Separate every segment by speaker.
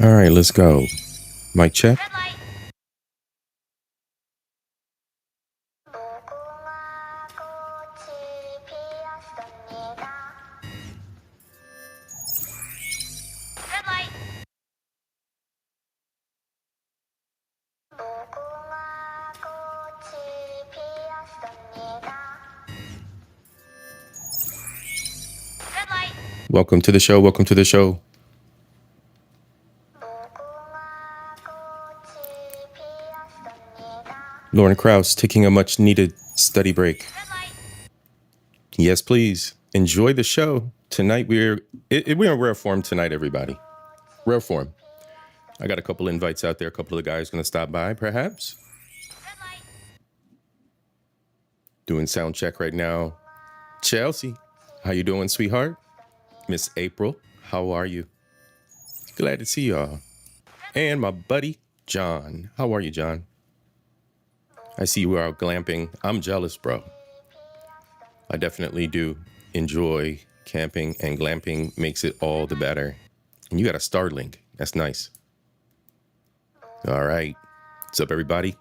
Speaker 1: All right, let's go. Mic check. Welcome to the show. Welcome to the show. Lauren Krause taking a much needed study break. Yes, please. Enjoy the show. Tonight we're in rare form tonight, everybody. Rare form. I got a couple invites out there. A couple of the guys going to stop by, perhaps. Doing sound check right now. Chelsea, how you doing, sweetheart? Miss April, how are you? Glad to see y'all. And my buddy, John. How are you, John? I see you are out glamping. I'm jealous, bro. I definitely do enjoy camping, and glamping makes it all the better. And you got a Starlink. That's nice. All right. What's up, everybody?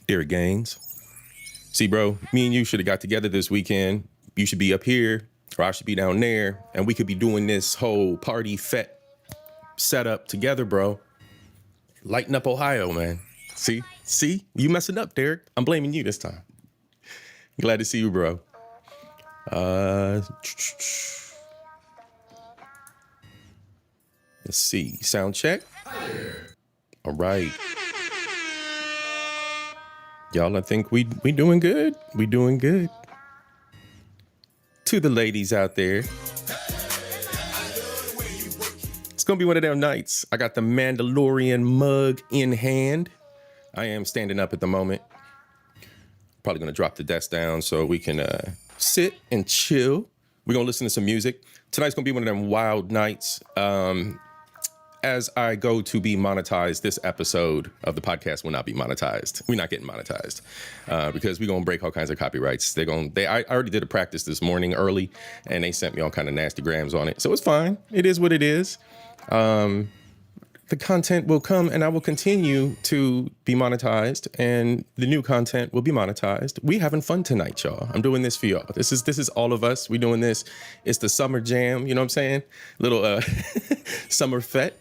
Speaker 1: Derek Gaines. See, bro, me and you should have got together this weekend. You should be up here, or I should be down there, and we could be doing this whole party fet setup together, bro. Lighten up Ohio, man. See, you messing up, Derek. I'm blaming you this time. Glad to see you, bro. Let's see. Sound check. All right. Y'all, I think we doing good. We doing good. To the ladies out there, it's going to be one of them nights. I got the Mandalorian mug in hand. I am standing up at the moment. Probably going to drop the desk down so we can sit and chill. We're going to listen to some music. Tonight's going to be one of them wild nights. As I go to be monetized, this episode of the podcast will not be monetized. We're not getting monetized because we're going to break all kinds of copyrights. I already did a practice this morning early, and they sent me all kind of nasty grams on it. So it's fine. It is what it is. The content will come, and I will continue to be monetized, and the new content will be monetized. We having fun tonight, y'all. I'm doing this for y'all. This is all of us. We doing this. It's the summer jam. You know what I'm saying? Little summer fet.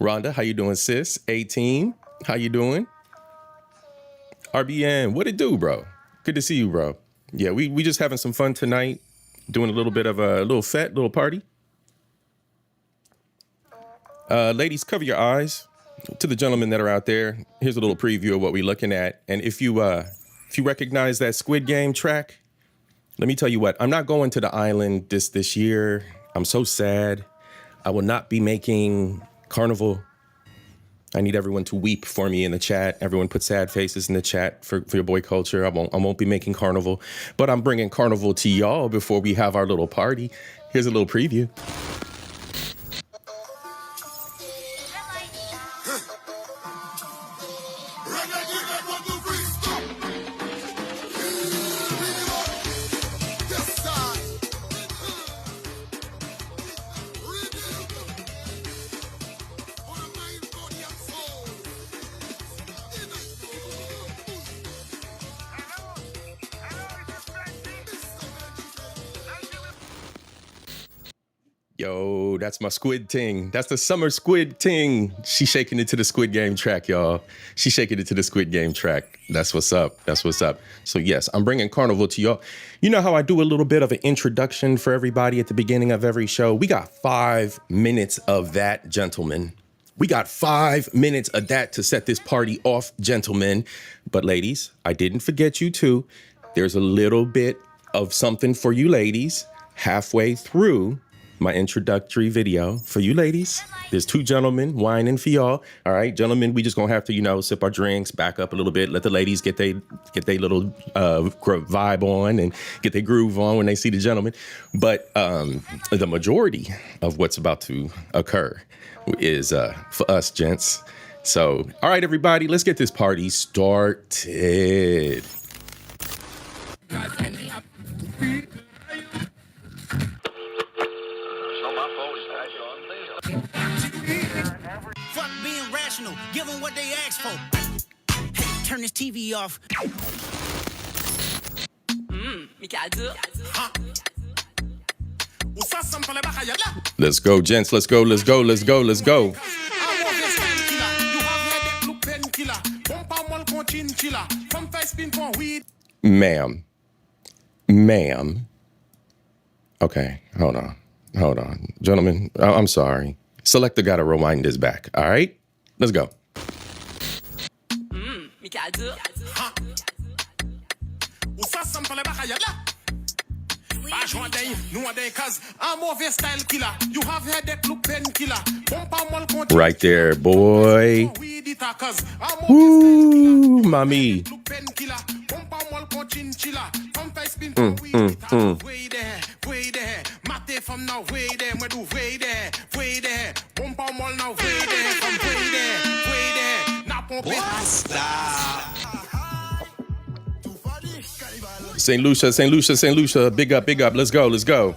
Speaker 1: Rhonda, how you doing, sis? 18, how you doing? RBN, what it do, bro? Good to see you, bro. Yeah, we just having some fun tonight, doing a little bit of a little party. Ladies, cover your eyes. To the gentlemen that are out there, here's a little preview of what we're looking at. And if you recognize that Squid Game track, let me tell you what, I'm not going to the island this year. I'm so sad. I will not be making Carnival. I need everyone to weep for me in the chat. Everyone put sad faces in the chat for your boy Culture. I won't be making Carnival, but I'm bringing Carnival to y'all before we have our little party. Here's a little preview. Yo, that's my squid ting. That's the summer squid ting. She's shaking it to the Squid Game track, y'all. She's shaking it to the Squid Game track. That's what's up. That's what's up. So yes, I'm bringing Carnival to y'all. You know how I do a little bit of an introduction for everybody at the beginning of every show? We got 5 minutes of that, gentlemen. We got 5 minutes of that to set this party off, gentlemen. But ladies, I didn't forget you too. There's a little bit of something for you ladies halfway through my introductory video for you ladies. There's 2 gentlemen whining for y'all. All right, gentlemen, we just gonna have to, sip our drinks, back up a little bit, let the ladies get they little vibe on and get their groove on when they see the gentlemen. But the majority of what's about to occur is for us gents. So, all right, everybody, let's get this party started.
Speaker 2: professional. Give them what they ask for. Hey, turn this TV off.
Speaker 1: Let's go, gents. Let's go. Let's go. Let's go. Let's go. Ma'am. Ma'am. Okay, hold on. Hold on. Gentlemen, I'm sorry. Selector got to rewind this back, all right? Let's go. Right there, boy. Woo, mommy. St. Lucia, St. Lucia, St. Lucia. Big up, big up. Let's go, let's go.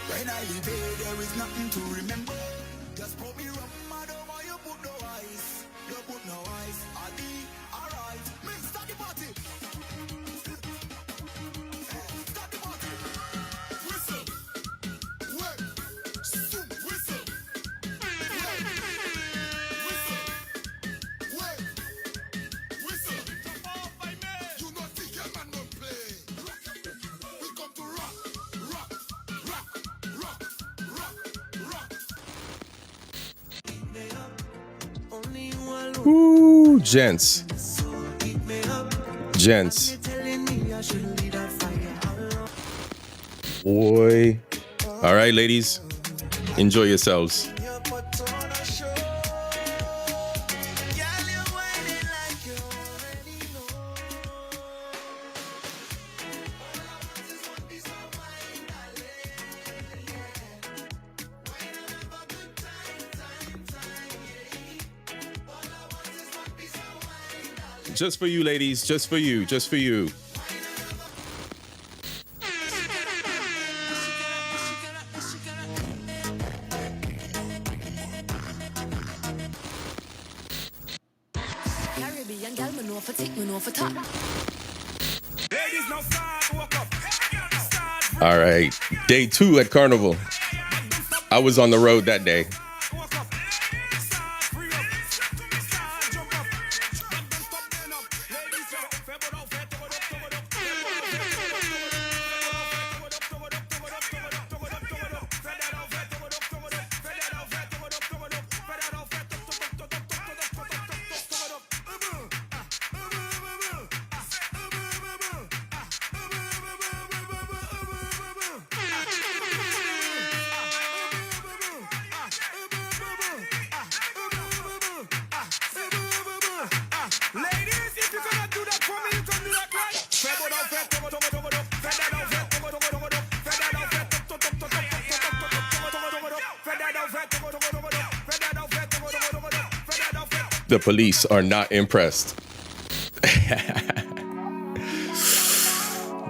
Speaker 3: When I leave here, there is nothing to remember. Just put me rum, mad over you put no ice. You put no ice, I'll be alright. Mix, start the party. Start the party. Whistle. Wait. Zoom. Whistle. Wait. Whistle. Wait. Whistle. Off by me. You not the game and not play. We come to rock. Rock. Rock. Rock. Rock. Rock.
Speaker 1: Woo, gents. Gents. Boy. All right, ladies. Enjoy yourselves. Just for you, ladies. Just for you. Just for you.
Speaker 4: Caribbean gal, me know for take, me know for top.
Speaker 1: All right. Day 2 at Carnival. I was on the road that day. The police are not impressed.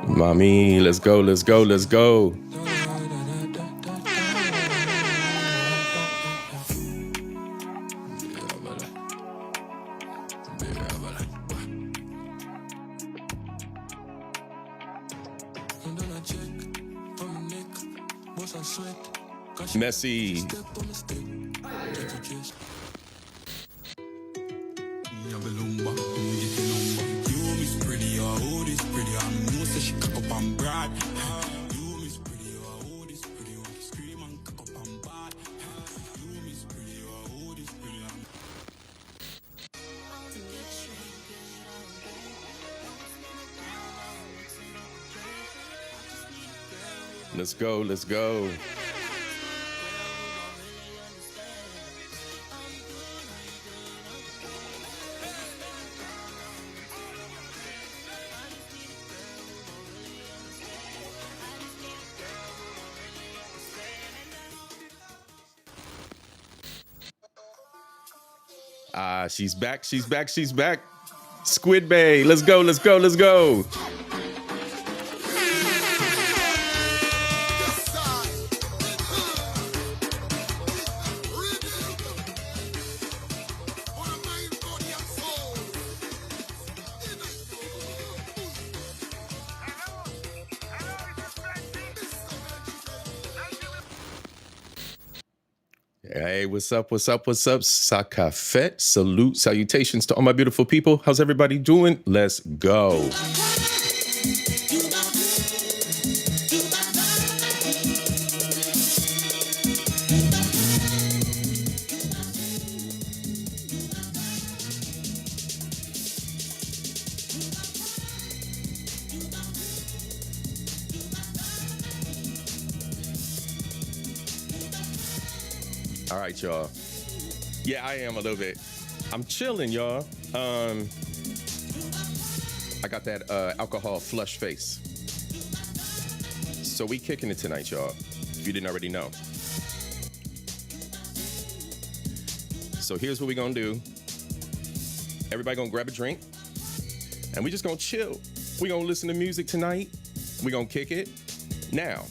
Speaker 1: Mommy, let's go, let's go, let's go. Messy. Let's go, let's go. She's back, she's back, she's back. Squid Bay. Let's go, let's go, let's go. Hey, what's up? What's up? What's up? Sakafet. Salute. Salutations to all my beautiful people. How's everybody doing? Let's go. All right, y'all. Yeah, I am a little bit. I'm chilling, y'all. I got that alcohol flush face. So we kicking it tonight, y'all, if you didn't already know. So here's what we gonna do. Everybody gonna grab a drink, and we just gonna chill. We gonna listen to music tonight. We gonna kick it. Now,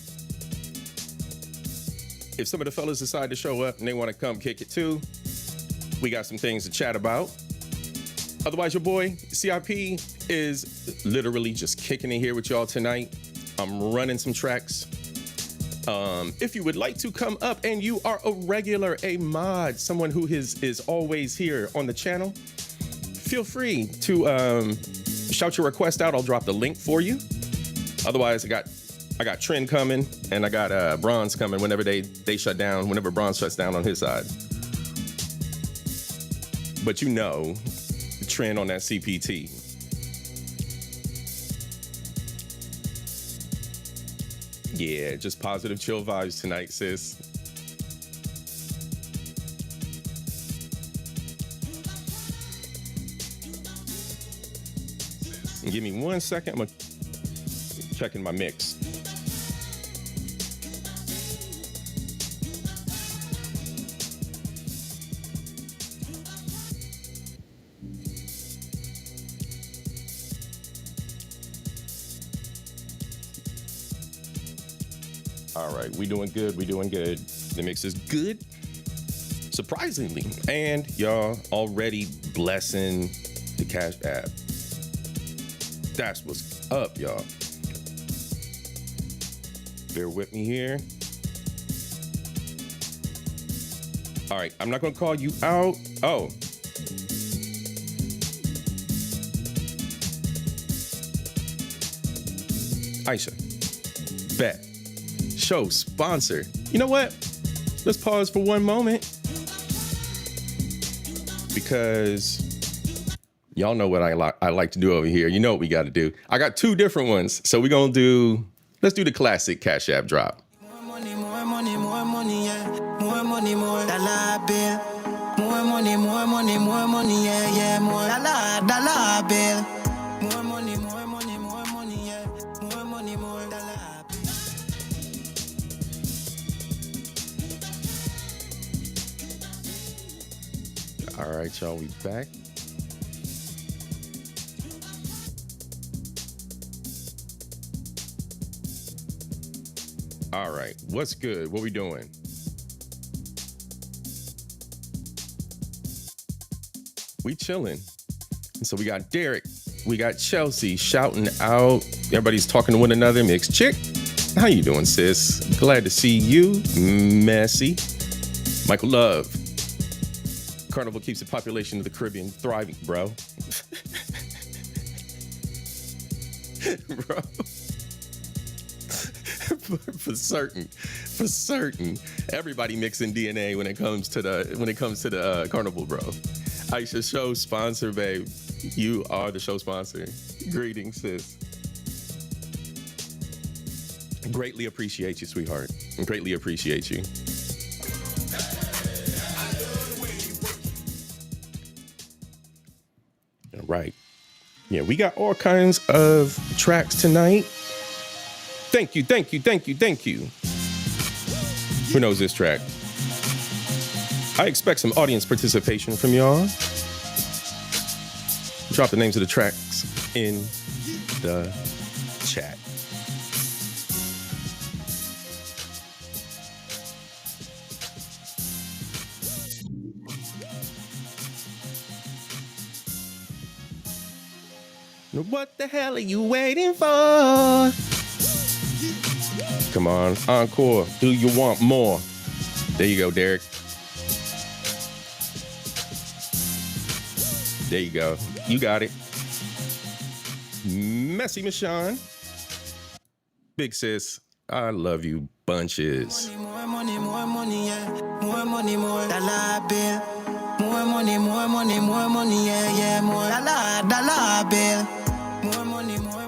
Speaker 1: if some of the fellas decide to show up and they want to come kick it too, we got some things to chat about. Otherwise, your boy, C.I.P, is literally just kicking it here with y'all tonight. I'm running some tracks. If you would like to come up and you are a regular, a mod, someone who is always here on the channel, feel free to shout your request out. I'll drop the link for you. Otherwise, I got Trend coming, and I got Bronze coming whenever they shut down, whenever Bronze shuts down on his side. But you know, the Trend on that CPT. Yeah, just positive, chill vibes tonight, sis. And give me 1 second, I'm checking my mix. All right, we doing good, we doing good. The mix is good, surprisingly. And y'all already blessing the CashApp. That's what's up, y'all. Bear with me here. All right, I'm not gonna call you out. Oh. Aisha, bet. Show sponsor. You know what? Let's pause for one moment, because y'all know what I like to do over here. You know what we got to do. I got two different ones, so let's do the classic Cash App drop.
Speaker 3: More money, yeah. More money, more dollar bill. More money, yeah. More dollar bill. More money, yeah. More money, more dollar bill.
Speaker 1: All right, y'all, we back. All right, what's good? What we doing? We chilling. And so we got Derek, we got Chelsea shouting out. Everybody's talking to one another. Mixed Chick, how you doing, sis? Glad to see you. Messy. Michael Love. Carnival keeps the population of the Caribbean thriving, bro. Bro. For certain. Everybody mixing DNA when it comes to the Carnival, bro. Aisha, show sponsor, babe. You are the show sponsor. Greetings, sis. Greatly appreciate you, sweetheart. Greatly appreciate you. All right. Yeah, we got all kinds of tracks tonight. Thank you. Who knows this track? I expect some audience participation from y'all. Drop the names of the tracks in the chat. What the hell are you waiting for? Come on, encore. Do you want more? There you go, Derek. There you go. You got it. Messy Michonne. Big sis, I love you bunches.
Speaker 3: More money, yeah. More money, more dollar bill. More money, yeah, yeah. More dollar bill. More money, yeah. More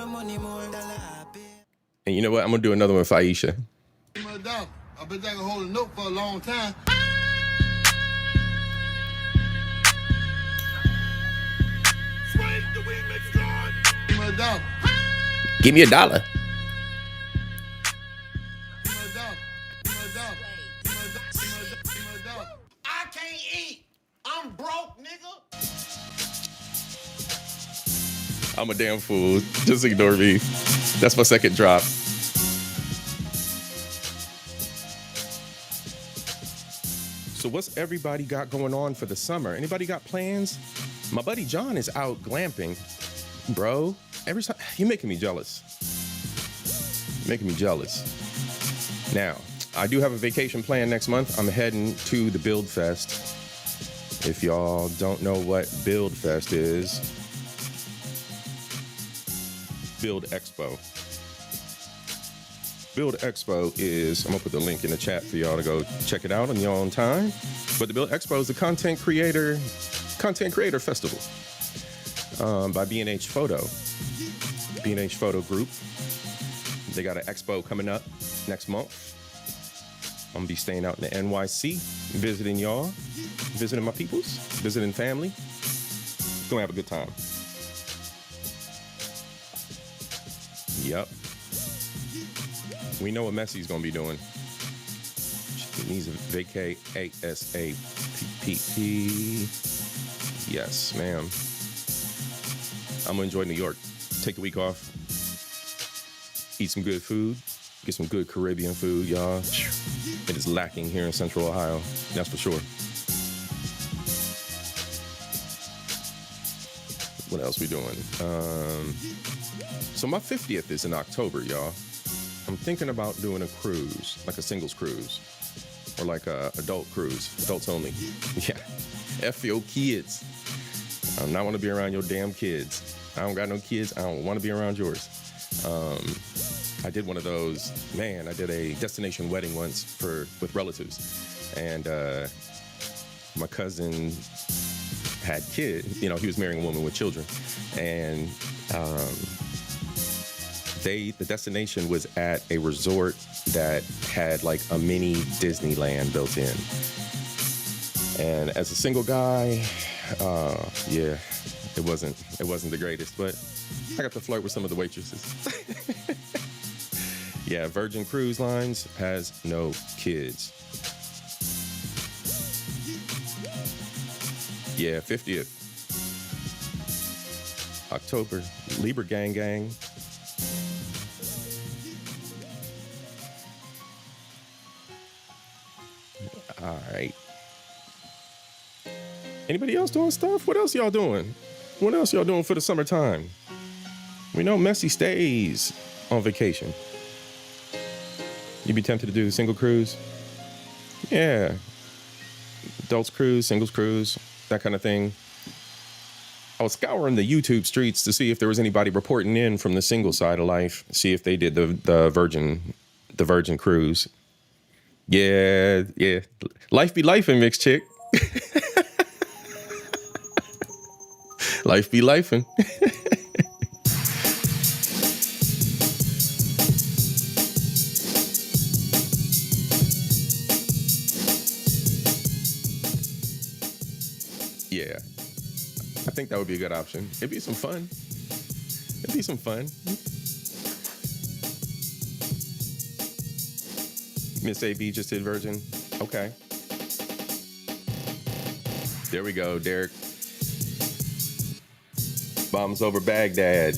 Speaker 3: money, more dollar bill.
Speaker 1: And you know what? I'm going to do another one for Aisha.
Speaker 5: I bet I can hold a note for a long time.
Speaker 1: Give me $1.
Speaker 2: I can't eat. I'm broke, nigga.
Speaker 1: I'm a damn fool. Just ignore me. That's my second drop. So what's everybody got going on for the summer? Anybody got plans? My buddy John is out glamping. Bro, every time you're making me jealous. Making me jealous. Now, I do have a vacation plan next month. I'm heading to the Build Fest. If y'all don't know what Build Fest is, Build Expo. Build Expo is, I'm gonna put the link in the chat for y'all to go check it out on your own time. But the Build Expo is a content creator festival by B&H Photo. B&H Photo Group. They got an expo coming up next month. I'm gonna be staying out in the NYC, visiting y'all, visiting my peoples, visiting family. Gonna have a good time. Yep. We know what Messy's gonna be doing. She needs a vacay ASAP. Yes, ma'am. I'm gonna enjoy New York. Take a week off. Eat some good food. Get some good Caribbean food, y'all. It is lacking here in Central Ohio. That's for sure. What else we doing? So my 50th is in October, y'all. I'm thinking about doing a cruise, like a singles cruise, or like a adult cruise, adults only. Yeah, F your kids. I don't want to be around your damn kids. I don't got no kids. I don't want to be around yours. I did one of those. Man, I did a destination wedding once with relatives, and my cousin had kids. You know, he was marrying a woman with children, and the destination was at a resort that had like a mini Disneyland built in. And as a single guy, yeah, it wasn't the greatest, but I got to flirt with some of the waitresses. Yeah, Virgin Cruise Lines has no kids. Yeah, 50th. October, Libra Gang Gang. All right. Anybody else doing stuff? What else y'all doing? What else y'all doing for the summertime? We know Messy stays on vacation. You be tempted to do the single cruise? Yeah. Adults cruise, singles cruise, that kind of thing. I was scouring the YouTube streets to see if there was anybody reporting in from the single side of life, see if they did the Virgin cruise. Yeah. Life be lifing, mixed chick. Life be lifing. Yeah. I think that would be a good option. It'd be some fun. Miss AB just did Virgin. Okay. There we go, Derek. Bombs over Baghdad.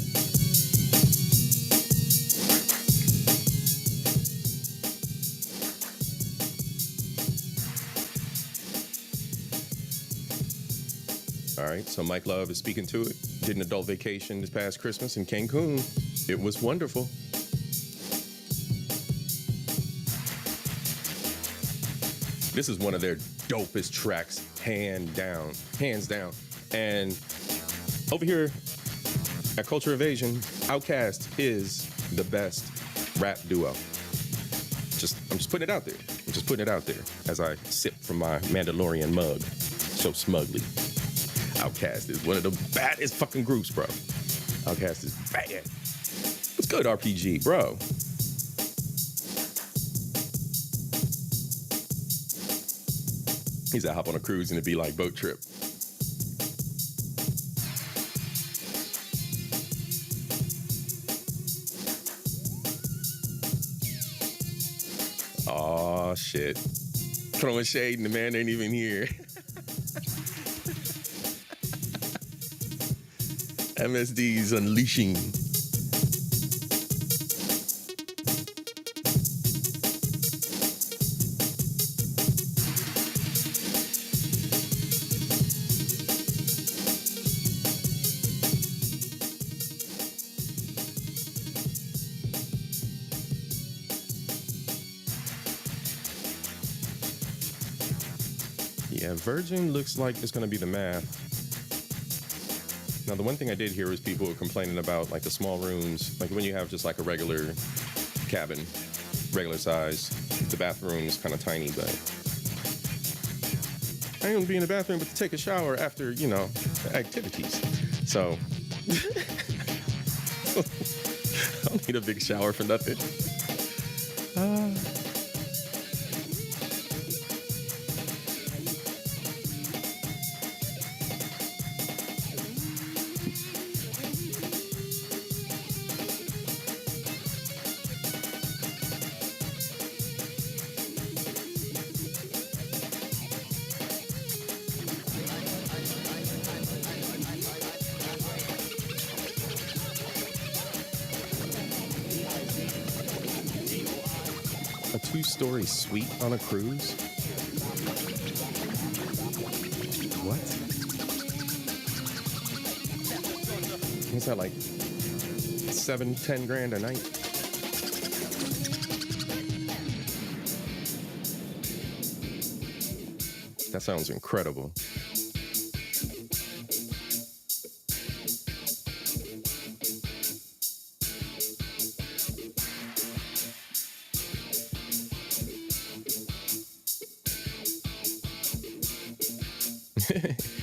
Speaker 1: All right, so Mike Love is speaking to it. Did an adult vacation this past Christmas in Cancun. It was wonderful. This is one of their dopest tracks, hands down. And over here at Culture Invasion, Outkast is the best rap duo. I'm just putting it out there. I'm just putting it out there as I sip from my Mandalorian mug so smugly. Outkast is one of the baddest fucking groups, bro. Outkast is bad. What's good, RPG, bro? He's a hop on a cruise and it'd be like boat trip. Oh shit. Throwing shade and the man ain't even here. MSD's unleashing. Yeah, Virgin looks like it's going to be the math. Now, the one thing I did hear was people were complaining about like the small rooms, like when you have just like a regular cabin, regular size, the bathroom's kind of tiny, but I ain't gonna be in the bathroom but to take a shower after, you know, activities. So I don't need a big shower for nothing. A 2-story suite on a cruise? What? What's that, like 7-10 grand a night? That sounds incredible.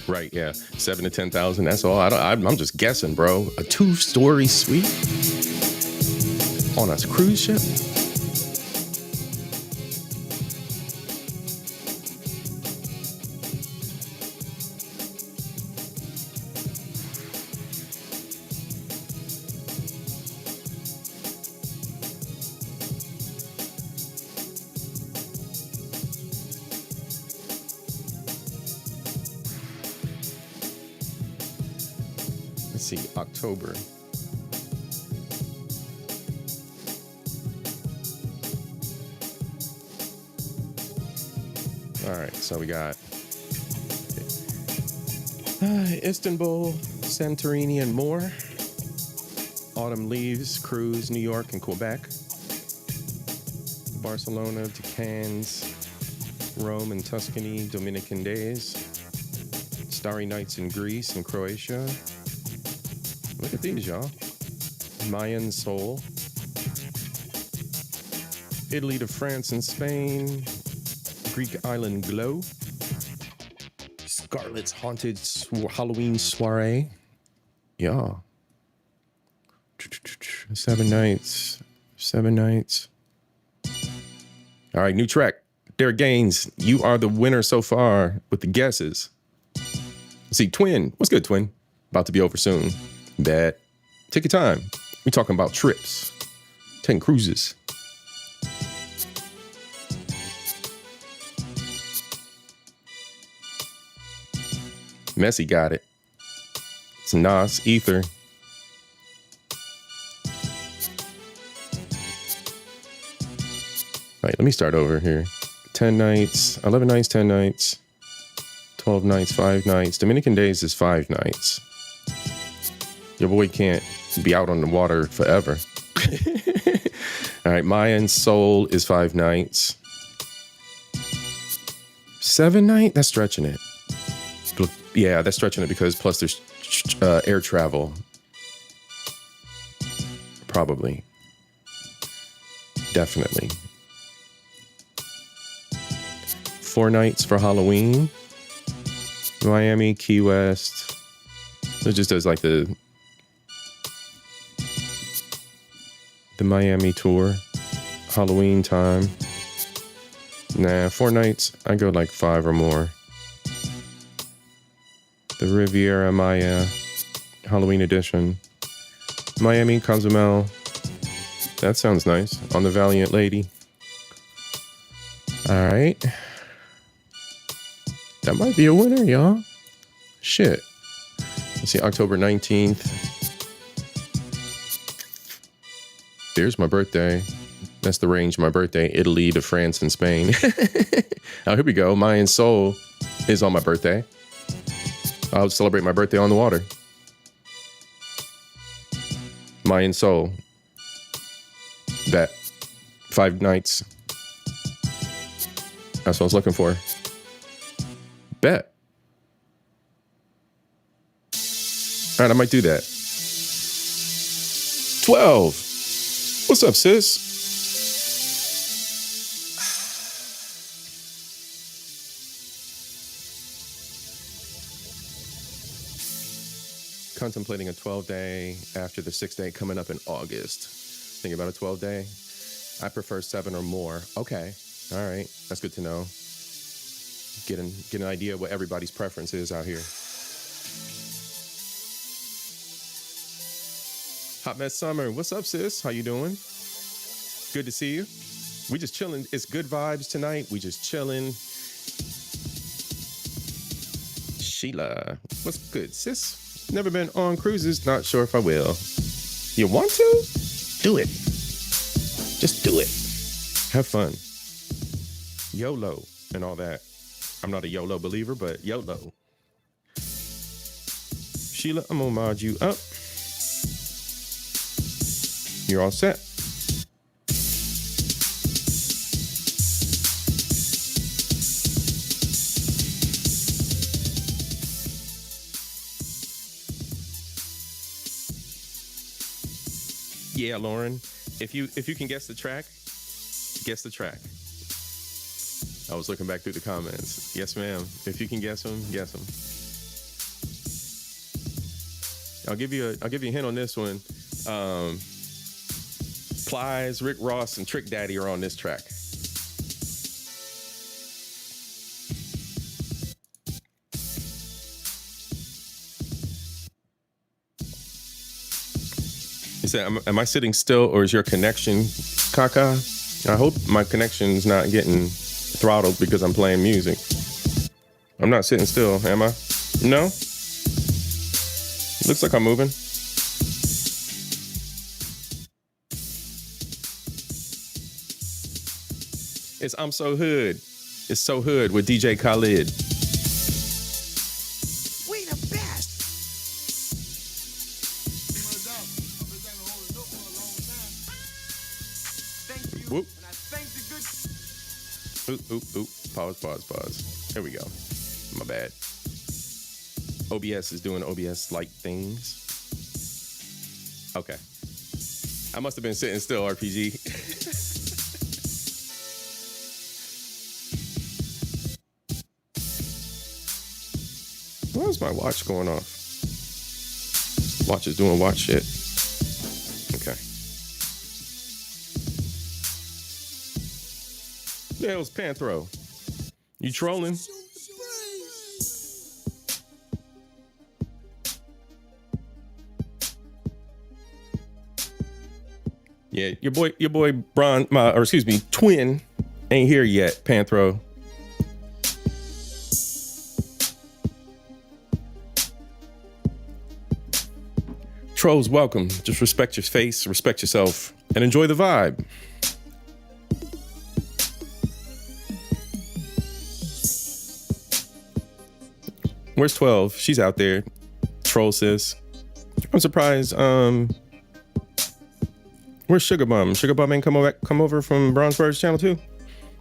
Speaker 1: Right, yeah, 7 to 10,000. That's all. I'm just guessing, bro. A 2-story suite on a cruise ship. Let's see, October. All right, so we got Istanbul, Santorini, and more. Autumn leaves, cruise, New York and Quebec. Barcelona to Cannes, Rome and Tuscany, Dominican days. Starry nights in Greece and Croatia. Look at these, y'all. Mayan Seoul. Italy to France and Spain. Greek island Glow. Scarlet's haunted Halloween soiree. Yeah. 7 nights. 7 nights. All right, new track. Derek Gaines, you are the winner so far with the guesses. Let's see, Twin. What's good, Twin? About to be over soon. Bad. Take your time. We're talking about trips. Taking cruises. Messy got it. It's Nas, Ether. All right, let me start over here. 10 nights, 11 nights, 10 nights, 12 nights, 5 nights. Dominican days is 5 nights. Your boy can't be out on the water forever. All right, Mayan Soul is 5 nights. 7 nights? That's stretching it. Yeah, that's stretching it because plus there's air travel. Probably. Definitely. 4 nights for Halloween. Miami, Key West. It just does like the Miami tour. Halloween time. Nah, 4 nights. I go like 5 or more. The Riviera Maya Halloween edition. Miami, Cozumel. That sounds nice. On the Valiant Lady. All right. That might be a winner, y'all. Shit. Let's see, October 19th. There's my birthday. That's the range of my birthday. Italy to France and Spain. Oh, here we go. Mayan Soul is on my birthday. I'll celebrate my birthday on the water. Mayan Soul. Bet. 5 nights. That's what I was looking for. Bet. All right, I might do that. 12. What's up, sis? Contemplating a 12-day after the 6-day coming up in August. Thinking about a 12-day. I prefer 7 or more. Okay. All right. That's good to know. Get an idea what everybody's preference is out here. Hot Mess Summer. What's up, sis? How you doing? Good to see you. We just chilling. It's good vibes tonight. We just chilling. Sheila. What's good, sis? Never been on cruises. Not sure if I will. You want to? Do it. Just do it. Have fun. YOLO and all that. I'm not a YOLO believer, but YOLO. Sheila, I'm gonna mod you up. You're all set. Yeah, Lauren. If you can guess the track, guess the track. I was looking back through the comments. Yes, ma'am. If you can guess them, guess them. I'll give you a hint on this one. Plies, Rick Ross, and Trick Daddy are on this track. You said, am I sitting still or is your connection caca? I hope my connection's not getting throttled because I'm playing music. I'm not sitting still, am I? No? Looks like I'm moving. It's I'm So Hood. It's So Hood with DJ Khaled.
Speaker 2: We the best. Thank you.
Speaker 1: Whoop.
Speaker 2: And I thank the good.
Speaker 1: Oop. Pause. Here we go. My bad. OBS is doing OBS-like things. Okay. I must have been sitting still, RPG. Why is my watch going off? Watch is doing watch shit. Okay. The hell's Panthro? You trolling? Yeah, your boy Twin ain't here yet, Panthro. Trolls, welcome. Just respect your face, respect yourself, and enjoy the vibe. Where's 12? She's out there. Troll sis. I'm surprised. Where's Sugar Bum? Sugar Bum ain't come over from Bronzebird's channel too?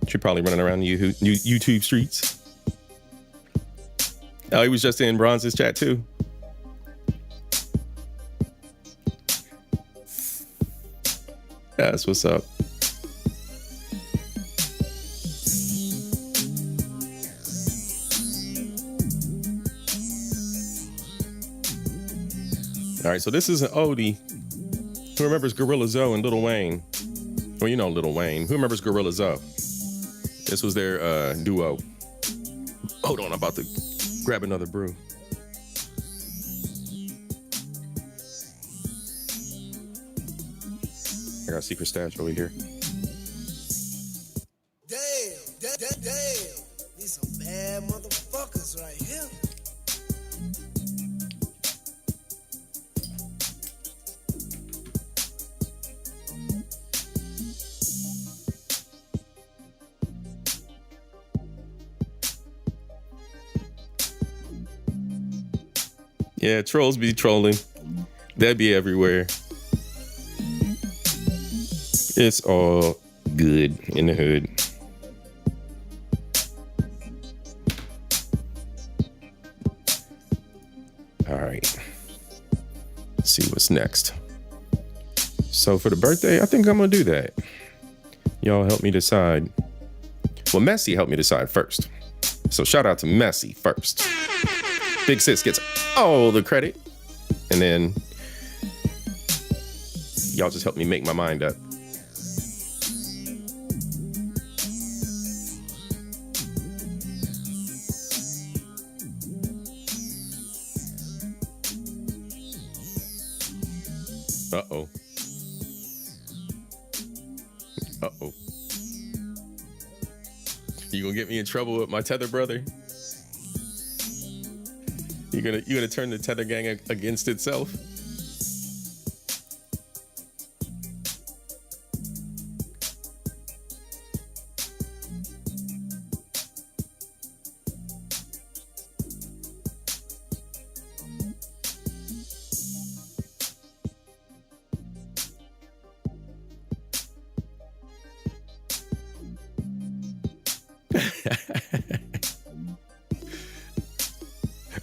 Speaker 1: She probably running around the YouTube streets. Oh, he was just in Bronze's chat too. That's what's up. All right, so this is an oldie. Who remembers Gorilla Zoe and Lil Wayne? Well, you know Lil Wayne. Who remembers Gorilla Zoe? This was their duo. Hold on, I'm about to grab another brew. I got a secret stash over here.
Speaker 3: Damn. These some bad motherfuckers right here.
Speaker 1: Yeah, trolls be trolling. They be everywhere. It's all good in the hood. All right. Let's see what's next. So for the birthday, I think I'm gonna do that. Y'all help me decide. Well, Messi helped me decide first. So shout out to Messi first. Big Sis gets all the credit. And then y'all just help me make my mind up. Uh-oh. Uh-oh. You gonna get me in trouble with my tether brother? You gonna turn the tether gang against itself?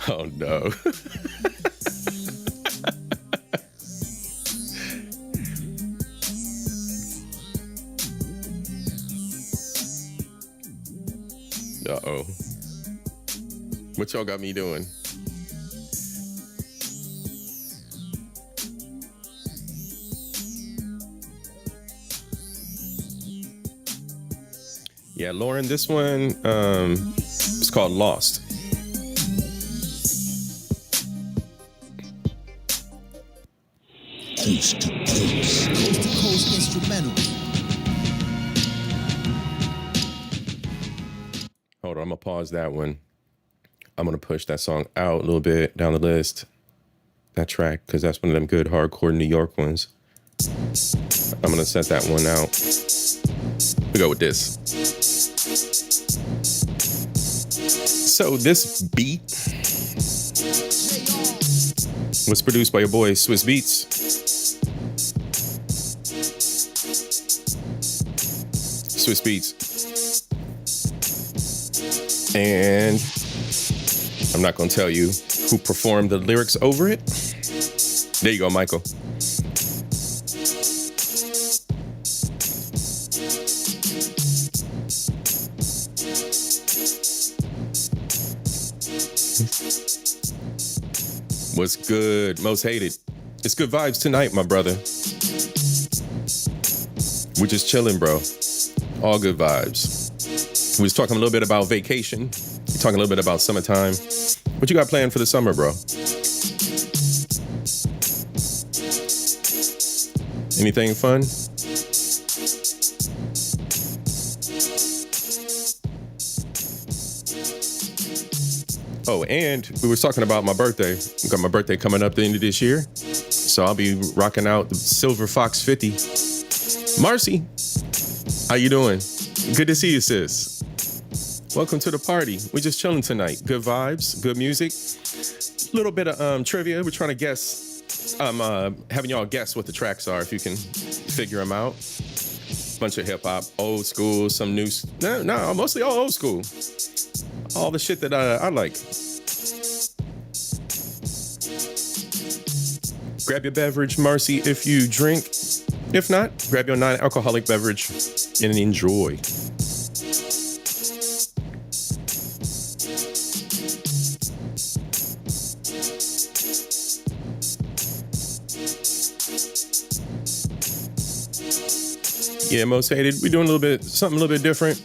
Speaker 1: Oh no. Uh-oh. What y'all got me doing? Yeah, Lauren, this one is called Lost.
Speaker 2: Coast to coast instrumental.
Speaker 1: Hold on, I'm gonna pause that one. I'm gonna push that song out a little bit down the list. That track, because that's one of them good hardcore New York ones. I'm gonna set that one out. We go with this. So this beat was produced by your boy Swiss Beats. Swiss Beats. And I'm not gonna tell you who performed the lyrics over it. There you go, Michael. What's good? Most hated. It's good vibes tonight, my brother. We're just chilling, bro. All good vibes. We was talking a little bit about vacation. Talking a little bit about summertime. What you got planned for the summer, bro? Anything fun? Oh, and we were talking about my birthday. I got my birthday coming up the end of this year. So I'll be rocking out the Silver Fox 50. Marcy, how you doing? Good to see you, sis. Welcome to the party. We're just chilling tonight. Good vibes, good music. A little bit of trivia. We're trying to guess. I'm having y'all guess what the tracks are if you can figure them out. Bunch of hip hop, old school, some new. No, mostly all old school. All the shit that I like. Grab your beverage, Marcy, if you drink. If not, grab your non-alcoholic beverage and enjoy. Yeah, most hated. We're doing something a little bit different.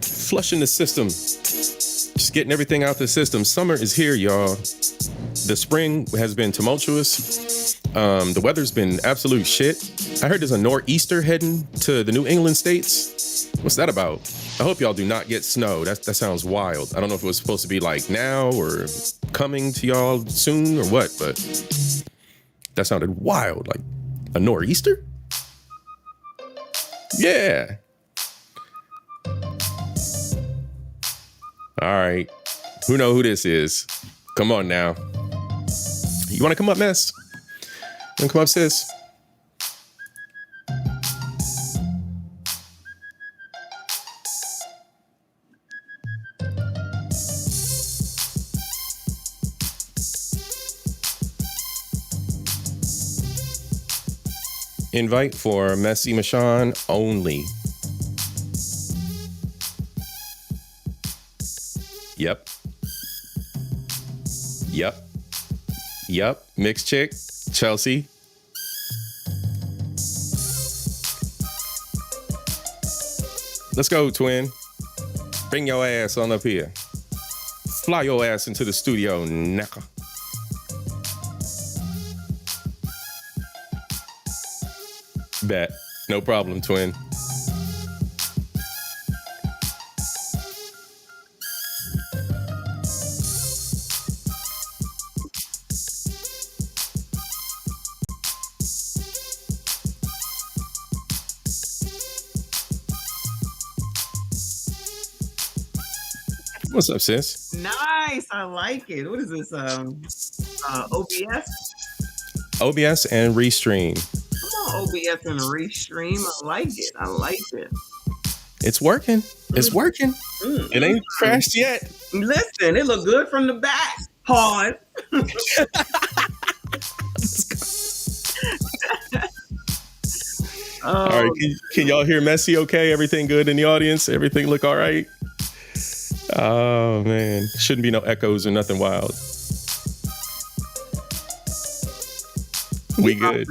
Speaker 1: Flushing the system. Just getting everything out the system. Summer is here, y'all. The spring has been tumultuous. The weather's been absolute shit. I heard there's a nor'easter heading to the New England states. What's that about? I hope y'all do not get snow. That sounds wild. I don't know if it was supposed to be like now or coming to y'all soon or what, but that sounded wild. Like a nor'easter? Yeah. All right. Who know who this is? Come on now. You want to come up, Mess? You want to come up, sis? Invite for Messy Michon only. Yep. Mixed chick, Chelsea. Let's go, twin. Bring your ass on up here. Fly your ass into the studio, nigga. Bet. No problem, twin. What's up, sis?
Speaker 6: Nice. I like it. What is this? OBS?
Speaker 1: OBS and Restream.
Speaker 6: Come on, OBS and Restream. I like it. I like it.
Speaker 1: It's working. It's working. It ain't crashed yet.
Speaker 6: Listen, it look good from the back. Pause.
Speaker 1: All right. Can y'all hear Messy okay? Everything good in the audience? Everything look all right? Oh, man. Shouldn't be no echoes or nothing wild. We good.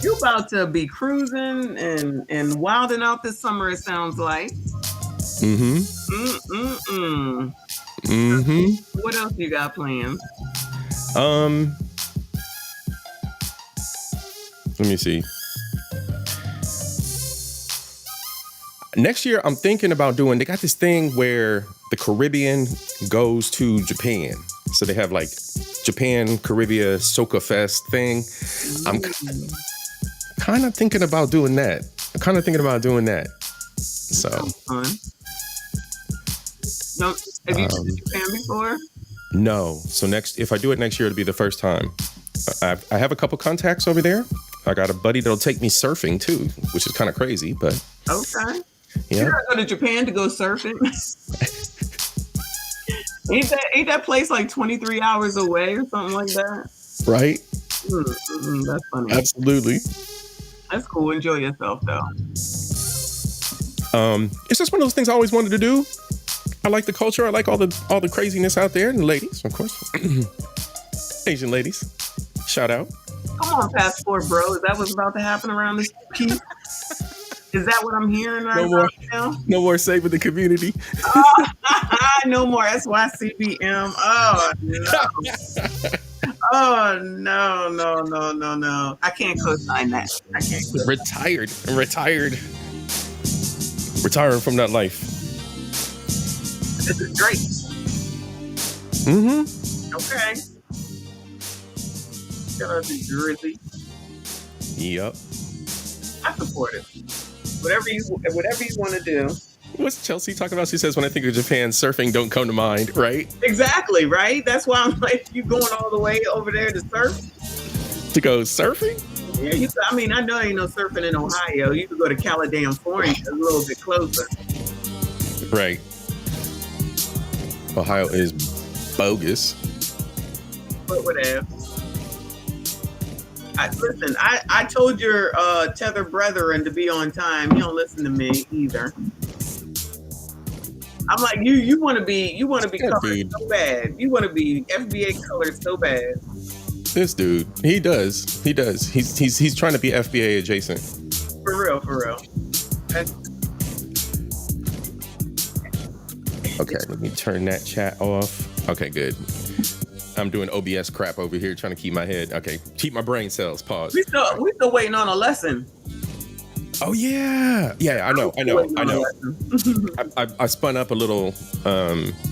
Speaker 6: You about to be cruising and wilding out this summer, it sounds like. What else you got planned?
Speaker 1: Let me see. Next year, I'm thinking about they got this thing where the Caribbean goes to Japan. So they have like Japan, Caribbean, Soca Fest thing. I'm kind of thinking about doing that. So.
Speaker 6: Fun. No, have you been to Japan before?
Speaker 1: No. So if I do it next year, it'll be the first time. I have a couple contacts over there. I got a buddy that'll take me surfing too, which is kind of crazy, but.
Speaker 6: Okay.
Speaker 1: Yeah.
Speaker 6: You gotta go to Japan to go surfing. ain't that place like 23 hours away or something like that?
Speaker 1: Right.
Speaker 6: That's funny.
Speaker 1: Absolutely.
Speaker 6: That's cool. Enjoy yourself though.
Speaker 1: It's just one of those things I always wanted to do. I like the culture. I like all the craziness out there, and the ladies, of course. Asian ladies. Shout out.
Speaker 6: Come on, passport bro. Is that what's about to happen around this piece? Is that what I'm hearing now?
Speaker 1: No more saving the community.
Speaker 6: No more SYCBM. Oh, no. Oh, no. I can't co-sign that. I can't.
Speaker 1: Retired. Retiring from that life.
Speaker 6: This is great.
Speaker 1: Mm-hmm.
Speaker 6: Okay. Shout out to Jersey.
Speaker 1: Yep.
Speaker 6: I support it. Whatever you want to do.
Speaker 1: What's Chelsea talking about? She says, when I think of Japan, surfing don't come to mind, right?
Speaker 6: Exactly, right? That's why I'm like, you going all the way over there to surf?
Speaker 1: To go surfing?
Speaker 6: Yeah, I mean, I know ain't no surfing in Ohio. You could go to California, a little bit closer.
Speaker 1: Right. Ohio is bogus.
Speaker 6: But whatever. Listen, I told your tether brethren to be on time. You don't listen to me either. I'm like, you want to be colored so bad. You want to be FBA colored so bad.
Speaker 1: This dude, he does. He's trying to be FBA adjacent.
Speaker 6: For real.
Speaker 1: Okay, let me turn that chat off. Okay, good. I'm doing OBS crap over here, trying to keep my head. Okay, keep my brain cells. Pause.
Speaker 6: We still waiting on a lesson.
Speaker 1: Oh yeah, I know. I spun up a little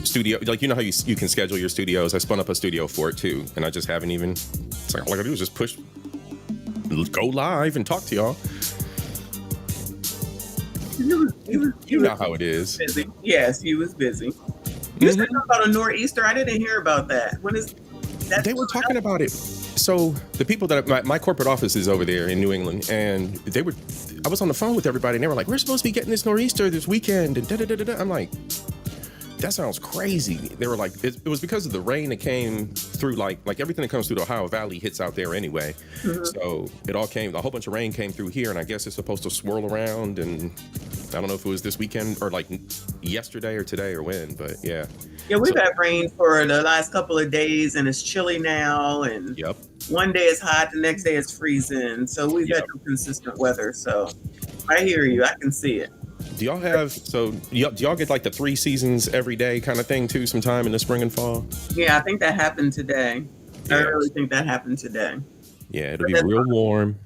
Speaker 1: studio, like you know how you can schedule your studios. I spun up a studio for it too, and I just haven't even. It's like all I gotta do is just go live and talk to y'all. You know how it is.
Speaker 6: Busy. Yes, he was busy. You said about a nor'easter. I didn't hear about that. When is that?
Speaker 1: They were talking about it. So the people that my corporate office is over there in New England, and I was on the phone with everybody, and they were like, "We're supposed to be getting this nor'easter this weekend," and da da da da. I'm like, that sounds crazy. They were like, it was because of the rain that came through, like everything that comes through the Ohio Valley hits out there anyway. So a whole bunch of rain came through here, and I guess it's supposed to swirl around, and I don't know if it was this weekend or like yesterday or today or when, but yeah.
Speaker 6: Yeah, we've had rain for the last couple of days, and it's chilly now, and one day it's hot, the next day it's freezing. So we've had some consistent weather. So I hear you. I can see it.
Speaker 1: Do y'all get like the 3 seasons every day kind of thing too sometime in the spring and fall?
Speaker 6: Yeah, I think that happened today. Yeah. I really think that happened today.
Speaker 1: Yeah, it'll be real warm.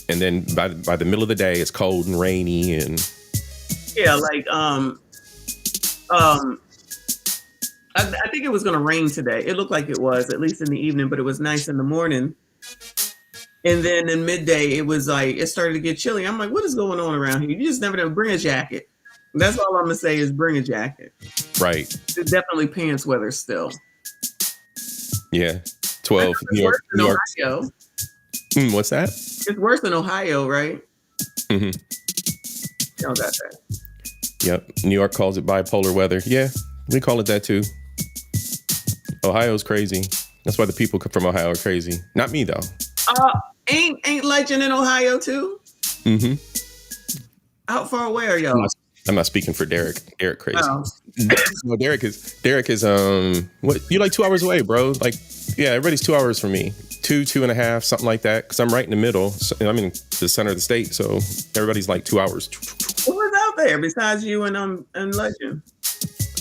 Speaker 1: And then by the middle of the day, it's cold and rainy and.
Speaker 6: Yeah, like I think it was going to rain today. It looked like it was, at least in the evening, but it was nice in the morning. And then in midday, it was like, it started to get chilly. I'm like, what is going on around here? You just never know. Bring a jacket. That's all I'm going to say is bring a jacket.
Speaker 1: Right.
Speaker 6: It's definitely pants weather still.
Speaker 1: Yeah. 12. New York.
Speaker 6: Ohio.
Speaker 1: What's that?
Speaker 6: It's worse than Ohio, right?
Speaker 1: Mm-hmm.
Speaker 6: Y'all got that.
Speaker 1: Yep. New York calls it bipolar weather. Yeah, we call it that too. Ohio's crazy. That's why the people from Ohio are crazy. Not me though.
Speaker 6: Ain't Legend in Ohio too?
Speaker 1: Mm-hmm.
Speaker 6: How far away are y'all?
Speaker 1: I'm not speaking for Derek. Derek crazy.
Speaker 6: Oh.
Speaker 1: No, Derek is what, you like 2 hours away, bro? Like, yeah, everybody's 2 hours from me. 2.5, something like that. Because I'm right in the middle. So, I'm in the center of the state, so everybody's like 2 hours.
Speaker 6: Who was out there besides you and Legend?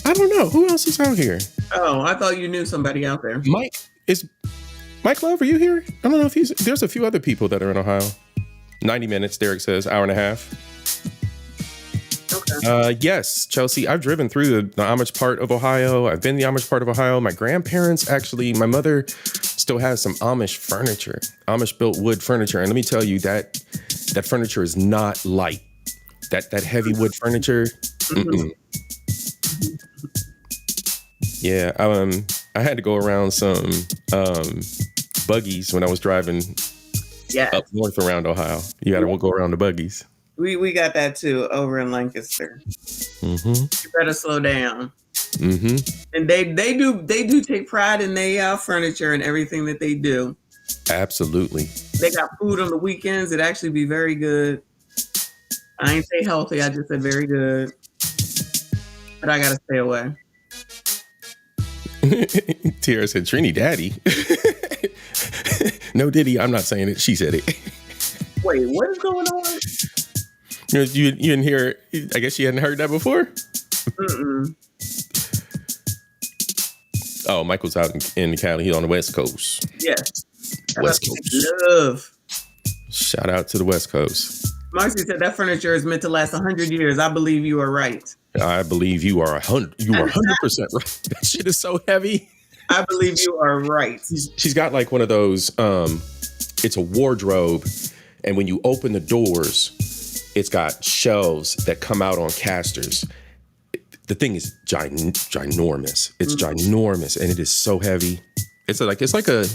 Speaker 1: I don't know. Who else is out here?
Speaker 6: Oh, I thought you knew somebody out there.
Speaker 1: Mike Love, are you here? I don't know if there's a few other people that are in Ohio. 90 minutes, Derek says, hour and a half.
Speaker 6: Okay.
Speaker 1: Yes, Chelsea, I've driven through the Amish part of Ohio. I've been the Amish part of Ohio. My grandparents my mother still has some Amish furniture, Amish built wood furniture. And let me tell you that furniture is not light. That heavy wood furniture. Mm-mm. Yeah, I had to go around some buggies when I was driving up north around Ohio. You got to go around the buggies.
Speaker 6: We got that too over in Lancaster.
Speaker 1: Mm-hmm.
Speaker 6: You better slow down.
Speaker 1: Mm-hmm.
Speaker 6: And they do take pride in their furniture and everything that they do.
Speaker 1: Absolutely.
Speaker 6: They got food on the weekends. It actually be very good. I ain't say healthy. I just said very good. But I gotta stay away.
Speaker 1: Tiara said, Trini Daddy. No Diddy, I'm not saying it. She said it.
Speaker 6: Wait, what is going on?
Speaker 1: You didn't hear, I guess you hadn't heard that before?
Speaker 6: Mm-mm.
Speaker 1: Oh, Michael's out in Cali. He's on the West Coast.
Speaker 6: Yes.
Speaker 1: West Coast.
Speaker 6: Love.
Speaker 1: Shout out to the West Coast.
Speaker 6: Marcy said that furniture is meant to last 100 years. I believe you are right.
Speaker 1: I believe you are 100% right. That shit is so heavy.
Speaker 6: I believe you are right.
Speaker 1: She's got like one of those. It's a wardrobe, and when you open the doors, it's got shelves that come out on casters. The thing is ginormous. It's ginormous, and it is so heavy. It's like a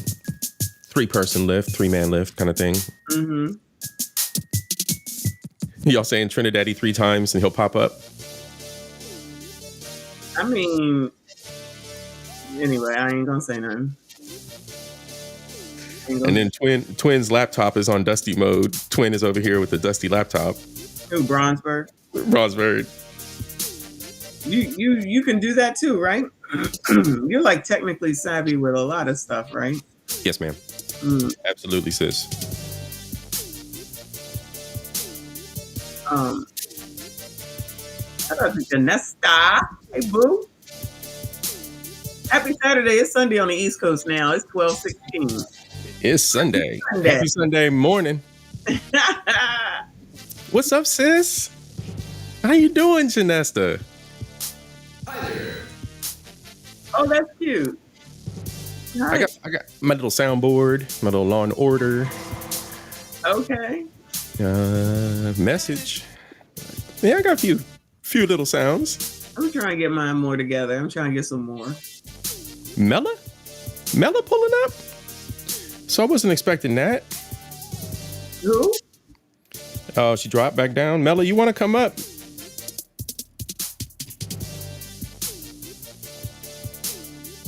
Speaker 1: 3-person lift, 3-man lift kind of thing.
Speaker 6: Mm-hmm.
Speaker 1: Y'all saying Trinidaddy 3 times and he'll pop up?
Speaker 6: I mean, anyway, I ain't gonna say nothing.
Speaker 1: And then Twin's laptop is on dusty mode. Twin is over here with the dusty laptop.
Speaker 6: Who, Bronsberg?
Speaker 1: Bronsberg.
Speaker 6: You can do that too, right? You're like technically savvy with a lot of stuff, right?
Speaker 1: Yes, ma'am. Absolutely, sis.
Speaker 6: Shout out to Janesta. Hey, boo. Happy Saturday. It's Sunday on the East Coast now. It's 12:16.
Speaker 1: It's Sunday. Happy Sunday morning. What's up, sis? How you doing, Janesta?
Speaker 5: Hi there.
Speaker 6: Oh, that's cute. Nice.
Speaker 1: I got my little soundboard, my little Law and Order.
Speaker 6: Okay.
Speaker 1: Message. Yeah, I got a few little sounds.
Speaker 6: I'm trying to get mine more together. I'm trying to get some more.
Speaker 1: Mella pulling up? So I wasn't expecting that.
Speaker 6: Who?
Speaker 1: Oh, she dropped back down. Mella, you want to come up?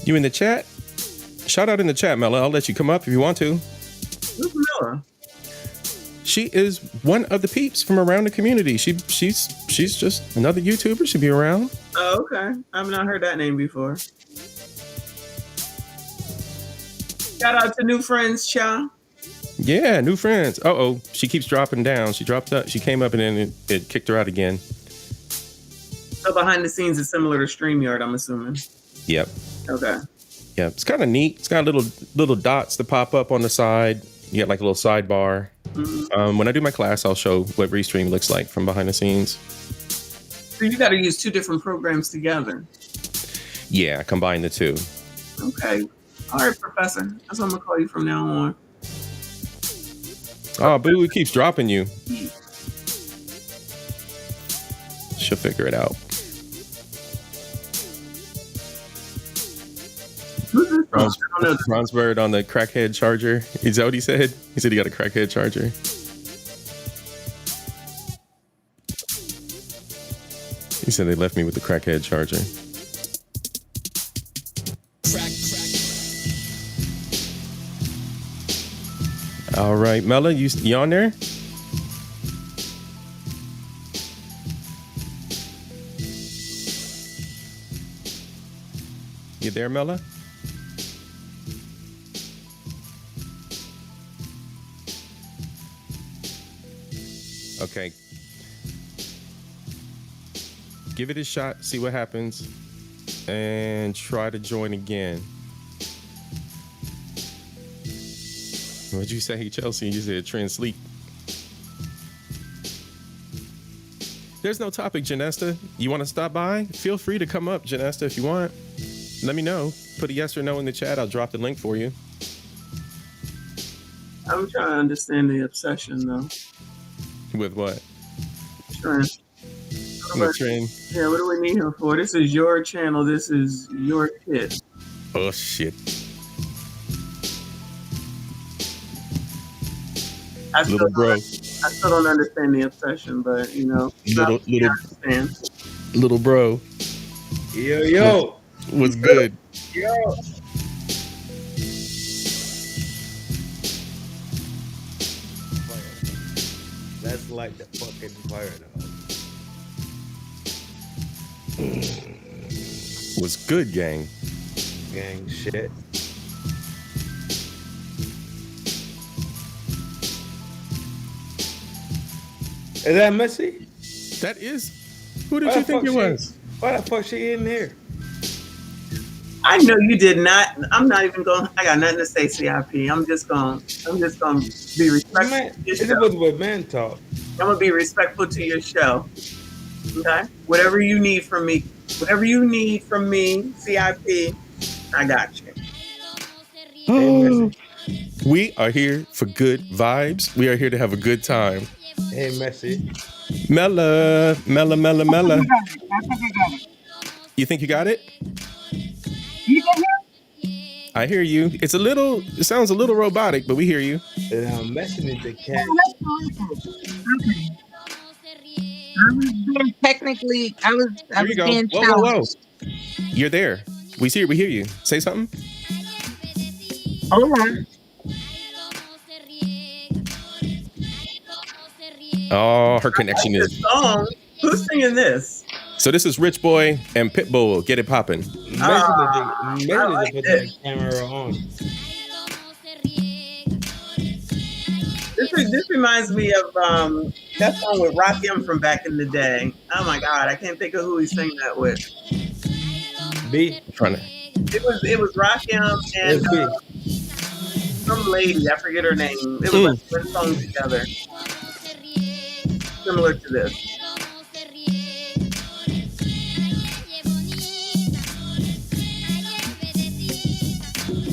Speaker 1: You in the chat? Shout out in the chat, Mella. I'll let you come up if you want to.
Speaker 6: Who's Mella?
Speaker 1: She is one of the peeps from around the community. She's just another YouTuber. She'll be around.
Speaker 6: Oh, okay. I've not heard that name before. Shout out to new friends, Cha.
Speaker 1: Yeah, new friends. Uh-oh, she keeps dropping down. She dropped up. She came up and then it kicked her out again.
Speaker 6: So behind the scenes is similar to StreamYard, I'm assuming.
Speaker 1: Yep.
Speaker 6: Okay.
Speaker 1: Yeah, it's kind of neat. It's got little dots that pop up on the side. You got like a little sidebar. Mm-hmm. When I do my class, I'll show what Restream looks like from behind the scenes.
Speaker 6: So you got to use 2 different programs together.
Speaker 1: Yeah, combine the 2.
Speaker 6: Okay. All right, Professor. That's what I'm going to call you from now on.
Speaker 1: Oh, boo, it keeps dropping you. She'll figure it out. Bronsberg on the crackhead charger. Is that what he said? He said he got a crackhead charger. He said they left me with the crackhead charger. All right, Mella, you on there? You there, Mella? Okay. Give it a shot, see what happens, and try to join again. What'd you say, Chelsea? You said trend sleep. There's no topic, Janesta. You want to stop by? Feel free to come up, Janesta, if you want. Let me know. Put a yes or no in the chat. I'll drop the link for you.
Speaker 6: I'm trying to understand the obsession, though.
Speaker 1: With what?
Speaker 6: Trend.
Speaker 1: With trend?
Speaker 6: Yeah, what do we need him for? This is your channel. This is your kid.
Speaker 1: Oh, shit. Little bro.
Speaker 6: I still don't understand the obsession, but, you know.
Speaker 1: Little bro.
Speaker 7: Yo.
Speaker 1: Was good.
Speaker 7: Yo. That's like the fucking fire dog.
Speaker 1: Was good, gang.
Speaker 7: Gang shit. Is that Missy?
Speaker 1: That is. Who did you think it was?
Speaker 7: Why the fuck she in here?
Speaker 6: I know you did not. I'm not even going. I got nothing to say, C.I.P. I'm just going to be respectful.
Speaker 7: Man, it was what man talk.
Speaker 6: I'm going to be respectful to your show. Okay? Whatever you need from me, C.I.P., I got you.
Speaker 7: Hey, Messi.
Speaker 1: We are here for good vibes. We are here to have a good time.
Speaker 7: Hey, Messi.
Speaker 1: Mella.
Speaker 8: I think I got it.
Speaker 1: You think you got it?
Speaker 8: You can hear?
Speaker 1: I hear you. It sounds a little robotic, but we hear you.
Speaker 7: And I'm messing with the cat.
Speaker 8: Okay. I was being technically, I was
Speaker 1: Here you go.
Speaker 8: being
Speaker 1: Whoa.
Speaker 8: challenged.
Speaker 1: You're there. We hear you. Say something.
Speaker 8: Hola.
Speaker 1: Oh, her connection
Speaker 6: This
Speaker 1: is.
Speaker 6: song. Who's singing this?
Speaker 1: So this is Rich Boy and Pitbull. Get it poppin'.
Speaker 7: Messi to
Speaker 6: like
Speaker 7: put
Speaker 6: it.
Speaker 7: the camera on.
Speaker 6: This reminds me of that song with Rakim from back in the day. Oh my God, I can't think of who he sang that with.
Speaker 7: B.
Speaker 1: Trying to.
Speaker 6: It was Rakim and
Speaker 7: It's B.
Speaker 6: some lady. I forget her name. It was like one song together, similar to this.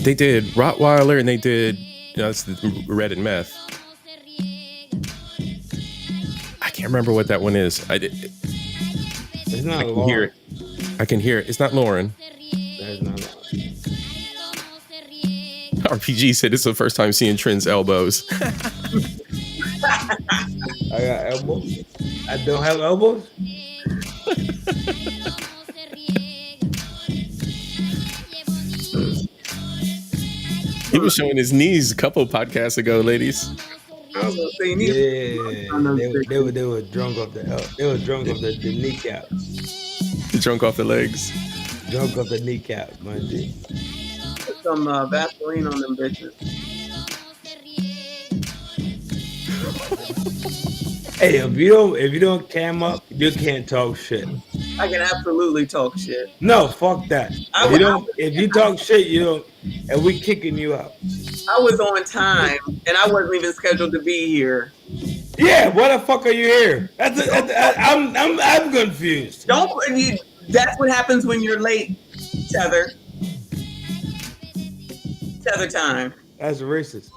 Speaker 1: They did Rottweiler and they did it's the Red and Meth. I can't remember what that one is.
Speaker 7: It's not
Speaker 1: I can
Speaker 7: long.
Speaker 1: hear it. I can hear it. It's not Lauren.
Speaker 7: That's not long.
Speaker 1: RPG said it's the first time seeing Trent's elbows.
Speaker 7: I got elbows. I don't have elbows.
Speaker 1: He was showing his knees a couple podcasts ago, ladies.
Speaker 6: I was gonna say,
Speaker 7: Yeah, they were drunk off the kneecap.
Speaker 1: Drunk off the legs.
Speaker 7: Drunk off the kneecap, man.
Speaker 6: put some Vaseline on them bitches.
Speaker 7: Hey, if you don't cam up, you can't talk shit.
Speaker 6: I can absolutely talk shit.
Speaker 7: No, fuck that. If you talk shit, you don't, and we kicking you out.
Speaker 6: I was on time and I wasn't even scheduled to be here.
Speaker 7: Yeah, why the fuck are you here? I'm confused.
Speaker 6: That's what happens when you're late, Tether. Tether time.
Speaker 7: That's racist.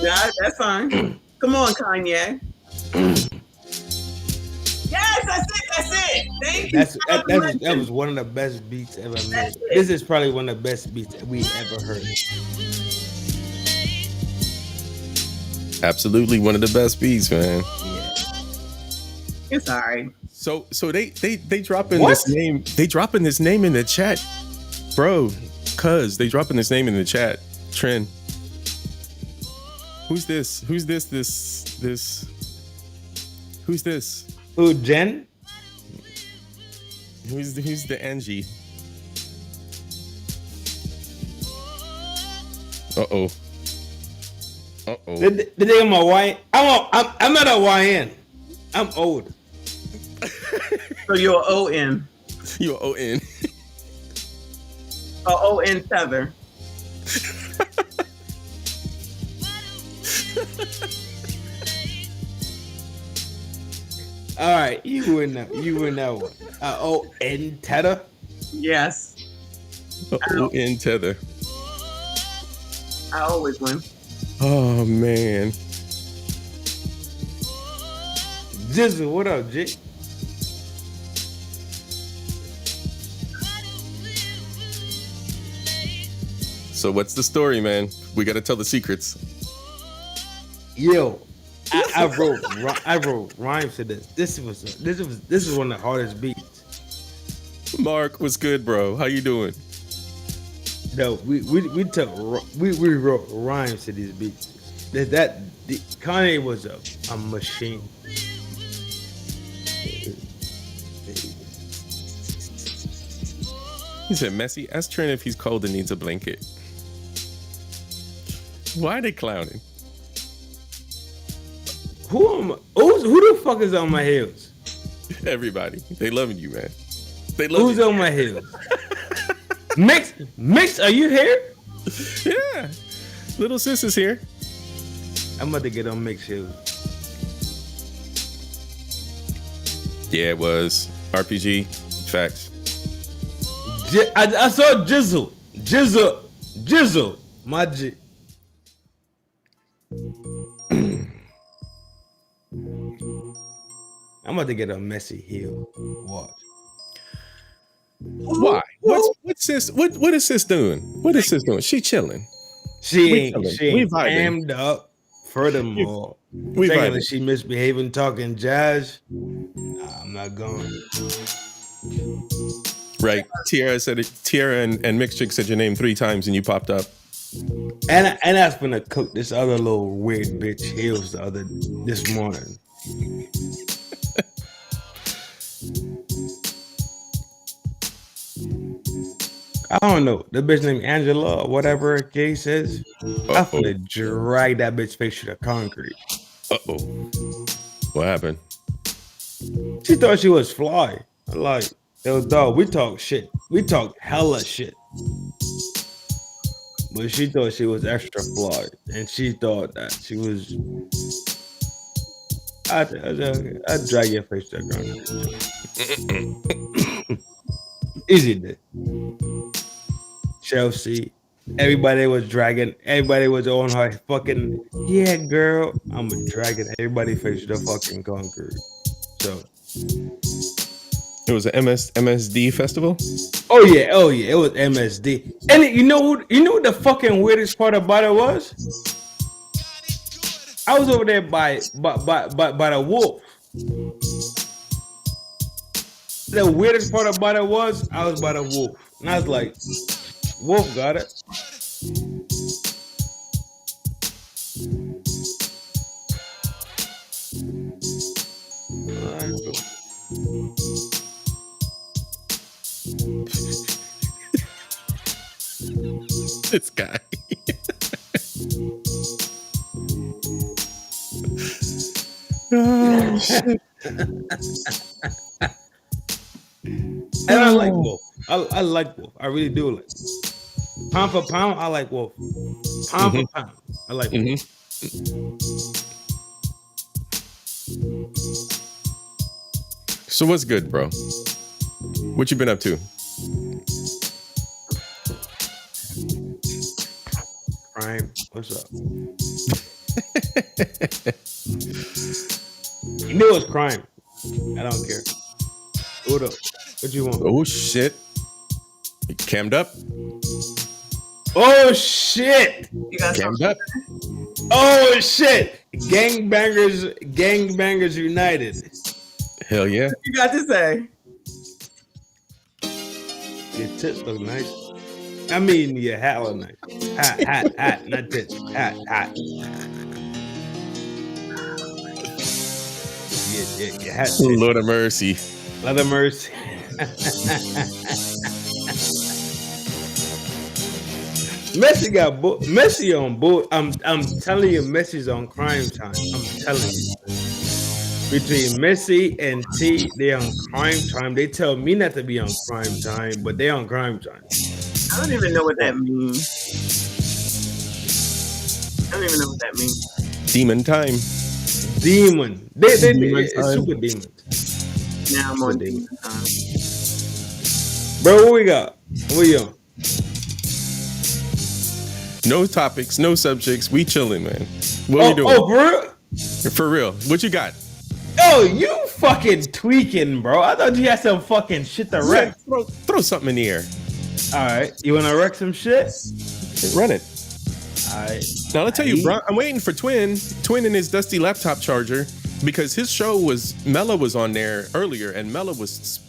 Speaker 6: Yeah, that's fine. Come on, Kanye. Yes, that's it. Thank you.
Speaker 7: That was one of the best beats ever made. This is probably one of the best beats we ever heard.
Speaker 1: Absolutely one of the best beats, man.
Speaker 7: Yeah.
Speaker 6: It's all right.
Speaker 1: So they dropping
Speaker 7: What?
Speaker 1: this name. They dropping this name in the chat, bro. Cuz they dropping this name in the chat. Trend. Who's this? Who's this? Who's this?
Speaker 7: Who, Jen?
Speaker 1: Who's the Angie? Uh-oh.
Speaker 7: The day of my YN. I'm not a YN. I'm old.
Speaker 6: So you're ON.
Speaker 1: You O-N.
Speaker 6: ON Tether.
Speaker 7: All right, you win that one. O-N Tether.
Speaker 6: Yes.
Speaker 1: O-N Tether.
Speaker 6: I always win.
Speaker 1: Oh, man.
Speaker 7: Jizzle, what up, J?
Speaker 1: So what's the story, man? We got to tell the secrets.
Speaker 7: Yo, I wrote rhymes to this. This is one of the hardest beats.
Speaker 1: Mark, what's good, bro? How you doing?
Speaker 7: No, we wrote rhymes to these beats. Kanye was a machine.
Speaker 1: He said, Messi, ask Trent if he's cold and needs a blanket. Why are they clowning?
Speaker 7: Who the fuck is on my heels?
Speaker 1: Everybody. They loving you, man. They
Speaker 7: Who's on my heels? Mix, are you here?
Speaker 1: Yeah. Little sis is here.
Speaker 7: I'm about to get on Mix heels.
Speaker 1: Yeah, it was. RPG. Facts.
Speaker 7: I saw Jizzle. My G. I'm about to get a messy heel. Watch.
Speaker 1: Why? What's sis? What is sis doing? What is sis doing? She chilling.
Speaker 7: She
Speaker 1: We
Speaker 7: ain't
Speaker 1: chilling. We vibing.
Speaker 7: ammed up. Furthermore,
Speaker 1: We
Speaker 7: secondly,
Speaker 1: vibing.
Speaker 7: she misbehaving, talking jazz. Nah, I'm not going.
Speaker 1: Right. Tiara said it. Tiara and Mixed Chick said your name 3 times and you popped up.
Speaker 7: And I was gonna cook this other little weird bitch heels this morning. I don't know. The bitch named Angela or whatever her case is. I'm gonna drag that bitch face to the concrete.
Speaker 1: Uh-oh. What happened?
Speaker 7: She thought she was fly. Like, yo, dog, we talk shit. We talk hella shit. But she thought she was extra fly. And she thought that she was... I'd drag your face to the concrete. Easy day. Chelsea. Everybody was dragging. Everybody was on her fucking... Yeah, girl. I'm dragging everybody face to the fucking concrete. So...
Speaker 1: It was an MSD festival?
Speaker 7: Oh yeah, it was MSD. And you know what the fucking weirdest part about it was? I was over there by the wolf. The weirdest part about it was I was by the wolf. And I was like, Wolf got it. All right, cool.
Speaker 1: This guy. Oh, shit.
Speaker 7: And I like Wolf. I like Wolf. I really do like Wolf. Pound for pound, I like Wolf. Pound for pound, I like Wolf.
Speaker 1: So what's good, bro? What you been up to?
Speaker 7: Crime, what's up? You knew it was crime. I don't care. Hold up. What you want?
Speaker 1: Oh shit. You cammed up?
Speaker 7: Oh shit!
Speaker 6: You got
Speaker 1: Cammed
Speaker 6: something?
Speaker 1: up?
Speaker 7: Oh shit! Gangbangers United.
Speaker 1: Hell yeah.
Speaker 6: What you got to say?
Speaker 7: Your tits look nice. I mean, your hat look nice. Hat, not tits. Hat. Yeah, your hat.
Speaker 1: Lord of mercy.
Speaker 7: Lord of mercy. Messi got Messi on board. I'm telling you, Messi's on crime time. I'm telling you. Between Messi and T, they're on crime time. They tell me not to be on crime time, but they're on crime time.
Speaker 6: I don't even know what that means. I don't even know what that means.
Speaker 1: Demon time.
Speaker 7: Demon. They
Speaker 1: Demon
Speaker 7: it's
Speaker 1: time.
Speaker 7: super demon.
Speaker 6: Now I'm on demon time.
Speaker 7: Bro, what we got? What you on?
Speaker 1: No topics, no subjects. We chilling, man. What we doing?
Speaker 7: Oh, bro.
Speaker 1: For real. What you got?
Speaker 7: Oh, you fucking tweaking, bro. I thought you had some fucking shit to wreck.
Speaker 1: Throw something in the air.
Speaker 7: All right. You want to wreck some shit?
Speaker 1: Run it.
Speaker 7: All right.
Speaker 1: Now, I'll tell you, bro, I'm waiting for Twin and his dusty laptop charger, because his show Mela was on there earlier, and Mela was,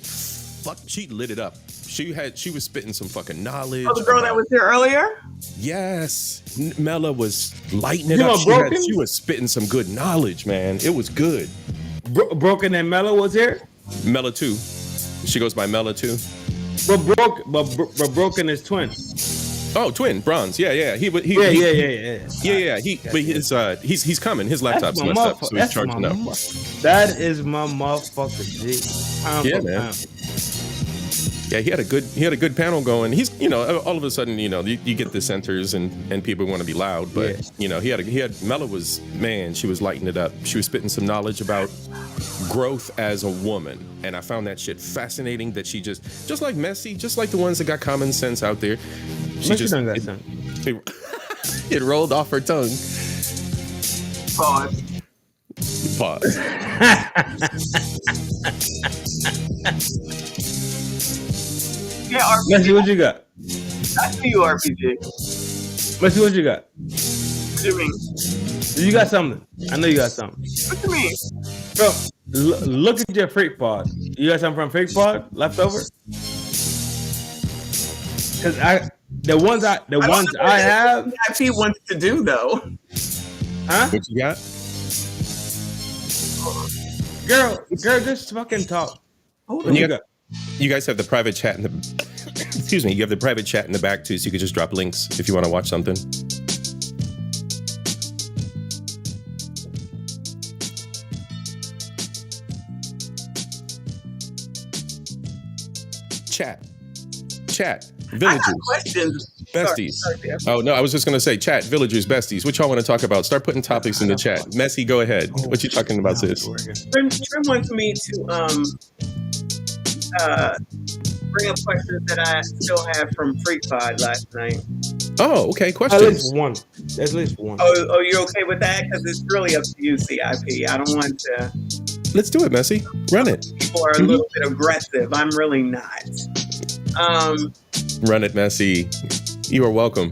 Speaker 1: she lit it up. She was spitting some fucking knowledge.
Speaker 6: Oh, the girl that was here earlier?
Speaker 1: Yes. Mela was lighting it
Speaker 7: You
Speaker 1: up.
Speaker 7: know,
Speaker 1: She was spitting some good knowledge, man. It was good.
Speaker 7: Broken and Mela was here?
Speaker 1: Mela 2. She goes by Mela 2.
Speaker 7: But Broken is twin.
Speaker 1: Oh, Twin, bronze. Yeah.
Speaker 7: Yeah.
Speaker 1: He's coming. His laptop's messed up, so he's charging up.
Speaker 7: That is my motherfucker, G.
Speaker 1: Yeah, man. Yeah, he had a good panel going. He's, all of a sudden, you get the centers and people want to be loud, but Mela was, man, she was lighting it up. She was spitting some knowledge about growth as a woman, and I found that shit fascinating. That she just like Messi, just like the ones that got common sense out there. She
Speaker 7: Messi
Speaker 1: just
Speaker 7: don't got sense.
Speaker 1: It rolled off her tongue.
Speaker 6: Pause.
Speaker 1: Pause.
Speaker 6: Yeah, RPG.
Speaker 7: Messi, what you got?
Speaker 6: I see you, RPG.
Speaker 7: Messi, what you got?
Speaker 6: What do you mean?
Speaker 7: You got something. I know you got something.
Speaker 6: What do you mean?
Speaker 7: Bro, look at your fake pod. You got something from fake pod left over? Because the ones I have.
Speaker 6: CIP wants to do though.
Speaker 7: Huh?
Speaker 1: What you got?
Speaker 7: Girl, just fucking talk.
Speaker 6: Hold
Speaker 7: What you got?
Speaker 1: You guys have the private chat in the excuse me, you have the private chat in the back too, so you can just drop links if you want to watch something. Chat.
Speaker 6: I
Speaker 1: Villagers.
Speaker 6: got questions.
Speaker 1: Besties.
Speaker 6: Sorry.
Speaker 1: Oh no, I was just gonna say, chat, villagers, besties. What y'all want to talk about? Start putting topics in the chat. Messi, go ahead. What you talking about, sis?
Speaker 6: Trim wants me to bring up questions that I still have from Freak Pod last night.
Speaker 1: Oh, okay.
Speaker 7: At
Speaker 1: Questions.
Speaker 7: least one. At least one.
Speaker 6: Oh, you're okay with that? Because it's really up to you, CIP. I don't want to.
Speaker 1: Let's do it, Messi. Run it.
Speaker 6: People are a little bit aggressive. I'm really not.
Speaker 1: Run it, Messi. You are welcome.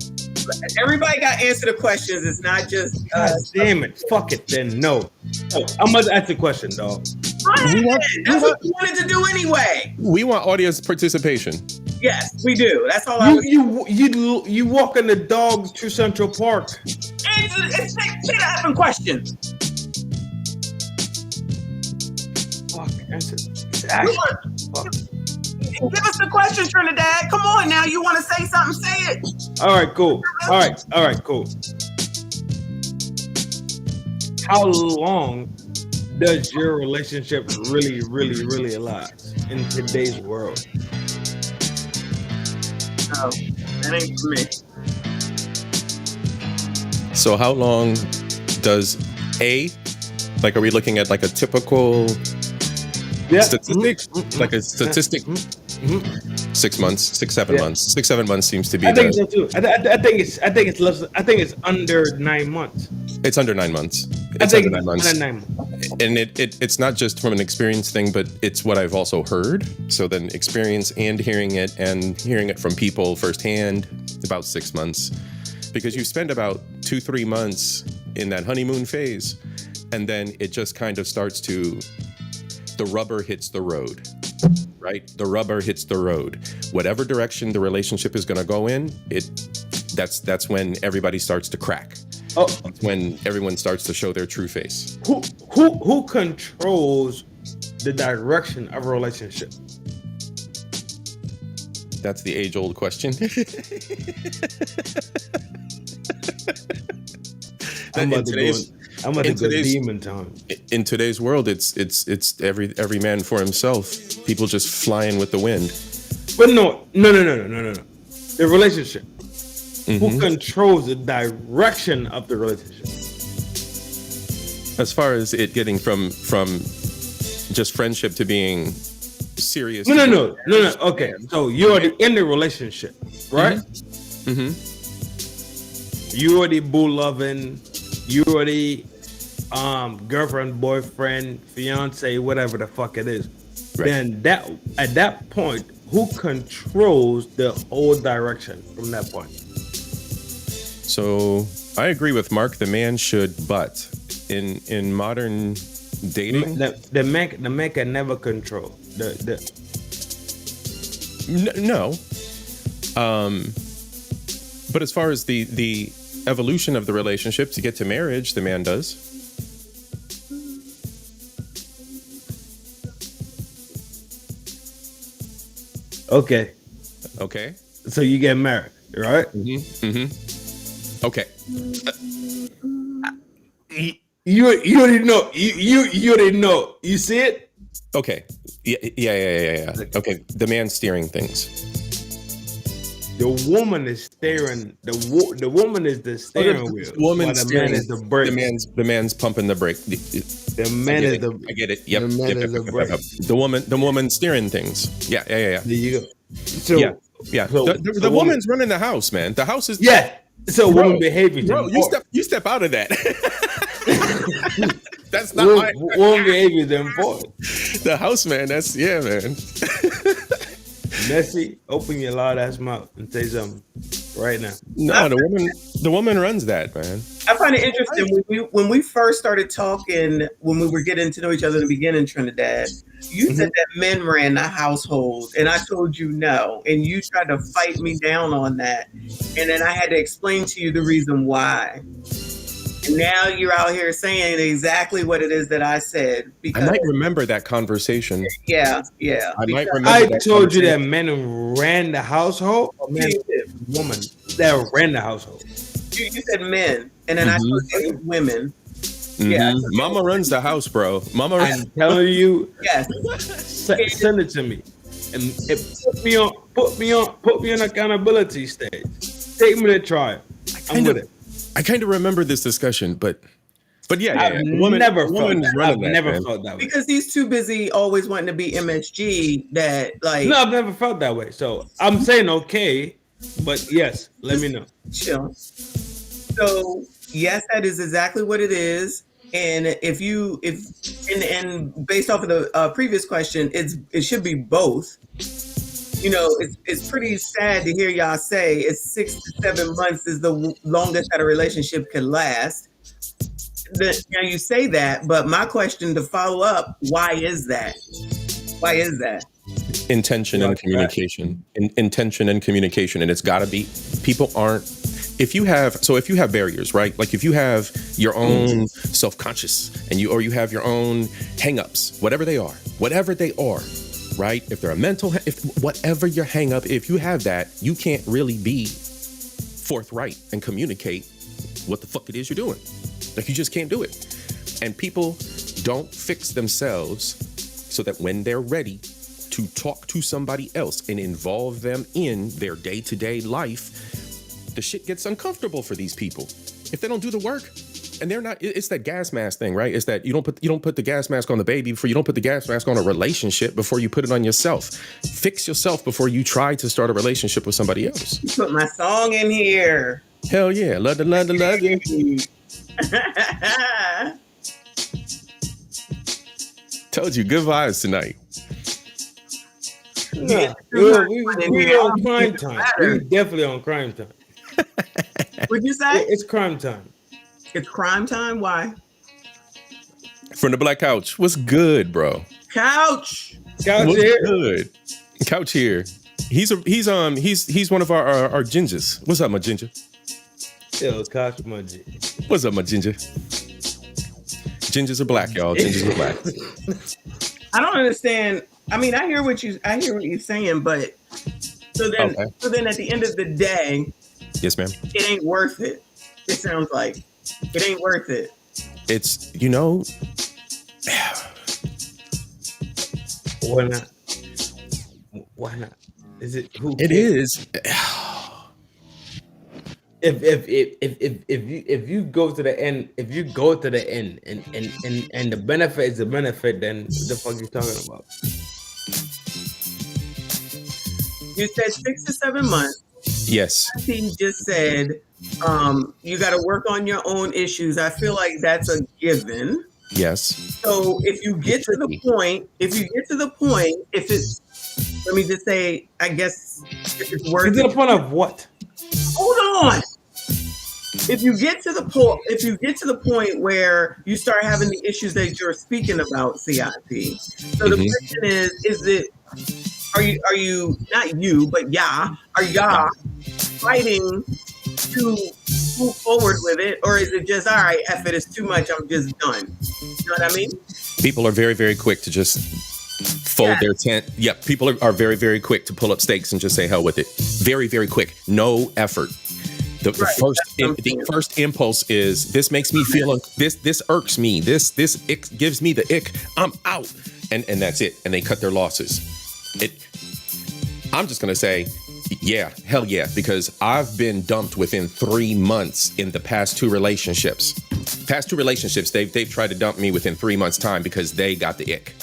Speaker 6: Everybody got to answer the questions. It's not just.
Speaker 7: God damn it. Fuck it then. No. I'm going to ask the question, dog.
Speaker 6: That's what you wanted to do anyway.
Speaker 1: We want audience participation.
Speaker 6: Yes, we do. That's all I was.
Speaker 7: You walking the dog to Central Park.
Speaker 6: It's asking questions.
Speaker 7: Fuck. Answer. Fuck.
Speaker 6: Give us the question, Trinidad. Come on now. You want to say something? Say it.
Speaker 7: All right, cool. All right, cool. How long does your relationship really last in today's world?
Speaker 6: Oh, that ain't for me.
Speaker 1: So how long does are we looking at like a typical statistic? Like a statistic? 6 months, 7 months. 6, 7 months seems to be.
Speaker 7: I think so too. I think it's less. I think it's under 9 months.
Speaker 1: It's under 9 months. It's under 9 months.
Speaker 7: Under 9 months.
Speaker 1: And it's not just from an experience thing, but it's what I've also heard. So then experience and hearing it from people firsthand, about 6 months. Because you spend about 2-3 months in that honeymoon phase, and then it just kind of starts to, the rubber hits the road, right? The rubber hits the road. Whatever direction the relationship is going to go in, that's when everybody starts to crack.
Speaker 7: Oh,
Speaker 1: That's when everyone starts to show their true face.
Speaker 7: who controls the direction of a relationship?
Speaker 1: That's the age-old question.
Speaker 7: I'm about to go demon time.
Speaker 1: In today's world, it's every man for himself. People just flying with the wind.
Speaker 7: But no. The relationship. Who controls the direction of the relationship?
Speaker 1: As far as it getting from just friendship to being serious.
Speaker 7: No. Okay, so you're already in the relationship, right? You already boo loving. You already girlfriend, boyfriend, fiance, whatever the fuck it is.
Speaker 1: Right.
Speaker 7: Then at that point, who controls the whole direction from that point?
Speaker 1: So I agree with Mark. The man should, but in modern dating,
Speaker 7: the man can never control
Speaker 1: no. But as far as the evolution of the relationship to get to marriage, the man does.
Speaker 7: Okay.
Speaker 1: So
Speaker 7: you get married, right?
Speaker 1: Okay.
Speaker 7: You already know. You already know. You see it?
Speaker 1: Okay. Yeah. Okay. The man steering things.
Speaker 7: The woman is steering. The woman is the steering wheel.
Speaker 1: Woman steering.
Speaker 7: Man is the brake.
Speaker 1: The man's pumping the brake.
Speaker 7: The man is the.
Speaker 1: I get it. Yep.
Speaker 7: The man is the brake.
Speaker 1: The woman steering things. Yeah.
Speaker 7: There you go. So
Speaker 1: yeah.
Speaker 7: So
Speaker 1: the woman's running the house, man. The house is.
Speaker 7: Yeah. So woman behavior is
Speaker 1: Bro,
Speaker 7: important.
Speaker 1: you step out of that. That's not my
Speaker 7: Woman behavior is important.
Speaker 1: the house man. That's man.
Speaker 7: Messi, open your loud ass mouth and say something right now.
Speaker 1: No, the woman runs that, man.
Speaker 6: I find it interesting when we first started talking, when we were getting to know each other in the beginning, Trinidad. You said that men ran the household, and I told you no, and you tried to fight me down on that, and then I had to explain to you the reason why. And now you're out here saying exactly what it is that I said. Because
Speaker 1: I might remember that conversation.
Speaker 6: yeah.
Speaker 1: I might remember.
Speaker 7: I
Speaker 1: that
Speaker 7: told you that
Speaker 1: conversation.
Speaker 7: men ran the household, or men, woman that ran the household.
Speaker 6: You said men, and then I told you it was women. Yeah,
Speaker 1: Mama runs the house, bro. Mama runs.
Speaker 7: I'm telling you,
Speaker 6: yes.
Speaker 7: send it to me, and put me on accountability stage. Take me to trial. I'm with it.
Speaker 1: I kind of remember this discussion, but yeah.
Speaker 7: I've never felt that way.
Speaker 6: Because he's too busy always wanting to be MSG that like.
Speaker 7: No, I've never felt that way. So I'm saying okay, but yes, let me know.
Speaker 6: Chill. So yes, that is exactly what it is. And if based off of the previous question, it should be both. You know, it's pretty sad to hear y'all say it's 6 to 7 months is the longest that a relationship can last. Now you say that, but my question to follow up, why is that? Why is that?
Speaker 1: Intention and communication. Intention and communication. And it's got to be, people aren't, if you have barriers, right? Like if you have your own self-conscious and you have your own hang-ups, whatever they are, right? If they're a whatever your hang up, if you have that, you can't really be forthright and communicate what the fuck it is you're doing. Like you just can't do it. And people don't fix themselves so that when they're ready to talk to somebody else and involve them in their day-to-day life, the shit gets uncomfortable for these people. If they don't do the work, and they're not, it's that gas mask thing, right? It's that you don't put the gas mask on the baby before you don't put the gas mask on a relationship before you put it on yourself. Fix yourself before you try to start a relationship with somebody else.
Speaker 6: You put my song in here.
Speaker 1: Hell yeah. Love you. Told you, good vibes tonight.
Speaker 7: Yeah, we're on crime time. We're definitely on crime time.
Speaker 6: What'd you say?
Speaker 7: It's crime time.
Speaker 6: It's crime time? Why?
Speaker 1: From the Black Couch. What's good, bro?
Speaker 6: Couch
Speaker 1: What's
Speaker 7: here.
Speaker 1: Good. Couch here. He's one of our gingers. What's up, my ginger?
Speaker 7: Yo, Couch, my G.
Speaker 1: What's up, my ginger? Gingers are black, y'all. Gingers are black.
Speaker 6: I don't understand. I mean, I hear what you're saying, but so then at the end of the day,
Speaker 1: yes, ma'am.
Speaker 6: It ain't worth it. It sounds like it ain't worth it.
Speaker 1: It's
Speaker 7: Why not? Why not? Is it who?
Speaker 1: It is.
Speaker 7: If you go to the end, and the benefit is the benefit, then what the fuck are you talking about?
Speaker 6: You said 6 to 7 months.
Speaker 1: Yes.
Speaker 6: He just said you got to work on your own issues. I feel like that's a given.
Speaker 1: Yes.
Speaker 6: So if you get to the point, if it's, let me just say, I guess if it's worth
Speaker 7: it. To the point of what?
Speaker 6: Hold on. If you get to the point where you start having the issues that you're speaking about, C.I.P. So the question is it, are you not you, but are y'all fighting to move forward with it, or is it just all right? If it is too much, I'm just done. You know what I mean?
Speaker 1: People are very, very quick to just fold their tent. Yeah, people are very, very quick to pull up stakes and just say hell with it. Very, very quick. No effort. The first impulse is this makes me feel this irks me. This gives me the ick. I'm out, and that's it. And they cut their losses. I'm just gonna say, yeah, hell yeah, because I've been dumped within 3 months in the past two relationships. They've tried to dump me within 3 months' time because they got the ick.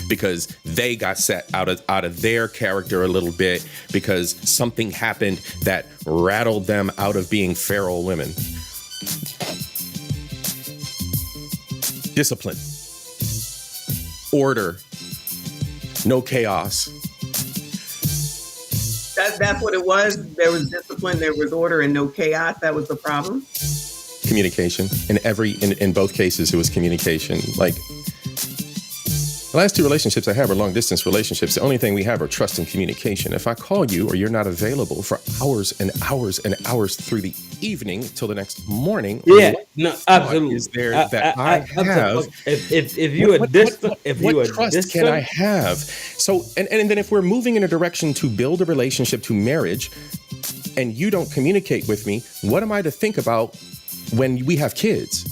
Speaker 1: because they got set out of their character a little bit because something happened that rattled them out of being feral women. Discipline, order, no chaos.
Speaker 6: That's what it was. There was discipline, there was order, and no chaos. That was the problem.
Speaker 1: Communication. In both cases, it was communication. Like, the last two relationships I have are long distance relationships. The only thing we have are trust and communication. If I call you or you're not available for hours and hours and hours through the evening till the next morning,
Speaker 7: absolutely.
Speaker 1: Is there that I have?
Speaker 7: If you are distant,
Speaker 1: what trust can I have? So, and then if we're moving in a direction to build a relationship to marriage, and you don't communicate with me, what am I to think about when we have kids?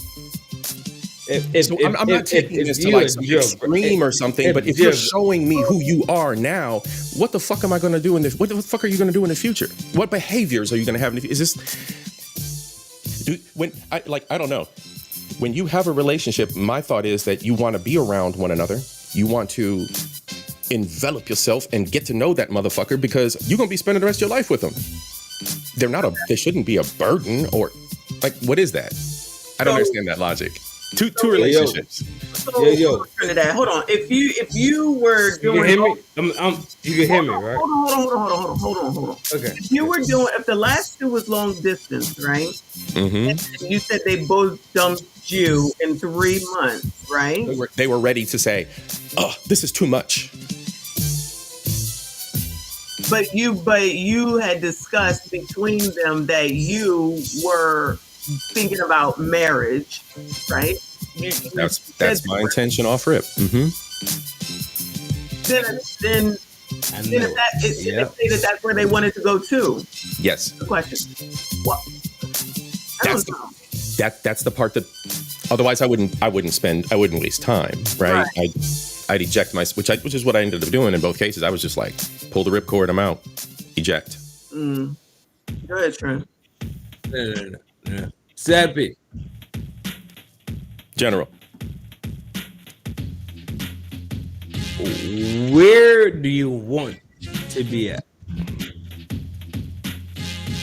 Speaker 1: I'm not taking this to like some extreme or something, but if you're showing me who you are now, what the fuck am I going to do what the fuck are you going to do in the future? What behaviors are you going to have? Is this, I don't know. When you have a relationship, my thought is that you want to be around one another. You want to envelop yourself and get to know that motherfucker because you're going to be spending the rest of your life with them. They shouldn't be a burden or like, what is that? I don't understand that logic. Two relationships.
Speaker 6: Trinidad, hold on. If you were doing,
Speaker 7: you can hear me. You can hear me, right?
Speaker 6: Hold on.
Speaker 7: Okay.
Speaker 6: If the last two was long distance, right? Mm-hmm. And you said they both dumped you in 3 months, right?
Speaker 1: They were ready to say, "Oh, this is too much."
Speaker 6: But you had discussed between them that you were thinking about marriage, right?
Speaker 1: That's my intention off rip. Mm-hmm.
Speaker 6: Then if that's where they wanted to go too.
Speaker 1: Yes.
Speaker 6: The question. What?
Speaker 1: That's the part that. Otherwise, I wouldn't waste time, right? I'd eject which is what I ended up doing in both cases. I was just like, pull the ripcord, I'm out, eject.
Speaker 6: Go ahead, Trent.
Speaker 7: No. C.I.P.
Speaker 1: General.
Speaker 7: Where do you want to be at?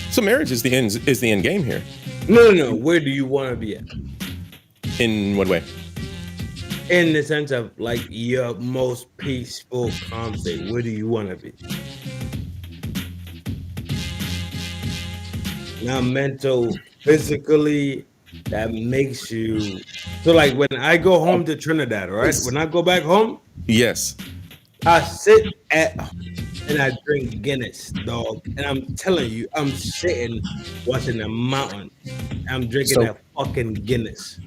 Speaker 1: So marriage is the end game here.
Speaker 7: No. Where do you want to be at?
Speaker 1: In what way?
Speaker 7: In the sense of like your most peaceful, calm state. Where do you want to be? Not mental, physically, that makes you. So like when I go home to Trinidad, right? When I go back home,
Speaker 1: yes,
Speaker 7: I sit at and I drink Guinness, dog. And I'm telling you, I'm sitting watching the mountain. I'm drinking that fucking Guinness.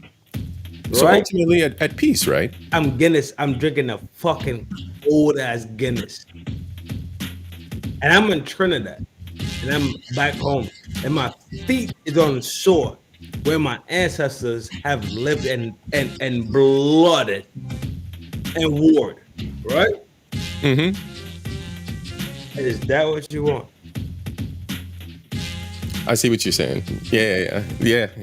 Speaker 1: So ultimately at peace, right?
Speaker 7: I'm drinking a fucking old ass Guinness. And I'm in Trinidad. And I'm back home. And my feet is on shore where my ancestors have lived and blooded and warred. Right? Mm-hmm. Is that what you want?
Speaker 1: I see what you're saying. Yeah.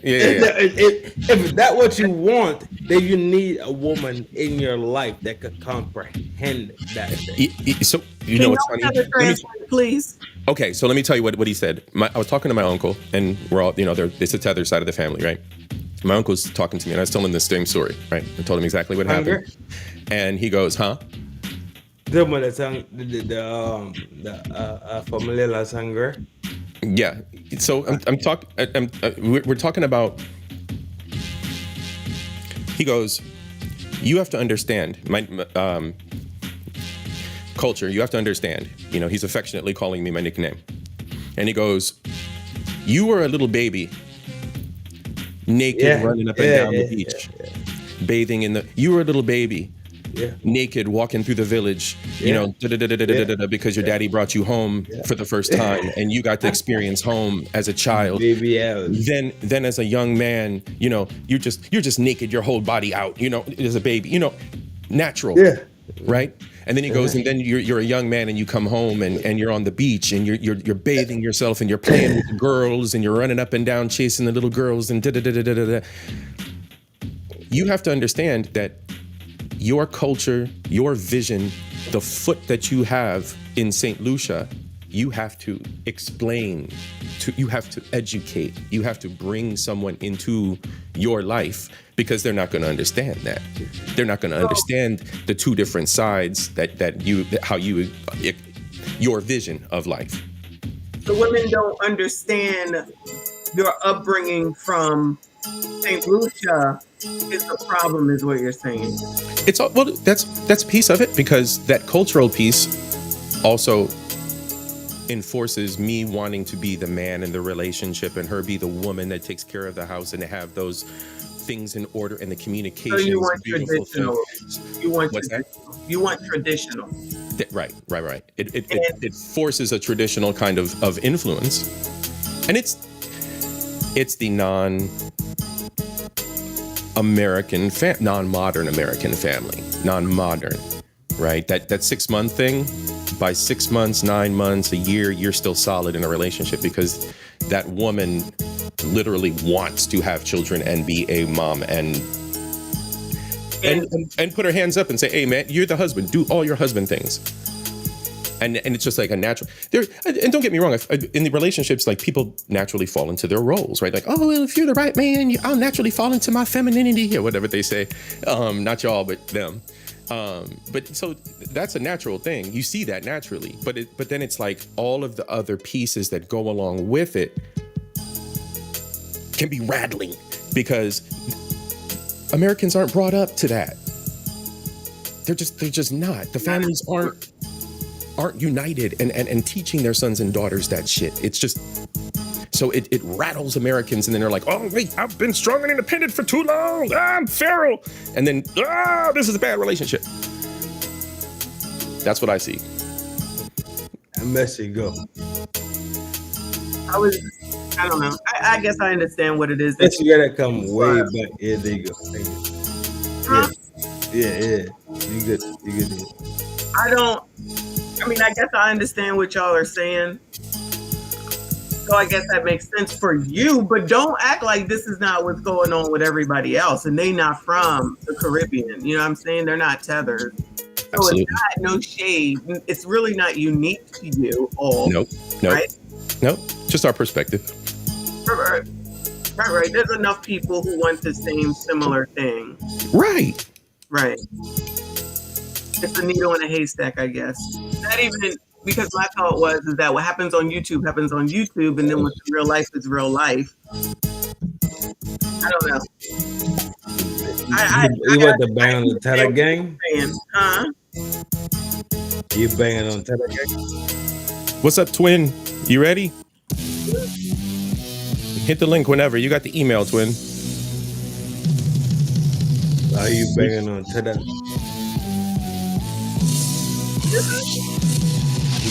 Speaker 7: If that's what you want, then you need a woman in your life that could comprehend that thing.
Speaker 1: So you know what's funny?
Speaker 6: Please.
Speaker 1: Okay, so let me tell you what he said. I was talking to my uncle, and we're all, it's a tether side of the family, right? My uncle's talking to me, and I was telling him the same story, right? I told him exactly what happened, and he goes, "Huh?"
Speaker 7: The familia la sangre.
Speaker 1: Yeah. So we're talking about. He goes, "You have to understand my culture. You have to understand." He's affectionately calling me my nickname, and he goes, "You were a little baby, naked, running up and down the beach, bathing in the. You were a little baby." Yeah. Naked, walking through the village, because your daddy brought you home for the first time, and you got to experience home as a child. Then as a young man, you're just naked, your whole body out, as a baby, natural, right? And then he goes, and then you're a young man, and you come home, and you're on the beach, and you're bathing yourself, and you're playing with the girls, and you're running up and down chasing the little girls, and You have to understand that your culture, your vision, the foot that you have in St. Lucia, you have to explain, you have to educate, you have to bring someone into your life, because they're not going to understand that. They're not going to understand the two different sides your vision of life.
Speaker 6: The women don't understand your upbringing from St. Lucia is the problem, is what you're saying.
Speaker 1: It's all, well, that's a piece of it, because that cultural piece also enforces me wanting to be the man in the relationship and her be the woman that takes care of the house, and to have those things in order and the communication.
Speaker 6: So you want
Speaker 1: beautiful
Speaker 6: traditional.
Speaker 1: thing.
Speaker 6: You want
Speaker 1: What's
Speaker 6: traditional. You want traditional.
Speaker 1: Right. It forces a traditional kind of influence, and it's the non-modern American family, non-modern, right? That 6 month thing. By 6 months, 9 months, a year, you're still solid in a relationship, because that woman literally wants to have children and be a mom and put her hands up and say, hey man, you're the husband, do all your husband things. And it's just like a natural there. And don't get me wrong, in the relationships, like, people naturally fall into their roles, right? Like, oh, well, if you're the right man, I'll naturally fall into my femininity, or whatever they say. Not y'all, but them. But so that's a natural thing. You see that naturally, but then it's like all of the other pieces that go along with it can be rattling, because Americans aren't brought up to that. They're just not. The families aren't united and teaching their sons and daughters that shit. It's just, so it rattles Americans, and then they're like, oh wait, I've been strong and independent for too long, I'm feral, and then this is a bad relationship. That's what I see.
Speaker 7: And Messi go.
Speaker 6: I don't know. I guess I understand what it is.
Speaker 7: That you gotta come way back. Yeah, there you go. Thank you.
Speaker 6: Huh?
Speaker 7: Yeah. You good.
Speaker 6: I guess I understand what y'all are saying. So I guess that makes sense for you, but don't act like this is not what's going on with everybody else, and they not from the Caribbean. You know what I'm saying? They're not tethered. So
Speaker 1: Absolutely.
Speaker 6: It's not, no shade. It's really not unique to you all.
Speaker 1: Nope.
Speaker 6: Right?
Speaker 1: Nope. Just our perspective.
Speaker 6: Right. There's enough people who want the same similar thing.
Speaker 1: Right.
Speaker 6: It's a needle in a haystack, I guess. Not even, because my thought was is that what happens on YouTube happens on YouTube, and then what's real life is real life. I don't know.
Speaker 7: You want to bang on the Tata gang?
Speaker 6: Huh?
Speaker 7: You banging on Tata gang?
Speaker 1: What's up, twin? You ready? Hit the link whenever. You got the email, twin.
Speaker 7: Are you banging on Tata?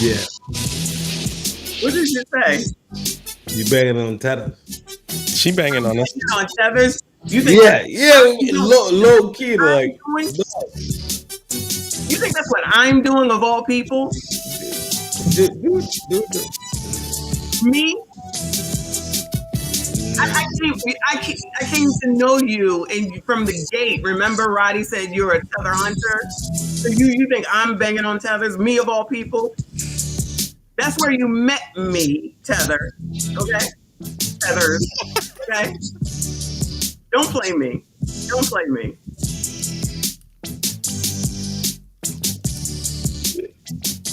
Speaker 7: Yeah.
Speaker 6: What did you say?
Speaker 7: You banging on Tata?
Speaker 1: She banging on us.
Speaker 6: On tethers? You think
Speaker 7: low key, like.
Speaker 6: You think that's what I'm doing, of all people?
Speaker 7: Do.
Speaker 6: Me? I came to know you, and from the gate. Remember, Roddy said you're a tether hunter. So you think I'm banging on tethers? Me of all people? That's where you met me, tether. Okay, tethers. Okay. Don't play me.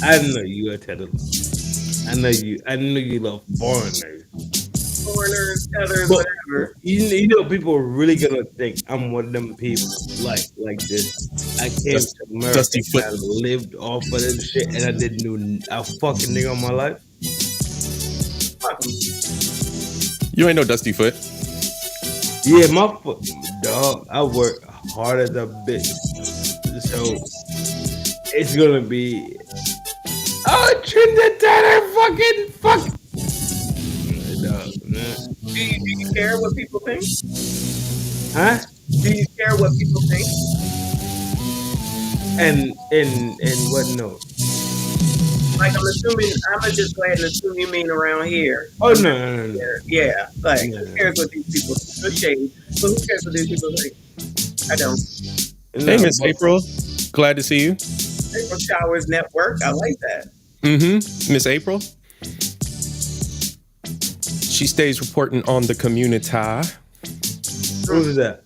Speaker 7: I know you a tether. I know you love foreigners.
Speaker 6: Foreigners, tethers,
Speaker 7: But
Speaker 6: whatever.
Speaker 7: you know, people are really gonna think I'm one of them people like this. I came to America,
Speaker 1: Dusty foot.
Speaker 7: I lived off of this shit, and I didn't do a fucking nigga on my life.
Speaker 1: You ain't no Dusty Foot.
Speaker 7: Yeah, my foot, dog. I work hard as a bitch, so it's gonna be. Oh, Trinidad, fuck. Dog, man.
Speaker 6: Do you care what people think?
Speaker 7: Huh?
Speaker 6: Do you care what people think?
Speaker 7: And what note?
Speaker 6: Like, I'm gonna just go ahead and assume you mean around here.
Speaker 7: Oh no.
Speaker 6: Yeah, like, who cares what these people think? No shade, but who cares what these people think? I don't.
Speaker 1: Hey, Miss April. Glad to see you.
Speaker 6: April Showers Network. I like that.
Speaker 1: Mm-hmm. Miss April. She stays reporting on the community.
Speaker 7: Who's that?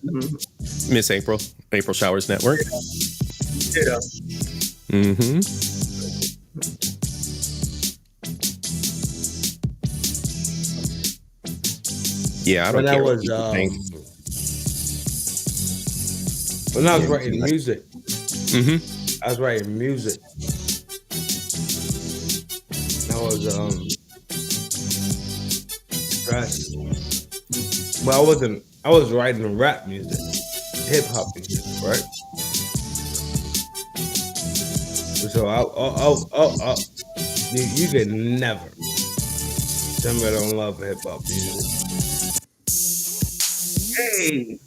Speaker 1: Miss April. April Showers Network.
Speaker 6: Yeah.
Speaker 1: Mm-hmm. Yeah, I don't care what people think.
Speaker 7: When I was writing music,
Speaker 1: Mm-hmm.
Speaker 7: I was writing music. I was stressed. But I was writing rap music, hip hop music, right? So you can never tell me I don't love hip hop music.
Speaker 6: Hey.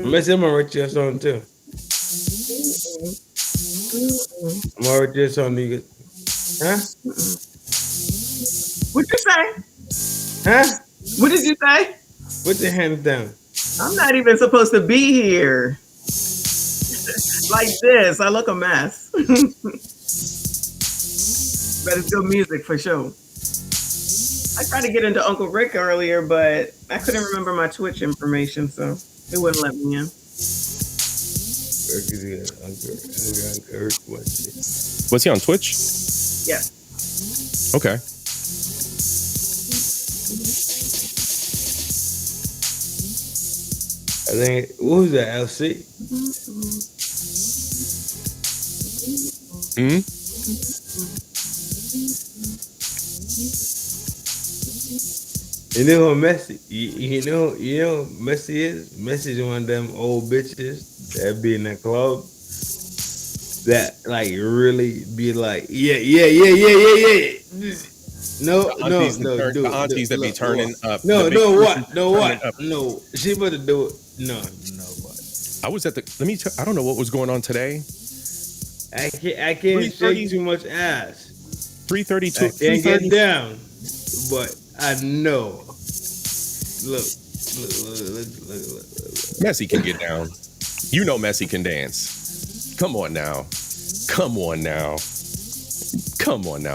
Speaker 7: Missy, I'm gonna write you a song too. I'm gonna write you a song, nigga. Huh?
Speaker 6: What'd you say?
Speaker 7: Huh?
Speaker 6: What did you say?
Speaker 7: Put your hands down.
Speaker 6: I'm not even supposed to be here. Like this. I look a mess. But it's good music for sure. I tried to get into Uncle Rick earlier, but I couldn't remember my Twitch information, so it wouldn't let me in.
Speaker 1: Was he on Twitch?
Speaker 6: Yes.
Speaker 1: Okay.
Speaker 7: I think, what was that, LC?
Speaker 1: Mm-hmm.
Speaker 7: You know what Messi? You know Messi is? Messi is one of them old bitches that be in the club that like really be like, yeah. No,
Speaker 1: the aunties that be turning up.
Speaker 7: No, she about to do it. No, what?
Speaker 1: I was at the. I don't know what was going on today.
Speaker 7: I can't shake too much ass.
Speaker 1: 3:32.
Speaker 7: I can't get down, but I know. Look.
Speaker 1: Messi can get down. You know Messi can dance. Come on now,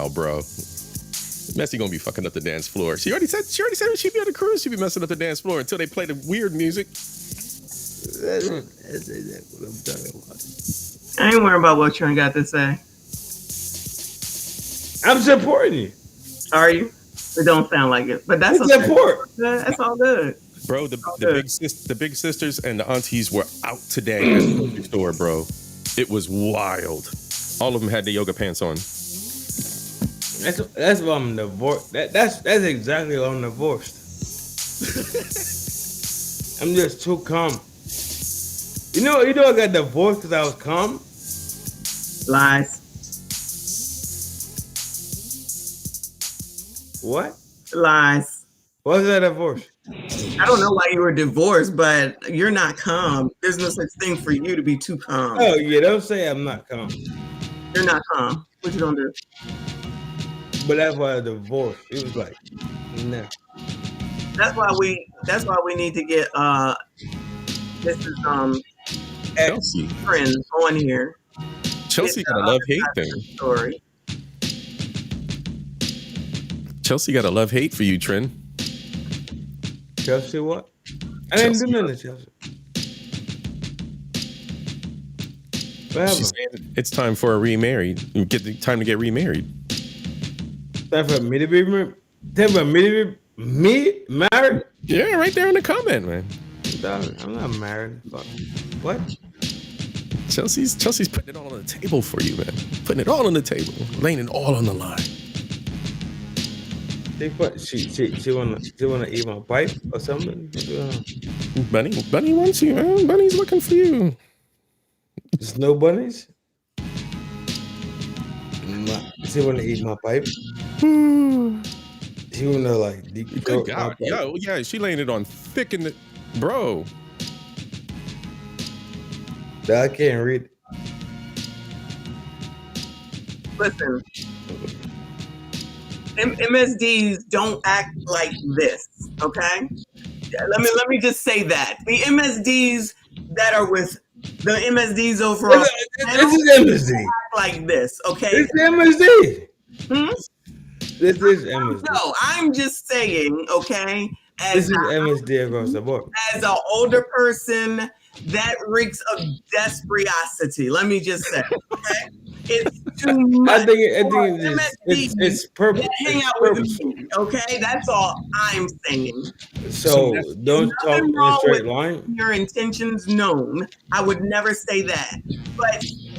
Speaker 1: bro. Messi gonna be fucking up the dance floor. She already said when she'd be on the cruise, she'd be messing up the dance floor until they play the weird music.
Speaker 7: That's what I'm talking about.
Speaker 6: I ain't worried about what Trent got to say.
Speaker 7: I'm supporting you.
Speaker 6: Are you? It don't sound like it, but that's okay.
Speaker 7: Support.
Speaker 6: That's all good.
Speaker 1: Bro, the big sisters and the aunties were out today at the grocery store, bro. It was wild. All of them had the yoga pants on.
Speaker 7: That's why I'm divorced. That's exactly why I'm divorced. I'm just too calm. You know I got divorced because I was calm.
Speaker 6: Lies.
Speaker 7: What?
Speaker 6: Lies.
Speaker 7: Why was that divorce?
Speaker 6: I don't know why you were divorced, but you're not calm. There's no such thing for you to be too calm.
Speaker 7: Oh yeah, don't say I'm not calm.
Speaker 6: You're not calm. What you gonna do?
Speaker 7: But that's why I divorced. It was like, no.
Speaker 6: That's why we need to get this is
Speaker 1: Chelsea
Speaker 6: friend on here.
Speaker 1: Chelsea got a love-hate thing.
Speaker 6: Story.
Speaker 1: Chelsea got a love-hate for you, Trin.
Speaker 7: Chelsea what? I didn't do nothing to Chelsea.
Speaker 1: She's saying it's time for a remarried. Time to get remarried.
Speaker 7: Time for me to be married? Time for me married?
Speaker 1: Yeah, right there in the comment, man.
Speaker 7: I'm not married. Fuck. What?
Speaker 1: Chelsea's putting it all on the table for you, man. Putting it all on the table, laying it all on the line.
Speaker 7: She wanna eat my pipe or something?
Speaker 1: Bunny wants you, man. Bunny's looking for you.
Speaker 7: There's no bunnies? She wanna eat my pipe? She wanna like deep
Speaker 1: Good God. Yeah, she laying it on thick in the bro.
Speaker 7: I can't read.
Speaker 6: Listen, MSDs don't act like this, okay? Let me just say that the MSDs that are with the MSDs overall.
Speaker 7: This is MSD.
Speaker 6: Like this, okay?
Speaker 7: This is MSD.
Speaker 6: Hmm?
Speaker 7: This is MSD.
Speaker 6: No, I'm just saying, okay?
Speaker 7: This is MSD across the board.
Speaker 6: As an older person, that reeks of desperosity. Let me just say, okay? It's too much.
Speaker 7: I think it's purple.
Speaker 6: Hang out with me, okay? That's all I'm saying.
Speaker 7: So don't talk in a straight line.
Speaker 6: Your intentions known. I would never say that.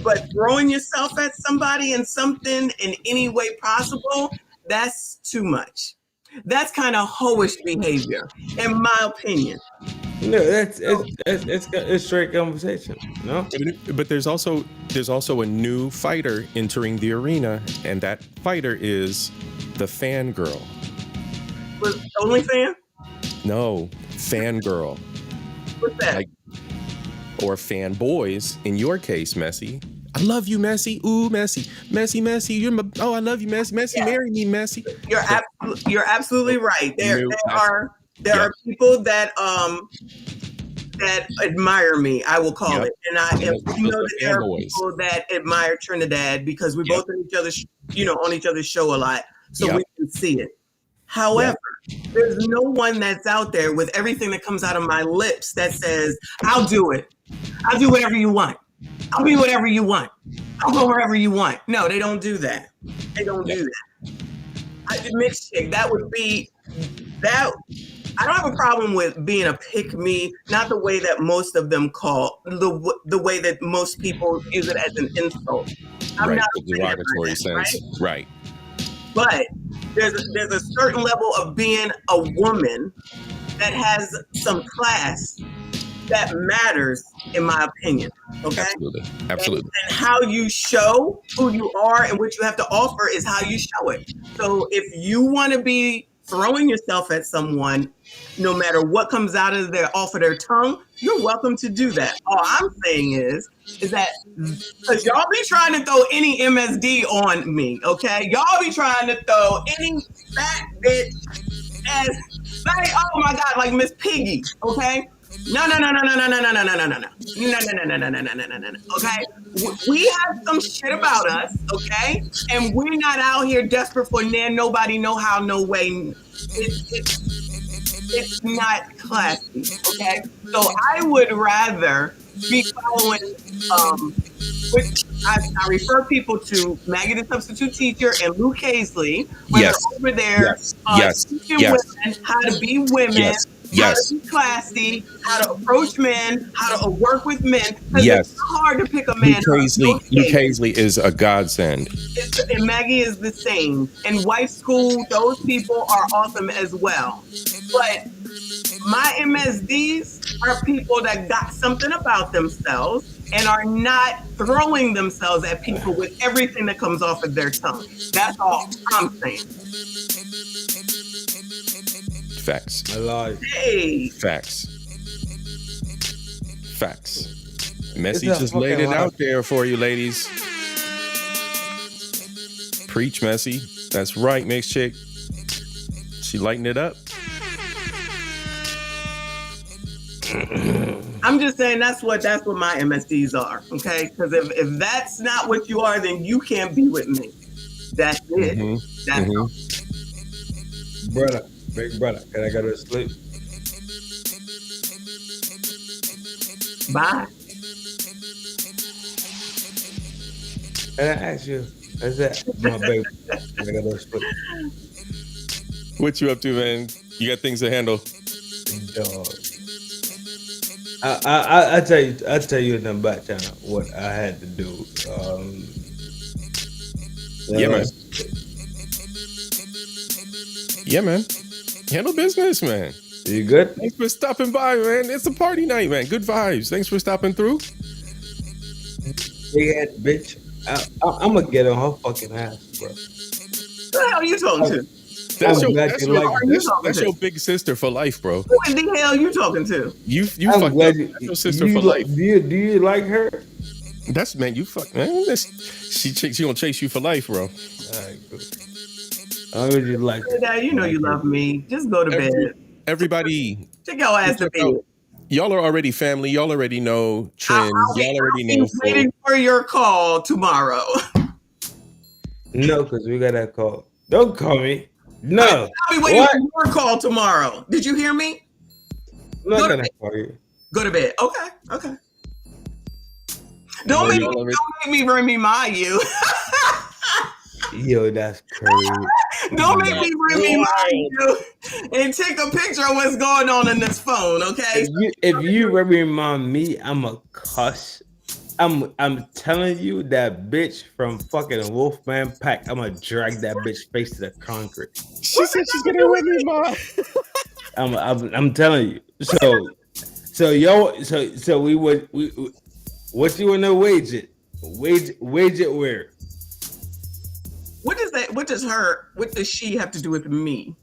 Speaker 6: But throwing yourself at somebody and something in any way possible, that's too much. That's kind of hoish behavior, in my opinion.
Speaker 7: No, it's straight conversation. No,
Speaker 1: but there's also a new fighter entering the arena, and that fighter is the fangirl.
Speaker 6: Was only fan?
Speaker 1: No, fangirl.
Speaker 6: What's that?
Speaker 1: Or fanboys. In your case, Messi. I love you, Messi. Ooh, Messi. Messi. You're my. Oh, I love you, Messi. Messi, marry me, Messi.
Speaker 6: You're absolutely right. There are people that admire me, I will call it, and you know that there are people that admire Trinidad because we both on each other's, on each other's show a lot, so we can see it. However, there's no one that's out there with everything that comes out of my lips that says, "I'll do it. I'll do whatever you want. I'll be whatever you want. I'll go wherever you want." No, they don't do that. They don't do that. Mixed chick, that would be that. I don't have a problem with being a pick-me, not the way that most of them call, the way that most people use it as an insult. I'm not
Speaker 1: the derogatory sense. Right.
Speaker 6: But there's a certain level of being a woman that has some class that matters, in my opinion. Okay?
Speaker 1: Absolutely.
Speaker 6: And how you show who you are and what you have to offer is how you show it. So if you want to be throwing yourself at someone, no matter what comes out of off of their tongue, you're welcome to do that. All I'm saying is that because y'all be trying to throw any MSD on me, okay? Y'all be trying to throw any fat bitch as like, oh my God, like Miss Piggy, okay? No. Okay? We have some shit about us, okay? And we're not out here desperate for nobody, no how, no way. It's not classy, okay? So I would rather be following, which I refer people to Maggie the Substitute Teacher and Luke Hazley, when they're over there teaching women how to be women, how to be classy, how to approach men, how to work with men. It's hard to pick a man.
Speaker 1: Luke Hazley is a godsend.
Speaker 6: And Maggie is the same. In white school, those people are awesome as well. But my MSDs are people that got something about themselves and are not throwing themselves at people with everything that comes off of their tongue. That's all I'm saying.
Speaker 1: Facts.
Speaker 7: I lied.
Speaker 6: Hey.
Speaker 1: Facts. Messi just laid it out there for you, ladies. Preach, Messi. That's right, mixed chick. She lightened it up.
Speaker 6: I'm just saying that's what my MSDs are, okay? Because if that's not what you are, then you can't be with me. That's it. That's all.
Speaker 7: Brother, big brother, can I go to sleep?
Speaker 6: Bye.
Speaker 7: Can I ask you, is that my baby? Can I go to sleep?
Speaker 1: What you up to, man? You got things to handle.
Speaker 7: Dog. I tell you in the back channel what I had to do.
Speaker 1: Yeah, man. Handle business, man.
Speaker 7: You good?
Speaker 1: Thanks for stopping by, man. It's a party night, man. Good vibes. Thanks for stopping through.
Speaker 7: Big head bitch. I'm gonna get on her fucking ass, bro.
Speaker 6: What the hell are you talking to?
Speaker 1: That's your big sister for life, bro.
Speaker 6: Who in the hell are you talking to?
Speaker 1: You fucked up. That's your sister for life.
Speaker 7: Do you like her?
Speaker 1: That's man. You fuck man. She gonna chase you for life, bro.
Speaker 7: All right, good. I would just like.
Speaker 6: Dad, you know you love me. Just go to bed.
Speaker 1: Everybody,
Speaker 6: take your ass to bed.
Speaker 1: Y'all are already family. Y'all already know trends. Y'all already
Speaker 6: I'll
Speaker 1: know.
Speaker 6: be waiting for your call tomorrow.
Speaker 7: No, because we got that call. Don't call me. No.
Speaker 6: I'll be waiting
Speaker 7: What?
Speaker 6: for your call tomorrow. Did you hear me?
Speaker 7: I'm not
Speaker 6: Go to
Speaker 7: gonna
Speaker 6: bed.
Speaker 7: call you.
Speaker 6: Go to bed. Okay. Don't make me remind you.
Speaker 7: Yo, that's crazy.
Speaker 6: Don't make me remind you and take a picture of what's going on in this phone, okay?
Speaker 7: If you remind me, I'm a cuss. I'm telling you that bitch from fucking Wolfman Pack. I'm gonna drag that bitch face to the concrete.
Speaker 1: She said she's gonna remind.
Speaker 7: I'm telling you. So we would what you wanna wage it? Wage it where?
Speaker 6: What does that? What does she have to do with me?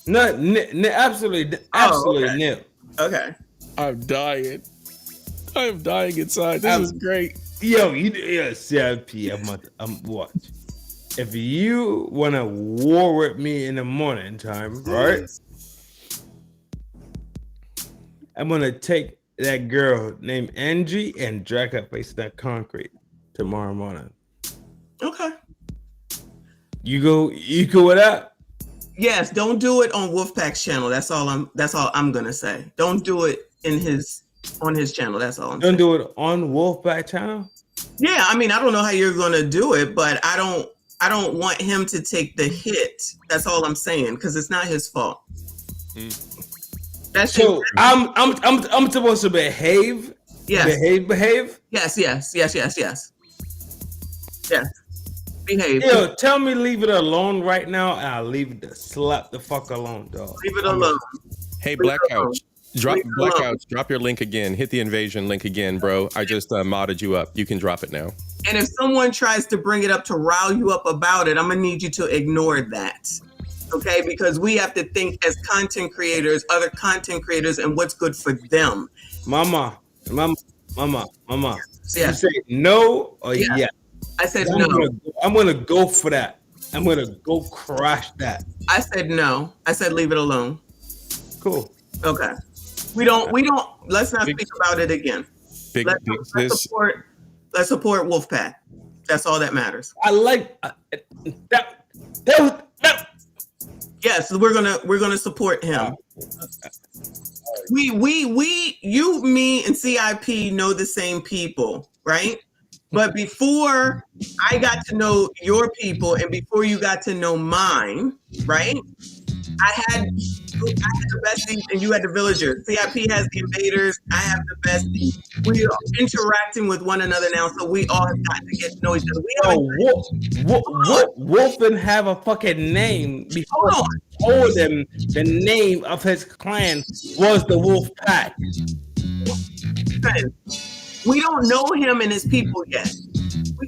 Speaker 7: No, absolutely
Speaker 6: okay.
Speaker 7: nil.
Speaker 6: Okay.
Speaker 1: I'm dying. I'm dying inside. This is great.
Speaker 7: Yo, C.I.P. I'm watch. If you wanna war with me in the morning time, right? I'm gonna take that girl named Angie and drag her face to that concrete tomorrow morning.
Speaker 6: Okay.
Speaker 7: You go with that?
Speaker 6: Yes, don't do it on Wolfpack's channel. That's all I'm gonna say. Don't do it on his channel. That's all I'm saying.
Speaker 7: Don't do it on Wolfpack channel?
Speaker 6: Yeah, I mean, I don't know how you're gonna do it, but I don't want him to take the hit. That's all I'm saying, because it's not his fault. That's
Speaker 7: so I'm supposed to behave.
Speaker 6: Yes.
Speaker 7: Behave.
Speaker 6: Yes. Behave.
Speaker 7: Yo, tell me leave it alone right now, and I'll leave it to slap the fuck alone, dog.
Speaker 6: Leave it alone.
Speaker 1: Hey, Black Couch. Drop your link again. Hit the invasion link again, bro. I just modded you up. You can drop it now.
Speaker 6: And if someone tries to bring it up to rile you up about it, I'm gonna need you to ignore that. Okay, because we have to think as content creators, other content creators, and what's good for them.
Speaker 7: Mama.
Speaker 6: Yes.
Speaker 7: You say no or yes?
Speaker 6: I said no.
Speaker 7: I'm gonna go for that. I'm gonna go crash that.
Speaker 6: I said no. I said leave it alone.
Speaker 7: Cool.
Speaker 6: Okay. We don't. Let's not speak about it again. Let's support Wolfpack. That's all that matters.
Speaker 7: I like that.
Speaker 6: Yes, we're gonna support him. You, me, and C.I.P. know the same people, right? But before I got to know your people and before you got to know mine, right? I had the besties and you had the villagers. CIP has the invaders. I have the besties. We are interacting with one another now, so we all have got to get to know each other.
Speaker 7: Wolf didn't have a fucking name before I told him the name of his clan was the Wolf Pack.
Speaker 6: We don't know him and his people yet.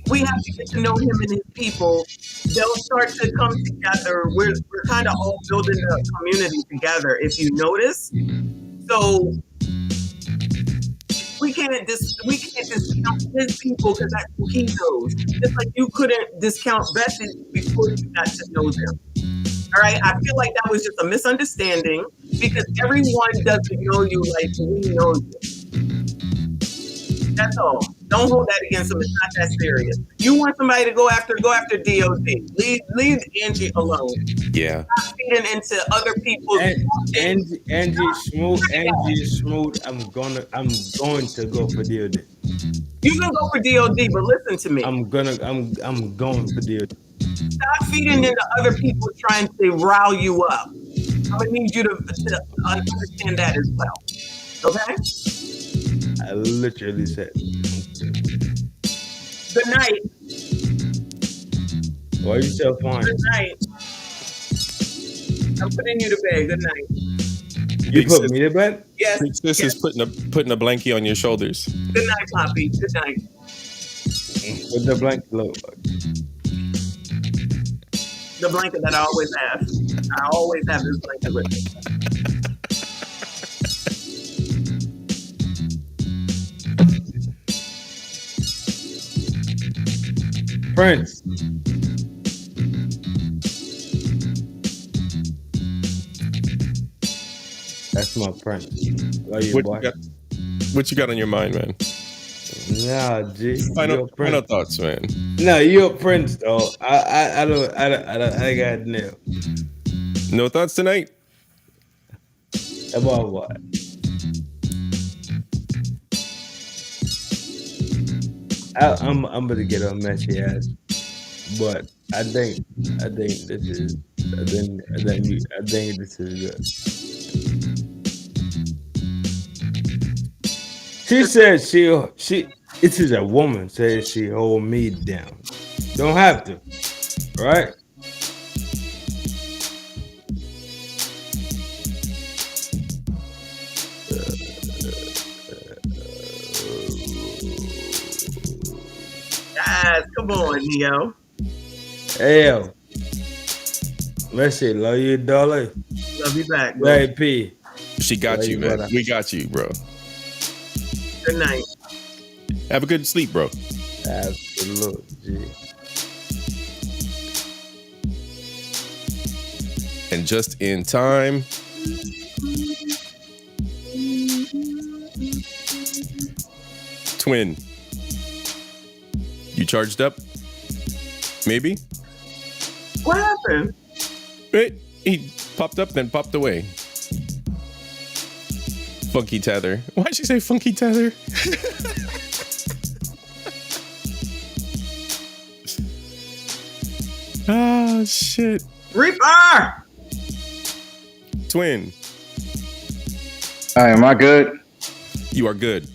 Speaker 6: We have to get to know him and his people. They'll start to come together. We're kind of all building a community together, if you notice. So we can't discount his people because that's who he knows. Just like you couldn't discount Bessie before you got to know them. All right, I feel like that was just a misunderstanding because everyone doesn't know you like we know you. That's all. Don't hold that against them. It's not that serious. You want somebody to go after DOD. Leave Angie alone.
Speaker 1: Yeah.
Speaker 6: Stop feeding into other people's.
Speaker 7: Angie is smooth. I'm going to go for DOD.
Speaker 6: You can go for DOD, but listen to me.
Speaker 7: I'm going for DOD.
Speaker 6: Stop feeding into other people trying to rile you up. I'm gonna need you to understand that as well. Okay?
Speaker 7: I literally said.
Speaker 6: Good night.
Speaker 7: Why are you so fine?
Speaker 6: Good night. I'm putting you to bed. Good night.
Speaker 7: You put me to bed?
Speaker 6: Yes.
Speaker 1: This is putting a blankie on your shoulders.
Speaker 6: Good night, Poppy. Good night.
Speaker 7: With the blanket look like?
Speaker 6: The blanket that I always have. I always have this blanket with me.
Speaker 7: Prince. That's my prince. Love you,
Speaker 1: What
Speaker 7: boy.
Speaker 1: you got? What you got on your mind, man?
Speaker 7: Nah, G.
Speaker 1: Final
Speaker 7: Prince.
Speaker 1: thoughts, man.
Speaker 7: No, you're a prince, though. I got nailed.
Speaker 1: No thoughts tonight?
Speaker 7: About what? I'm gonna get a messy ass, but I think this is good. She said she it is a woman says she hold me down. Don't have to, right?
Speaker 6: Guys, come on, Neo.
Speaker 7: Hey yo, Messi, love you, darling.
Speaker 6: Love you back, bro.
Speaker 7: JP.
Speaker 1: She got
Speaker 7: Love
Speaker 1: you,
Speaker 7: you,
Speaker 1: man.
Speaker 7: brother.
Speaker 1: We got you, bro.
Speaker 6: Good night.
Speaker 1: Have a good sleep, bro.
Speaker 7: Absolute G.
Speaker 1: And just in time. Twin. You charged up? Maybe?
Speaker 6: What happened?
Speaker 1: He popped up, then popped away. Funky tether. Why'd she say funky tether? Oh, shit.
Speaker 6: Reaper!
Speaker 1: Twin.
Speaker 9: Hi, am I good?
Speaker 1: You are good.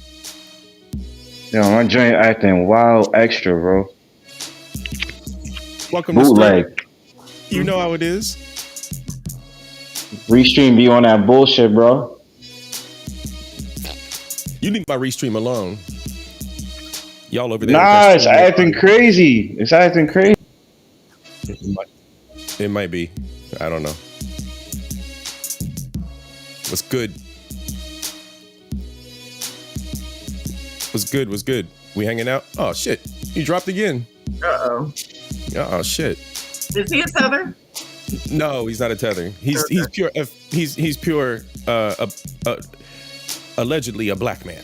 Speaker 9: Yo, my joint acting wild extra, bro.
Speaker 1: Welcome to stream.
Speaker 9: Bootleg.
Speaker 1: You know how it is.
Speaker 9: Restream be on that bullshit, bro.
Speaker 1: You leave my restream alone. Y'all over there.
Speaker 9: Nah, it's acting crazy. It's acting crazy.
Speaker 1: It might be. I don't know. What's good? What's good? We hanging out? Oh, shit. You dropped again.
Speaker 6: Uh-oh.
Speaker 1: Oh, shit.
Speaker 6: Is he a tether?
Speaker 1: No, he's not a tether. He's pure. He's pure. Allegedly a black man.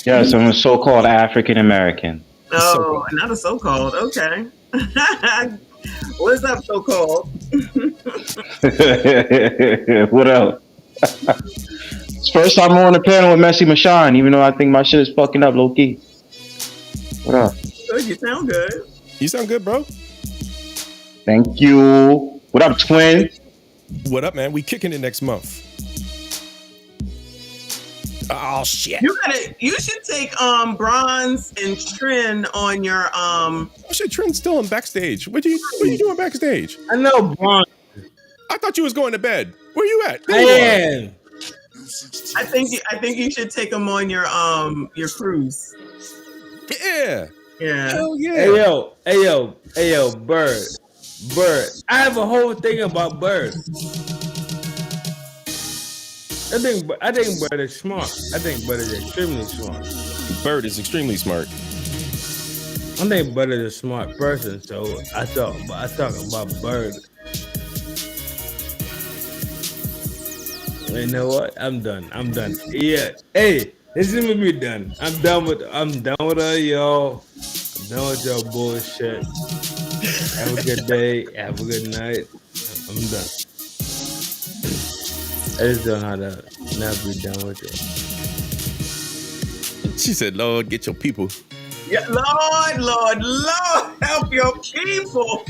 Speaker 9: Yes, I'm a so-called African American.
Speaker 6: Oh, not a so-called. Okay. What's up, so-called?
Speaker 9: What else? It's first time I'm on the panel with Messi Mashan, even though I think my shit is fucking up low key. What up?
Speaker 6: Good, you sound good.
Speaker 1: You sound good, bro.
Speaker 9: Thank you. What up, twin?
Speaker 1: What up, man? We kicking it next month. Oh shit!
Speaker 6: You should take Bronze and Trin on your
Speaker 1: Oh shit, Trin's still in backstage. What are you doing backstage?
Speaker 7: I know, Bron.
Speaker 1: I thought you was going to bed. Where you at?
Speaker 7: Man.
Speaker 6: I think you should take them on your cruise.
Speaker 1: Yeah.
Speaker 6: Yeah.
Speaker 1: Hell yeah.
Speaker 7: Hey yo, Bird. I have a whole thing about Bird. I think Bird is smart. I think Bird is extremely smart.
Speaker 1: Bird is extremely smart.
Speaker 7: I think Bird is a smart person, so I talk about Bird. You know what? I'm done. Yeah. Hey, listen to me done. I'm done with her, y'all. I'm done with your bullshit. Have a good day. Have a good night. I'm done. I just don't know how to not be done with it.
Speaker 1: She said, "Lord, get your people."
Speaker 6: Yeah, Lord, help your people.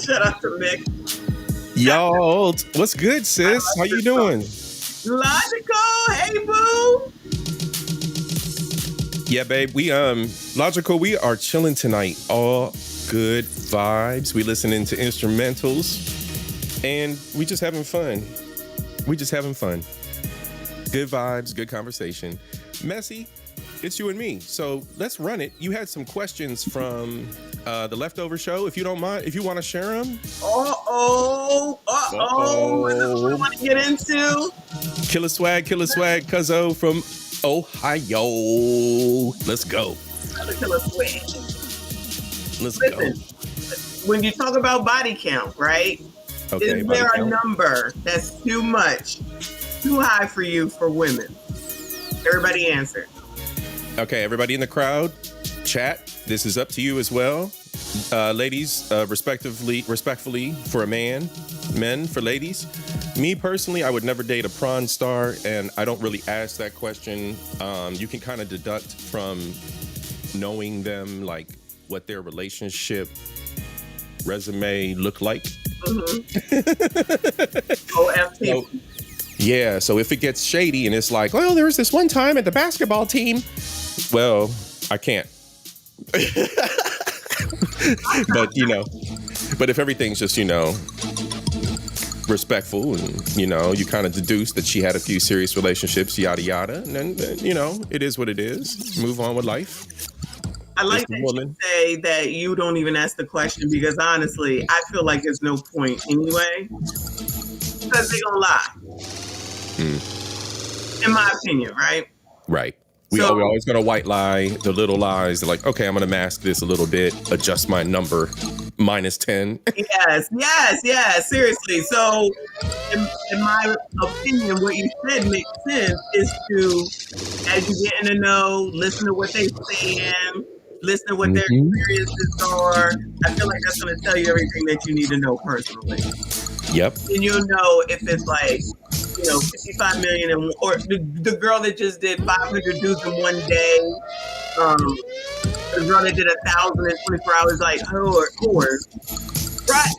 Speaker 6: Shout out to Mick.
Speaker 1: Y'all, what's good, sis? How you doing?
Speaker 6: Logical, hey boo.
Speaker 1: Yeah, babe. We Logical. We are chilling tonight. All good vibes. We listening to instrumentals. And we just having fun. Good vibes, good conversation. Messy, it's you and me. So let's run it. You had some questions from the leftover show. If you don't mind, if you want to share them.
Speaker 6: Uh-oh. What do we want to get into?
Speaker 1: Killer swag, Cuzzo from Ohio. Let's go.
Speaker 6: Killer swag.
Speaker 1: Let's
Speaker 6: Listen, when you talk about body count, right?
Speaker 1: Okay,
Speaker 6: Is
Speaker 1: body
Speaker 6: there a
Speaker 1: count.
Speaker 6: number that's too much, too high for you for women? Everybody answer.
Speaker 1: Okay, everybody in the crowd, chat. This is up to you as well. Ladies, respectfully for a man, men for ladies. Me personally, I would never date a prawn star, and I don't really ask that question. You can kind of deduct from knowing them, like what their relationship resume look like.
Speaker 6: OFT.
Speaker 1: So, yeah, so if it gets shady and it's like, well, there was this one time at the basketball team, well, I can't. But but if everything's just respectful, and you kind of deduce that she had a few serious relationships, yada yada, and then it is what it is. Move on with life.
Speaker 6: I like that you say that you don't even ask the question, because honestly, I feel like there's no point anyway, because they're gonna lie. In my opinion, right?
Speaker 1: Right. We always gonna white lie the little lies. They're like, okay, I'm gonna mask this a little bit, adjust my number, -10.
Speaker 6: Yes. Seriously. So, in my opinion, what you said makes sense. Is to, as you get in the know, listen to what they saying, listen to what their experiences are. I feel like that's gonna tell you everything that you need to know personally.
Speaker 1: Yep.
Speaker 6: And you'll know if it's like, 55 million, or the girl that just did 500 dudes in one day, the girl that did 1,000 in 24 hours, like whores. Right?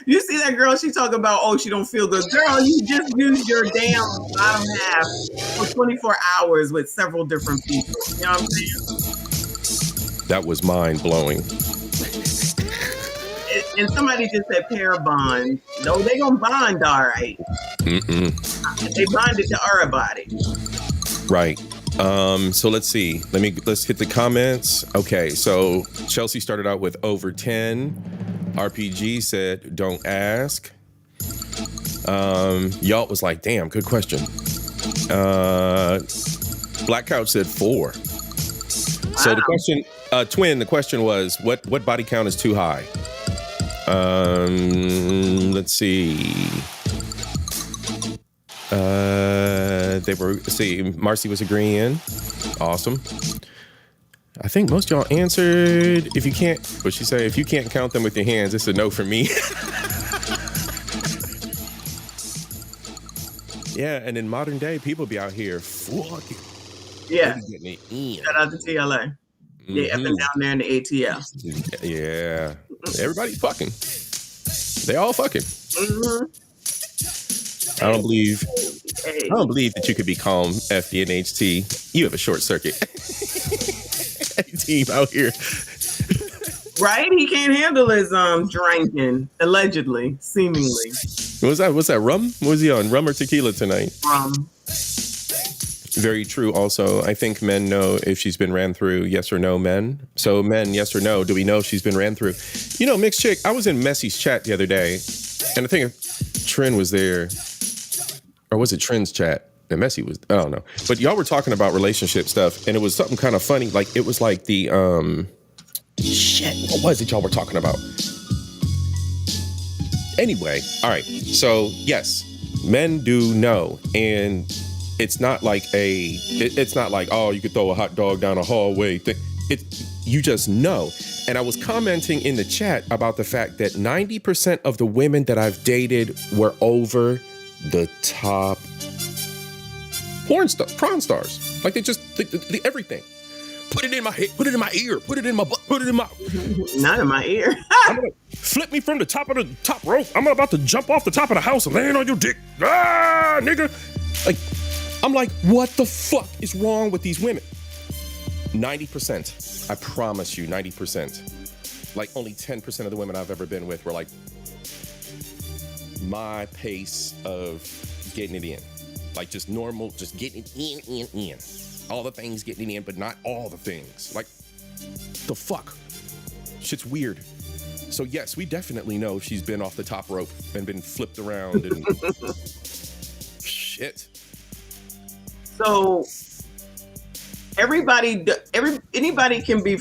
Speaker 6: You see that girl? She talking about, oh, she don't feel good. Girl, you just used your damn bottom half for 24 hours with several different people. You know what I'm saying?
Speaker 1: That was mind blowing.
Speaker 6: And somebody just said pair bond. No, they gonna bond all right. They bonded to our body.
Speaker 1: Right. So let's see. Let's hit the comments. Okay, so Chelsea started out with over 10. RPG said, don't ask. Y'all was like, damn, good question. Black Couch said 4. Wow. So the question, Twin, the question was, what body count is too high? Let's see. Marcy was agreeing. Awesome. I think most y'all answered. If you can't, what she say? If you can't count them with your hands, it's a no for me. Yeah, and in modern day, people be out here fucking.
Speaker 6: Yeah.
Speaker 1: Getting it in.
Speaker 6: Shout out to TLA. Yeah, up and down there in the ATL.
Speaker 1: Yeah. Everybody fucking. They all fucking. I don't believe that you could be calm, FDNHT. You have a short circuit. Team out here.
Speaker 6: Right? He can't handle his drinking, allegedly, seemingly.
Speaker 1: What's that? Rum? What was he on? Rum or tequila tonight?
Speaker 6: Rum.
Speaker 1: Very true. Also, I think men know if she's been ran through. Yes or no, men. So men, yes or no? Do we know if she's been ran through? Mixed chick. I was in Messy's chat the other day, and I think Trin was there, or was it Trin's chat? And Messy was. I don't know. But y'all were talking about relationship stuff, and it was something kind of funny. Like it was like the shit. What was it y'all were talking about? Anyway, all right. So yes, men do know, and it's not like oh, you could throw a hot dog down a hallway thing. You just know. And I was commenting in the chat about the fact that 90% of the women that I've dated were over the top prawn stars. Like they everything. Put it in my head, put it in my ear, put it in my butt, put it in my...
Speaker 6: Not in my ear.
Speaker 1: Flip me from the top of the top rope. I'm about to jump off the top of the house and land on your dick. Ah, nigga. Like, I'm like, what the fuck is wrong with these women? 90%. I promise you, 90%. Like, only 10% of the women I've ever been with were like my pace of getting it in. Like, just normal, just getting it in. All the things getting it in, but not all the things. Like, the fuck? Shit's weird. So, yes, we definitely know she's been off the top rope and been flipped around and... Shit.
Speaker 6: So anybody can be,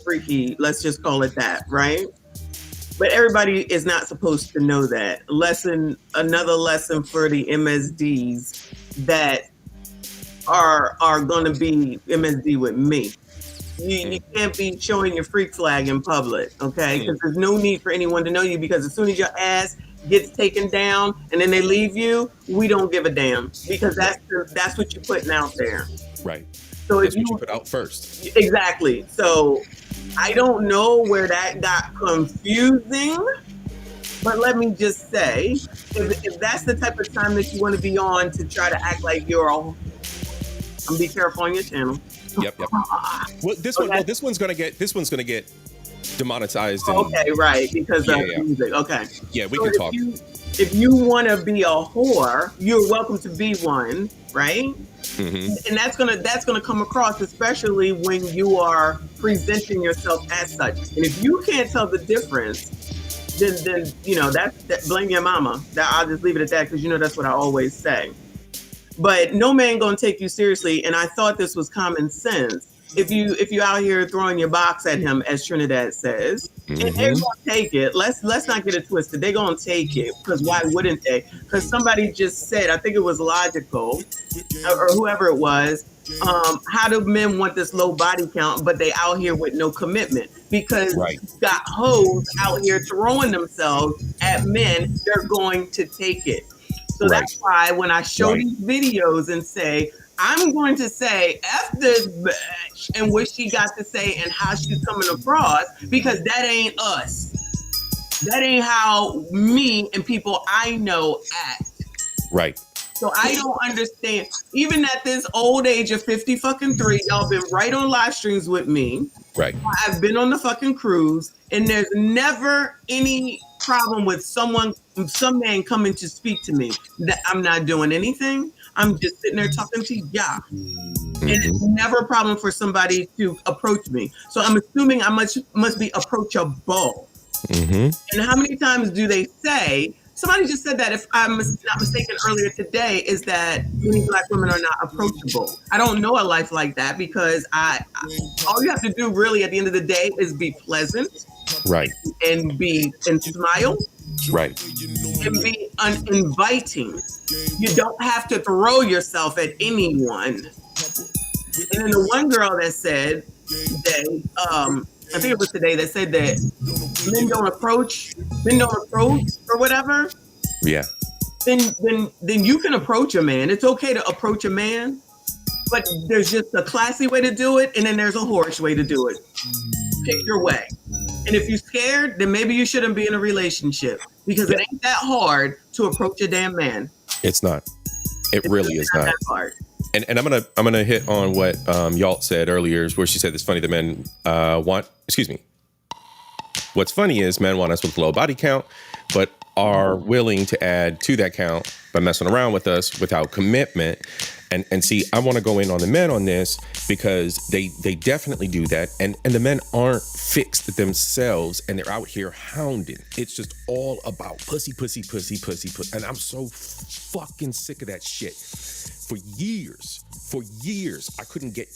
Speaker 6: freaky. Let's just call it that, right? But everybody is not supposed to know that. Another lesson for the MSDs that are going to be MSD with me. You can't be showing your freak flag in public, okay? Because there's no need for anyone to know you, because as soon as your ass gets taken down and then they leave you, we don't give a damn, because that's what you're putting out there.
Speaker 1: Right.
Speaker 6: So
Speaker 1: that's what you put out first.
Speaker 6: Exactly. So I don't know where that got confusing, but let me just say, if that's the type of time that you want to be on to try to act like you're all, be careful on your channel.
Speaker 1: Yep. Well, this one's gonna get demonetized.
Speaker 6: Okay, right, because of music. Okay.
Speaker 1: Yeah, we can talk.
Speaker 6: If you want to be a whore, you're welcome to be one, right?
Speaker 1: Mm-hmm.
Speaker 6: And that's gonna come across, especially when you are presenting yourself as such. And if you can't tell the difference, then that blame your mama. I'll just leave it at that, because that's what I always say. But no man gonna take you seriously, and I thought this was common sense. If you out here throwing your box at him, as Trinidad says, and they're gonna take it. Let's not get it twisted. They're gonna take it, because why wouldn't they? Because somebody just said, I think it was Logical or whoever it was, how do men want this low body count, but they out here with no commitment? Because you've got hoes out here throwing themselves at men, they're going to take it. So that's why when I show these videos and say, I'm going to say F this bitch and what she got to say and how she's coming across, because that ain't us. That ain't how me and people I know act.
Speaker 1: Right.
Speaker 6: So I don't understand. Even at this old age of 50 fucking 3, y'all been right on live streams with me.
Speaker 1: Right.
Speaker 6: I've been on the fucking cruise, and there's never any problem with some man coming to speak to me. That I'm not doing anything. I'm just sitting there talking to y'all. And it's never a problem for somebody to approach me. So I'm assuming I must be approachable. And how many times do they say, somebody just said that, if I'm not mistaken earlier today, is that many Black women are not approachable. I don't know a life like that, because all you have to do really at the end of the day is be pleasant.
Speaker 1: Right.
Speaker 6: And smile.
Speaker 1: Right.
Speaker 6: And be uninviting. You don't have to throw yourself at anyone. And then the one girl that said that, I think it was today, that said that men don't approach or whatever.
Speaker 1: Yeah.
Speaker 6: Then you can approach a man. It's okay to approach a man, but there's just a classy way to do it, and then there's a whorish way to do it. Pick your way. And if you're scared, then maybe you shouldn't be in a relationship, because it ain't that hard to approach a damn man.
Speaker 1: It's not. It really is not.
Speaker 6: That hard.
Speaker 1: And I'm gonna hit on what Yalt said earlier, where she said it's funny that men what's funny is men want us with low body count, but are willing to add to that count by messing around with us without commitment. And see, I want to go in on the men on this, because they definitely do that. And the men aren't fixed themselves, and they're out here hounding. It's just all about pussy. And I'm so fucking sick of that shit. For years, I couldn't get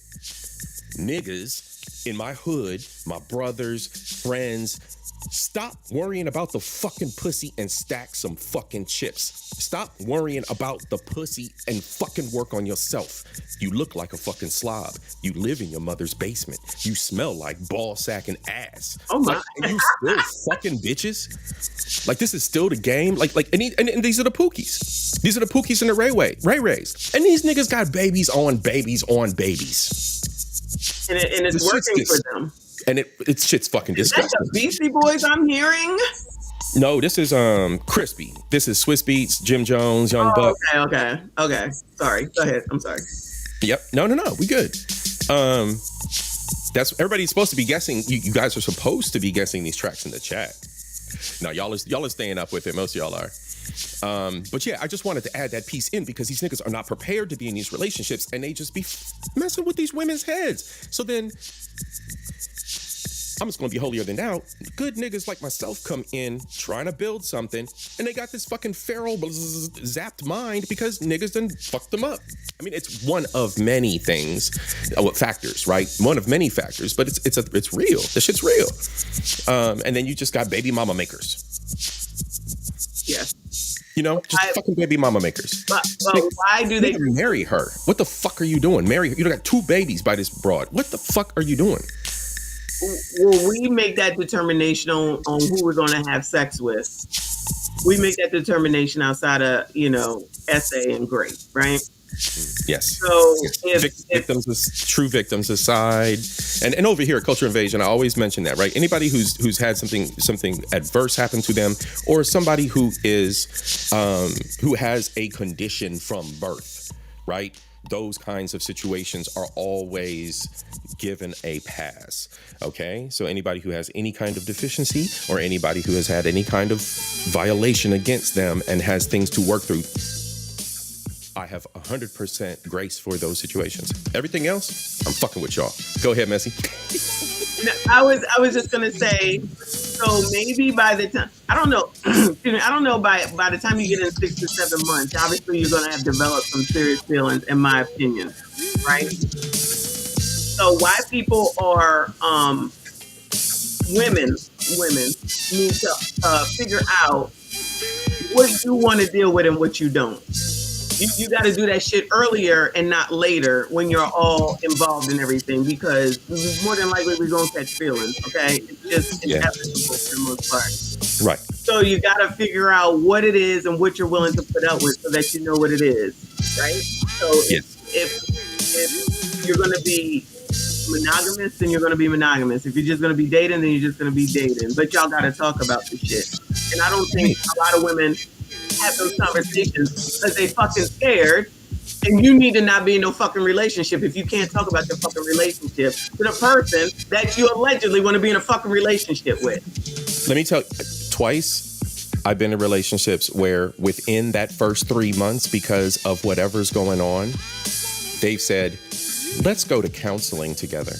Speaker 1: niggas in my hood, my brothers, friends. Stop worrying about the fucking pussy and stack some fucking chips. Stop worrying about the pussy and fucking work on yourself. You look like a fucking slob. You live in your mother's basement. You smell like ball sack and ass.
Speaker 6: Oh my!
Speaker 1: And you still fucking bitches. Like, this is still the game. And these are the Pookies. These are the Pookies and the Ray-Rays. And these niggas got babies on babies on babies.
Speaker 6: And it's working for them.
Speaker 1: And it's shit's fucking disgusting.
Speaker 6: Is that the Beastie Boys I'm hearing?
Speaker 1: No, this is Crispy. This is Swiss Beats, Jim Jones, Young Buck.
Speaker 6: Okay. Sorry. Go ahead. I'm sorry.
Speaker 1: Yep. No. We good. That's everybody's supposed to be guessing. You guys are supposed to be guessing these tracks in the chat. Now y'all are staying up with it. Most of y'all are. But yeah, I just wanted to add that piece in, because these niggas are not prepared to be in these relationships, and they just be messing with these women's heads. So then I'm just gonna be holier than thou. Good niggas like myself come in trying to build something, and they got this fucking feral zapped mind because niggas done fucked them up. I mean, it's one of many things, factors, right? One of many factors, but it's real. The shit's real. And then you just got baby mama makers.
Speaker 6: Yeah.
Speaker 1: You know, just fucking baby mama makers.
Speaker 6: But why do they
Speaker 1: marry her? What the fuck are you doing? Marry her. You got 2 babies by this broad. What the fuck are you doing?
Speaker 6: Well, we make that determination on who we're going to have sex with. We make that determination outside of, essay and grade, right?
Speaker 1: Yes.
Speaker 6: So
Speaker 1: true victims aside, and over here at Culture Invasion, I always mention that, right? Anybody who's had something adverse happen to them, or somebody who has a condition from birth, right? Those kinds of situations are always given a pass. Okay, so anybody who has any kind of deficiency, or anybody who has had any kind of violation against them and has things to work through, I have 100% grace for those situations. Everything else, I'm fucking with y'all. Go ahead, Messy.
Speaker 6: No, I was just gonna say, so maybe by the time, I don't know, I don't know, by the time you get in 6 to 7 months, obviously you're gonna have developed some serious feelings, in my opinion, right? So why people are, women need to figure out what you want to deal with and what you don't. You got to do that shit earlier and not later when you're all involved in everything, because more than likely we're going to catch feelings, okay? It's just inevitable for the most part.
Speaker 1: Right.
Speaker 6: So you got to figure out what it is and what you're willing to put up with so that you know what it is, right? So if you're going to be monogamous, then you're going to be monogamous. If you're just going to be dating, then you're just going to be dating. But y'all got to talk about this shit. And I don't think a lot of women have those conversations because they fucking scared, and you need to not be in no fucking relationship if you can't talk about your fucking relationship to the person that you allegedly want to be in a fucking relationship with. Let
Speaker 1: me tell you, twice I've been in relationships where within that first 3 months, because of whatever's going on, they've said, let's go to counseling together.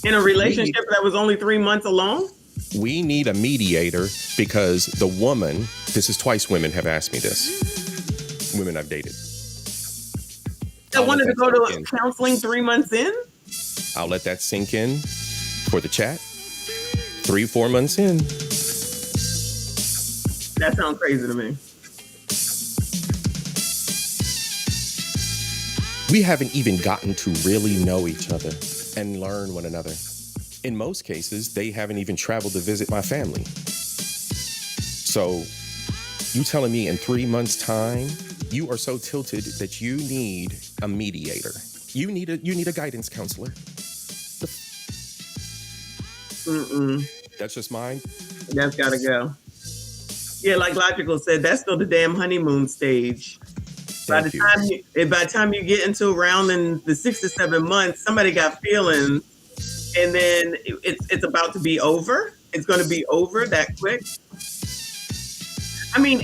Speaker 6: In a relationship that was only 3 months alone?
Speaker 1: We need a mediator because the woman, this is twice women have asked me this, women I've dated.
Speaker 6: That wanted to go to counseling 3 months in?
Speaker 1: I'll let that sink in for the chat. 3-4 months in.
Speaker 6: That sounds crazy to me.
Speaker 1: We haven't even gotten to really know each other and learn one another. In most cases, they haven't even traveled to visit my family. So you telling me in 3 months' time, you are so tilted that you need a mediator. You need a guidance counselor. That's just mine.
Speaker 6: That's gotta go. Yeah, like Logical said, that's still the damn honeymoon stage. By the time you get into around in the 6 to 7 months, somebody got feelings, and then it's about to be over. It's going to be over that quick. I mean,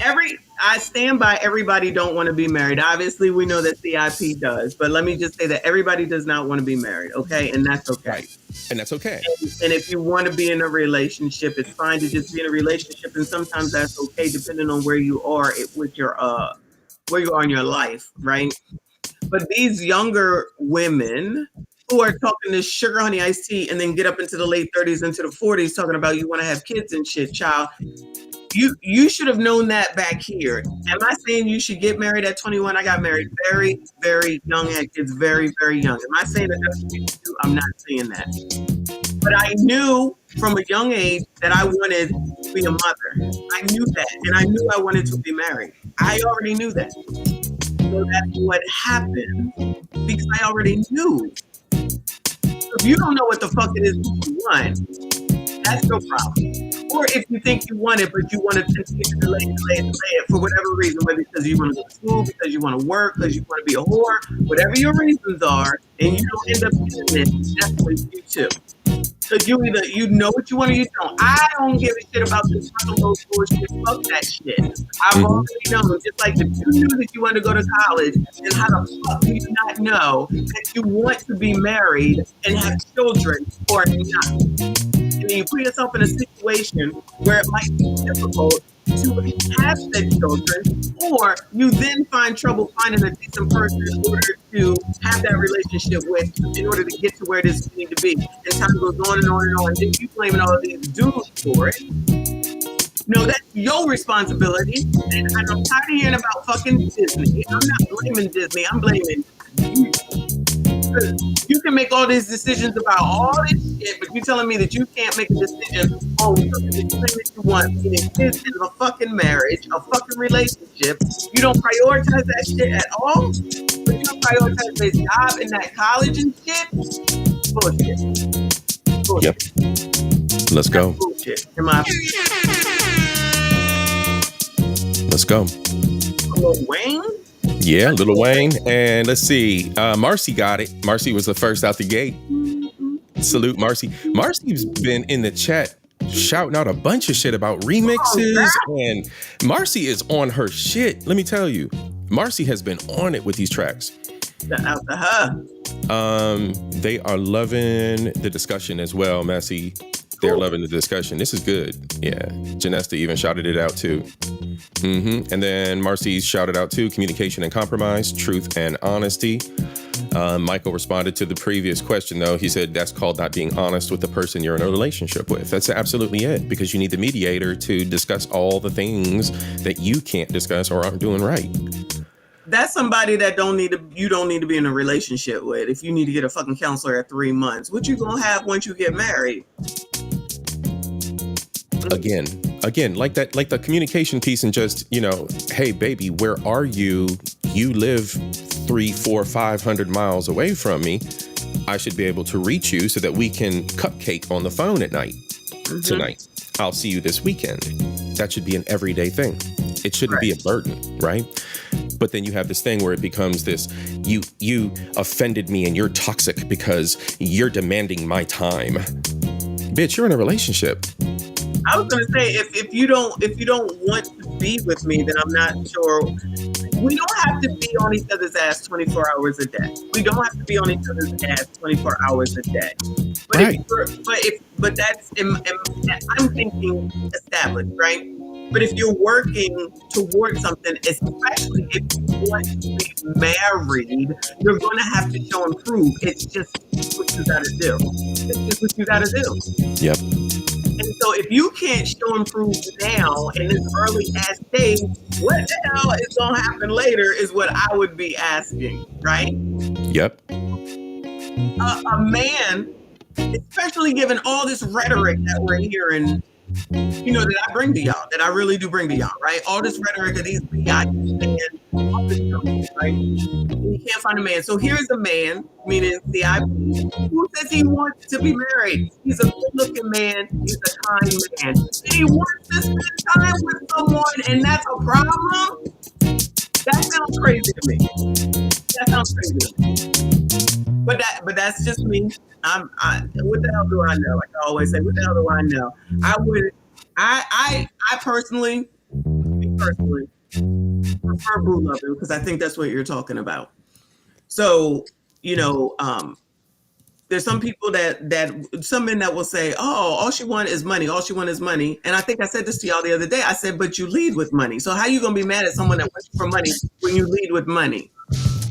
Speaker 6: I stand by everybody don't want to be married. Obviously, we know that C.I.P. does, but let me just say that everybody does not want to be married, okay? And that's okay.
Speaker 1: Right. And that's okay.
Speaker 6: And if you want to be in a relationship, it's fine to just be in a relationship, and sometimes that's okay, depending on where you are with your where you are in your life, right? But these younger women who are talking this sugar honey iced tea and then get up into the late 30s, into the 40s, talking about you want to have kids and shit, child. You should have known that back here. Am I saying you should get married at 21? I got married very, very young, had kids very, very young. Am I saying that that's what you should do? I'm not saying that. But I knew from a young age that I wanted to be a mother. I knew that. And I knew I wanted to be married. I already knew that. So that's what happened because I already knew. So if you don't know what the fuck it is you want, that's no problem. Or if you think you want it, but you want to continue to delay it for whatever reason, whether because you want to go to school, because you want to work, because you want to be a whore, whatever your reasons are, and you don't end up getting it, that's what you too. Because you either you know what you want or you don't. I don't give a shit about this little bullshit. Fuck that shit. I've already known. Just like if you knew that you wanted to go to college, then how the fuck do you not know that you want to be married and have children or not? and then you put yourself in a situation where it might be difficult to have said children, or you then find trouble finding a decent person in order to have that relationship with, in order to get to where it is you need to be. And time goes on and on and on. Then you blaming all of these dudes for it. No, that's your responsibility. And I'm tired of hearing about fucking Disney. I'm not blaming Disney. I'm blaming you. You can make all these decisions about all this shit, but you're telling me that you can't make a decision on something that you think that you want, meaning kids in a fucking marriage, a fucking relationship. You don't prioritize that shit at all, but you don't prioritize this job in that college and shit. Bullshit. Bullshit.
Speaker 1: Yep. Let's go.
Speaker 6: Bullshit. In my opinion.
Speaker 1: Let's go.
Speaker 6: Lil Wayne?
Speaker 1: Yeah, Lil Wayne. And let's see. Marcy got it. Marcy was the first out the gate. Salute, Marcy. Marcy's been in the chat shouting out a bunch of shit about remixes. And Marcy is on her shit. Let me tell you. Marcy has been on it with these tracks.
Speaker 6: Out to her.
Speaker 1: They are loving the discussion as well, Massey. They're loving the discussion. This is good. Yeah. Janesta even shouted it out too. And then Marcy shouted out too, communication and compromise, truth and honesty. Michael responded to the previous question though. He said that's called not being honest with the person you're in a relationship with. That's absolutely it, because you need the mediator to discuss all the things that you can't discuss or aren't doing right.
Speaker 6: That's somebody that you don't need to be in a relationship with. If you need to get a fucking counselor at 3 months, what you gonna have once you get married? Again, like the communication piece and just, hey baby, where are you? You live 300, 400, 500 miles away from me. I should be able to reach you so that we can cupcake on the phone at night tonight. I'll see you this weekend. That should be an everyday thing. It shouldn't be a burden, right? But then you have this thing where it becomes this, you offended me and you're toxic because you're demanding my time. Bitch, you're in a relationship. I was gonna say, if you don't want to be with me, then I'm not sure. We don't have to be on each other's ass 24 hours a day. We don't have to be on each other's ass 24 hours a day. But
Speaker 1: right.
Speaker 6: But that's I'm thinking established, right? But if you're working towards something, especially if you want to be married, you're going to have to show and prove. It's just what you got to do. It's just what you got to do.
Speaker 1: Yep.
Speaker 6: And so if you can't show and prove now in this early ass stage, what the hell is going to happen later is what I would be asking, right?
Speaker 1: Yep.
Speaker 6: A man, especially given all this rhetoric that we're hearing, that I bring to y'all, that I really do bring to y'all, right? All this rhetoric of these men, all this stuff, right? You can't find a man. So here's a man, meaning C.I.P, who says he wants to be married. He's a good-looking man. He's a kind man. And he wants to spend time with someone, and that's a problem? That sounds crazy to me. That sounds crazy to me. But that's just me. What the hell do I know? Like I always say, what the hell do I know? I personally prefer boo loving because I think that's what you're talking about. So, there's some people some men that will say, oh, all she wants is money. All she wants is money. And I think I said this to y'all the other day. I said, but you lead with money. So how are you going to be mad at someone that wants for money when you lead with money?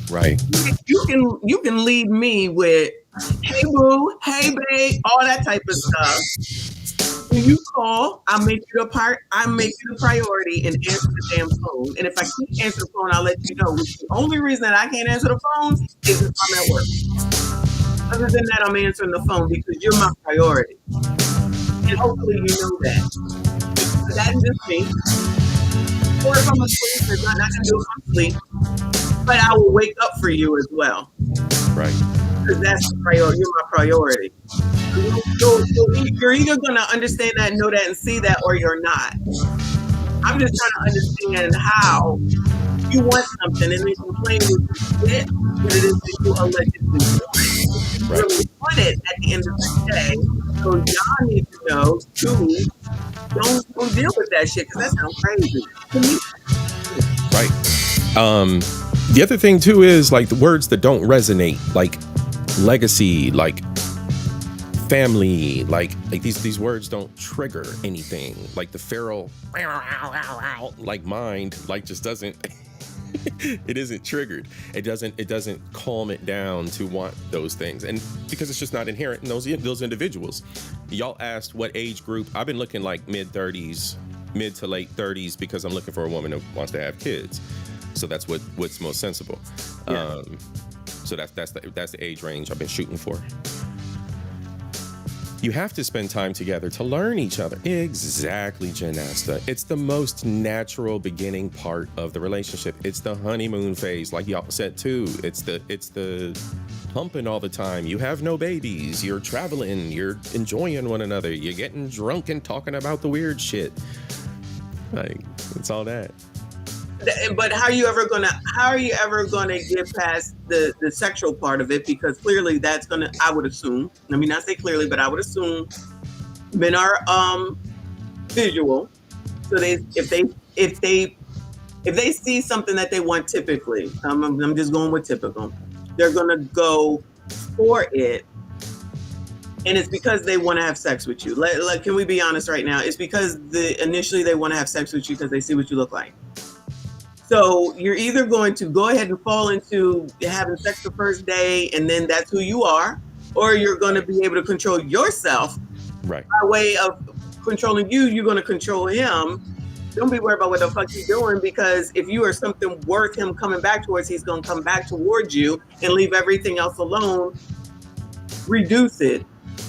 Speaker 1: Right.
Speaker 6: You can lead me with, hey boo, hey babe, all that type of stuff. When you call, I'll make you the priority and answer the damn phone. And if I can't answer the phone, I'll let you know. The only reason that I can't answer the phone is if I'm at work. Other than that, I'm answering the phone because you're my priority. And hopefully you know that. But that's just me. Or if I'm asleep, there's not going to do it if I'm asleep. But I will wake up for you as well.
Speaker 1: Right.
Speaker 6: Because that's the priority. You're my priority. So you're either going to understand that, know that, and see that, or you're not. I'm just trying to understand how you want something and then complain with it what it is that you allegedly want. You really want it at the end of the day. So y'all need to know, too, don't deal with that shit because that sounds crazy to me.
Speaker 1: Right. The other thing too is like the words that don't resonate, like legacy, like family, like these words don't trigger anything. Like the feral, like mind, like just doesn't. It isn't triggered. It doesn't calm it down to want those things, and because it's just not inherent in those individuals. Y'all asked what age group. I've been looking like mid to late 30s because I'm looking for a woman who wants to have kids. So that's what's most sensible.
Speaker 6: Yeah.
Speaker 1: So that's the age range I've been shooting for. You have to spend time together to learn each other. Exactly, Janasta. It's the most natural beginning part of the relationship. It's the honeymoon phase, like y'all said too. It's the humping all the time. You have no babies. You're traveling. You're enjoying one another. You're getting drunk and talking about the weird shit. Like, it's all that.
Speaker 6: But how are you ever gonna get past the sexual part of it? Because clearly that's gonna, I would assume, let me not say clearly, but I would assume men are visual. So if they see something that they want, typically, I'm just going with typical, they're gonna go for it. And it's because they want to have sex with you. Like, can we be honest right now? It's because initially they want to have sex with you because they see what you look like. So you're either going to go ahead and fall into having sex the first day and then that's who you are, or you're going to be able to control yourself.
Speaker 1: Right.
Speaker 6: By way of controlling you, you're going to control him. Don't be worried about what the fuck he's doing, because if you are something worth him coming back towards, he's going to come back towards you and leave everything else alone. Reduce it.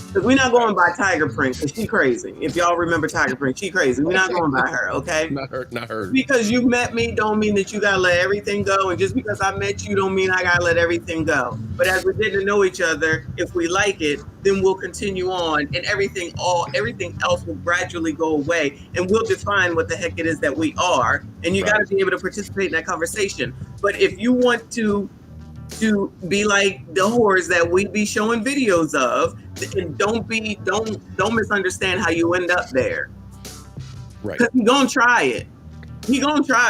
Speaker 6: Because we're not going by Tiger Print, because she crazy. If y'all remember Tiger Print, she crazy. We're not going by her, okay?
Speaker 1: Not her.
Speaker 6: Because you met me don't mean that you gotta let everything go. And just because I met you don't mean I gotta let everything go. But as we get to know each other, if we like it, then we'll continue on, and everything else will gradually go away, and we'll define what the heck it is that we are. And you gotta be able to participate in that conversation. But if you want to be like the whores that we be showing videos of, and don't misunderstand how you end up there.
Speaker 1: Right.
Speaker 6: Because he gonna try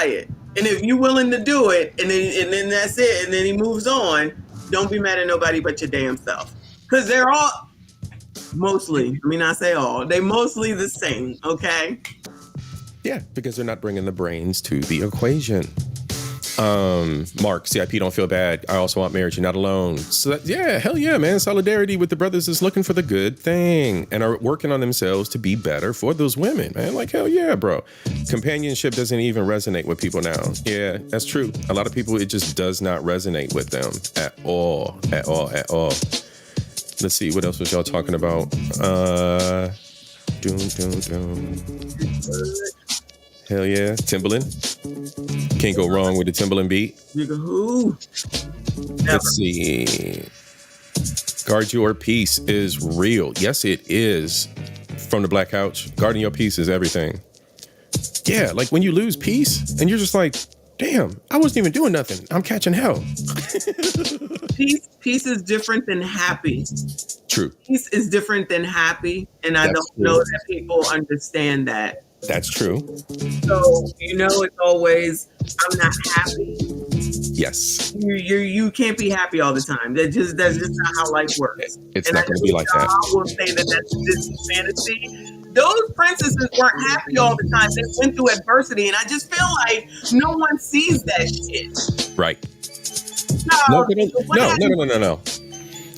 Speaker 6: it. And if you're willing to do it, and then that's it, and then he moves on, don't be mad at nobody but your damn self. Because they're all mostly, I mean, I say all, they mostly the same, okay?
Speaker 1: Yeah, because they're not bringing the brains to the equation. Mark, C.I.P. don't feel bad. I also want marriage. You're not alone. So yeah, hell yeah, man. Solidarity with the brothers is looking for the good thing and are working on themselves to be better for those women, man. Like, hell yeah, bro. Companionship doesn't even resonate with people now. Yeah, that's true. A lot of people, it just does not resonate with them at all. Let's see, what else was y'all talking about? Hell yeah, Timbaland. Can't go wrong with the Timbaland beat.
Speaker 6: Nigga, who?
Speaker 1: Let's see. Guard Your Peace is real. Yes, it is. From the Black Couch. Guarding your peace is everything. Yeah, like when you lose peace and you're just like, damn, I wasn't even doing nothing. I'm catching hell.
Speaker 6: Peace is different than happy.
Speaker 1: True.
Speaker 6: Peace is different than happy. And I don't know that people understand that.
Speaker 1: That's true.
Speaker 6: So, it's always, I'm not happy.
Speaker 1: Yes.
Speaker 6: You can't be happy all the time. That's just not how life works.
Speaker 1: It's not going to be like that.
Speaker 6: I will say that that's Disney fantasy. Those princesses weren't happy all the time. They went through adversity, and I just feel like no one sees that shit.
Speaker 1: Right. No.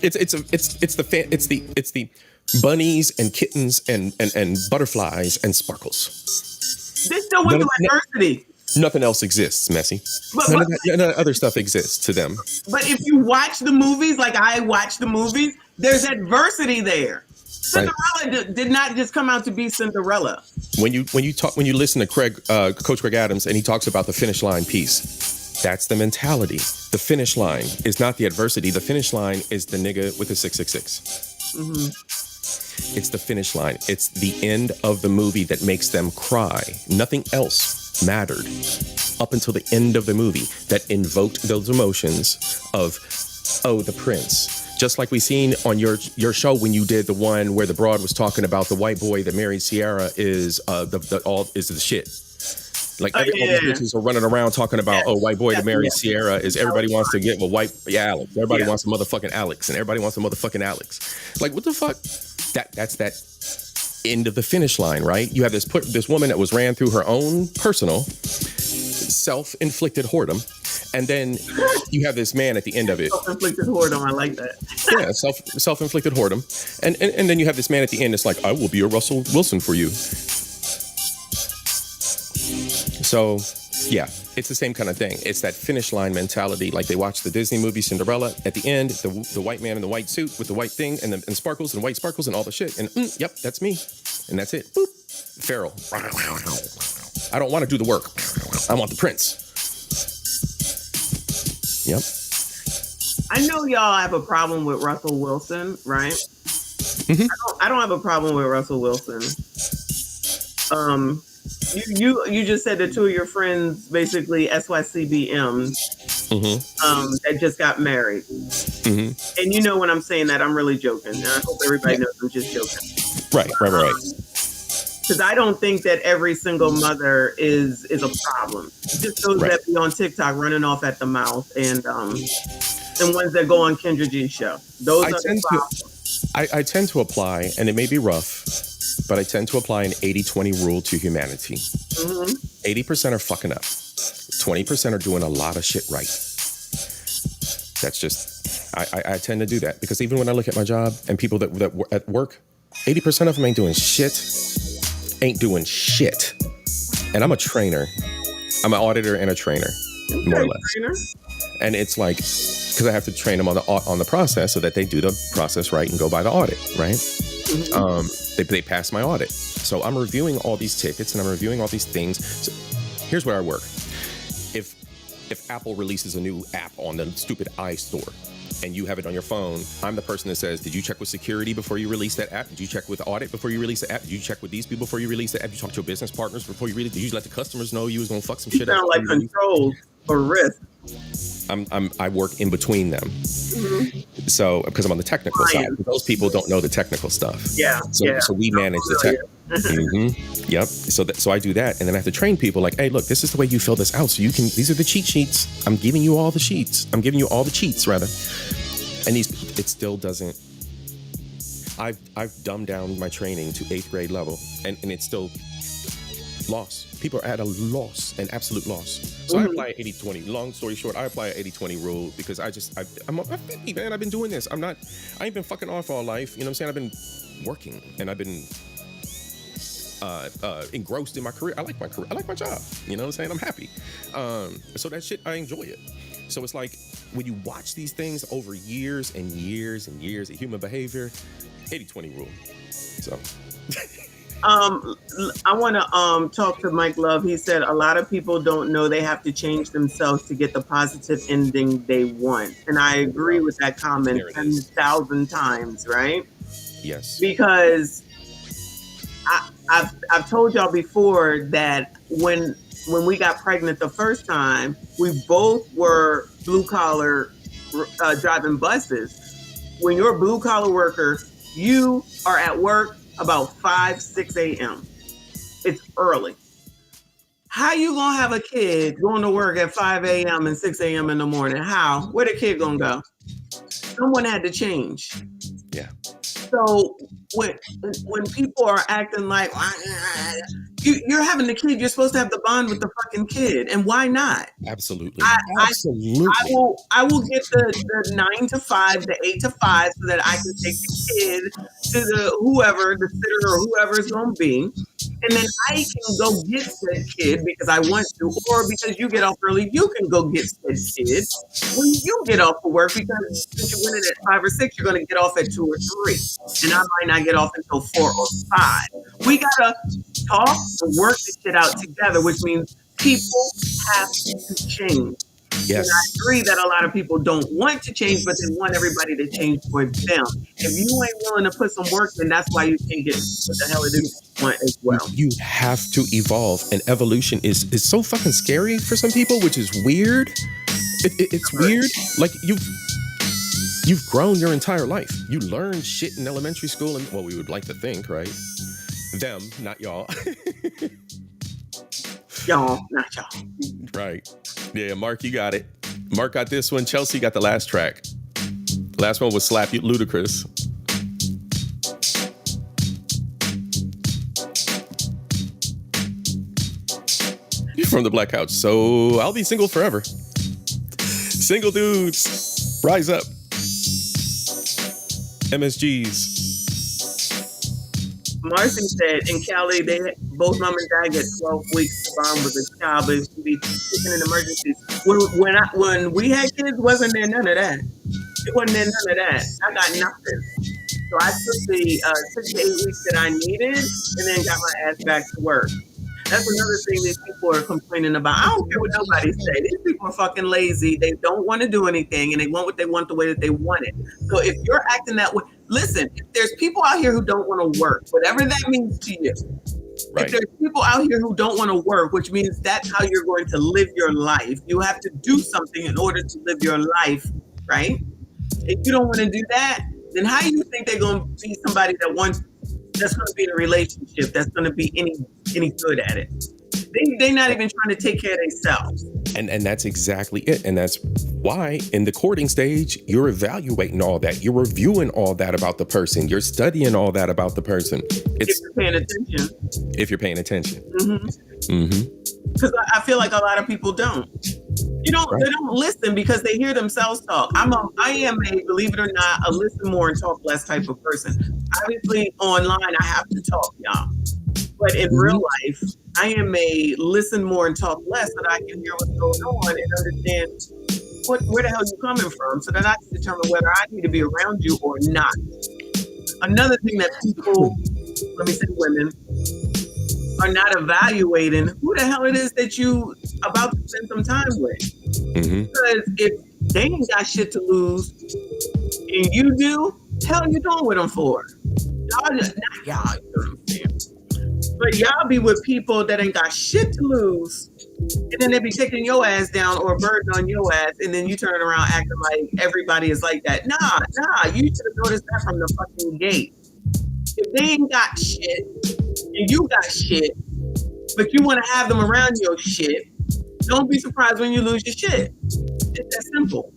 Speaker 1: It's the bunnies and kittens and butterflies and sparkles.
Speaker 6: They still went through adversity.
Speaker 1: Nothing else exists, Messi. None of that other stuff exists to them.
Speaker 6: But if you watch the movies, like I watch the movies, there's adversity there. Cinderella did not just come out to be Cinderella.
Speaker 1: When you listen to Coach Greg Adams, and he talks about the finish line piece, that's the mentality. The finish line is not the adversity. The finish line is the nigga with the 666. Mm-hmm. It's the finish line. It's the end of the movie that makes them cry. Nothing else mattered up until the end of the movie that invoked those emotions of, oh, the prince. Just like we seen on your show when you did the one where the broad was talking about the white boy that married Sierra is the shit. Like all these bitches are running around talking about, white boy that married Sierra is everybody wants to get with Alex. Everybody wants a motherfucking Alex, and everybody wants a motherfucking Alex. Like, what the fuck? That's that end of the finish line, right? You have this woman that was ran through her own personal self-inflicted whoredom, and then you have this man at the end of it.
Speaker 6: Self-inflicted whoredom, I like that.
Speaker 1: Yeah, self-inflicted whoredom, and then you have this man at the end. It's like, I will be a Russell Wilson for you. So, yeah, it's the same kind of thing. It's that finish line mentality. Like they watch the Disney movie Cinderella. At the end, the white man in the white suit with the white thing and sparkles and white sparkles and all the shit. And yep, that's me. And that's it. Boop. Feral. I don't want to do the work. I want the prince. Yep.
Speaker 6: I know y'all have a problem with Russell Wilson, right?
Speaker 1: Mm-hmm.
Speaker 6: I don't have a problem with Russell Wilson. You just said that two of your friends, basically SYCBMs, that just got married. Mm-hmm. And you know when I'm saying that, I'm really joking. And I hope everybody knows I'm just joking.
Speaker 1: Right.
Speaker 6: Because I don't think that every single mother is a problem. Just those that be on TikTok running off at the mouth and ones that go on Kendra G's show. Those are the problems.
Speaker 1: I tend to apply, and it may be rough, but I tend to apply an 80-20 rule to humanity. 80% are fucking up. 20% are doing a lot of shit right. That's just, I tend to do that because even when I look at my job and people that at work, 80% of them ain't doing shit. And I'm a trainer. I'm an auditor and a trainer, more or less.
Speaker 6: Trainer.
Speaker 1: And it's like, because I have to train them on the process so that they do the process right and go by the audit, right? They pass my audit. So I'm reviewing all these tickets and I'm reviewing all these things. So here's where I work. If Apple releases a new app on the stupid iStore and you have it on your phone, I'm the person that says, did you check with security before you release that app? Did you check with the audit before you release the app? Did you check with these people before you release the app? Did you talk to your business partners before you release? Did you let the customers know you was gonna fuck some shit up?
Speaker 6: Sound like controls or risk.
Speaker 1: I work in between them. So because I'm on the technical side, those people don't know the technical stuff. So we manage the tech. Yep. So I do that, and then I have to train people like, hey, look, this is the way you fill this out. So you can. These are the cheat sheets. I'm giving you all the sheets. I'm giving you all the cheats rather. And it still doesn't. I've dumbed down my training to 8th grade level, and it's still loss. People are at a loss, an absolute loss. So I apply 80-20. Long story short, I apply an 80-20 rule because I'm 50, man. I've been doing this. I ain't been fucking off all life. You know what I'm saying? I've been working and I've been engrossed in my career. I like my career. I like my job. You know what I'm saying? I'm happy. So that shit, I enjoy it. So it's like when you watch these things over years and years and years of human behavior, 80-20 rule. So.
Speaker 6: I want to talk to Mike Love. He said a lot of people don't know they have to change themselves to get the positive ending they want. And I agree with that comment 10,000 times, right?
Speaker 1: Yes.
Speaker 6: Because I've told y'all before that when we got pregnant the first time, we both were blue collar driving buses. When you're a blue collar worker, you are at work about 5-6 a.m. It's early. How you gonna have a kid going to work at 5 a.m. and 6 a.m. in the morning? How? Where the kid gonna go? Someone had to change.
Speaker 1: Yeah.
Speaker 6: So when people are acting like you're having the kid, you're supposed to have the bond with the fucking kid, and why not?
Speaker 1: Absolutely.
Speaker 6: Absolutely. I will get the 9 to 5, the 8 to 5, so that I can take the kid to the sitter or whoever it's gonna be. And then I can go get said kid because I want to, or because you get off early, you can go get said kid when you get off of work, because since you went in at 5 or 6, you're going to get off at 2 or 3. And I might not get off until 4 or 5. We got to talk and work this shit out together, which means people have to change.
Speaker 1: Yes.
Speaker 6: And I agree that a lot of people don't want to change, but they want everybody to change for them. If you ain't willing to put some work in, that's why you can't get what the hell it is you want as well.
Speaker 1: You have to evolve, and evolution is so fucking scary for some people, which is weird. It's weird. Like you've grown your entire life. You learned shit in elementary school, and well, we would like to think, right? Them, not y'all.
Speaker 6: Y'all, not y'all.
Speaker 1: Right. Yeah, Mark, you got it. Mark got this one. Chelsea got the last track. Last one was Slap You, Ludacris. from the Black Couch. So I'll be single forever. Single dudes, rise up. MSGs.
Speaker 6: Marcy said in Cali, both mom and dad get 12 weeks to bond with a child, but it should be taken in emergencies. When we had kids, wasn't there none of that. It wasn't there none of that. I got nothing. So I took the 6 to 8 weeks that I needed and then got my ass back to work. That's another thing that people are complaining about. I don't care what nobody say. These people are fucking lazy. They don't want to do anything, and they want what they want the way that they want it. So if you're acting that way, listen, if there's people out here who don't want to work, whatever that means to you. Right. If there's people out here who don't want to work, which means that's how you're going to live your life. You have to do something in order to live your life, right? If you don't want to do that, then how do you think they're going to be somebody that's going to be in a relationship that's going to be any good at it? They're not even trying to take care of themselves.
Speaker 1: And that's exactly it. And that's why in the courting stage, you're evaluating all that. You're reviewing all that about the person. You're studying all that about the person.
Speaker 6: If you're paying attention.
Speaker 1: If you're paying attention.
Speaker 6: Because I feel like a lot of people don't. They don't listen because they hear themselves talk. I am a, believe it or not, a listen more and talk less type of person. Obviously, online, I have to talk, y'all. But in real life, I am a listen more and talk less so that I can hear what's going on and understand where the hell you're coming from so that I can determine whether I need to be around you or not. Another thing that people, let me say women, are not evaluating who the hell it is that you about to spend some time with. Because if they ain't got shit to lose and you do, hell you doing with them for? Y'all just, not y'all, you know what I'm saying? But y'all be with people that ain't got shit to lose, and then they be taking your ass down or a burden on your ass, and then you turn around acting like everybody is like that. Nah, you should have noticed that from the fucking gate. If they ain't got shit, and you got shit, but you want to have them around your shit, don't be surprised when you lose your shit. It's that simple.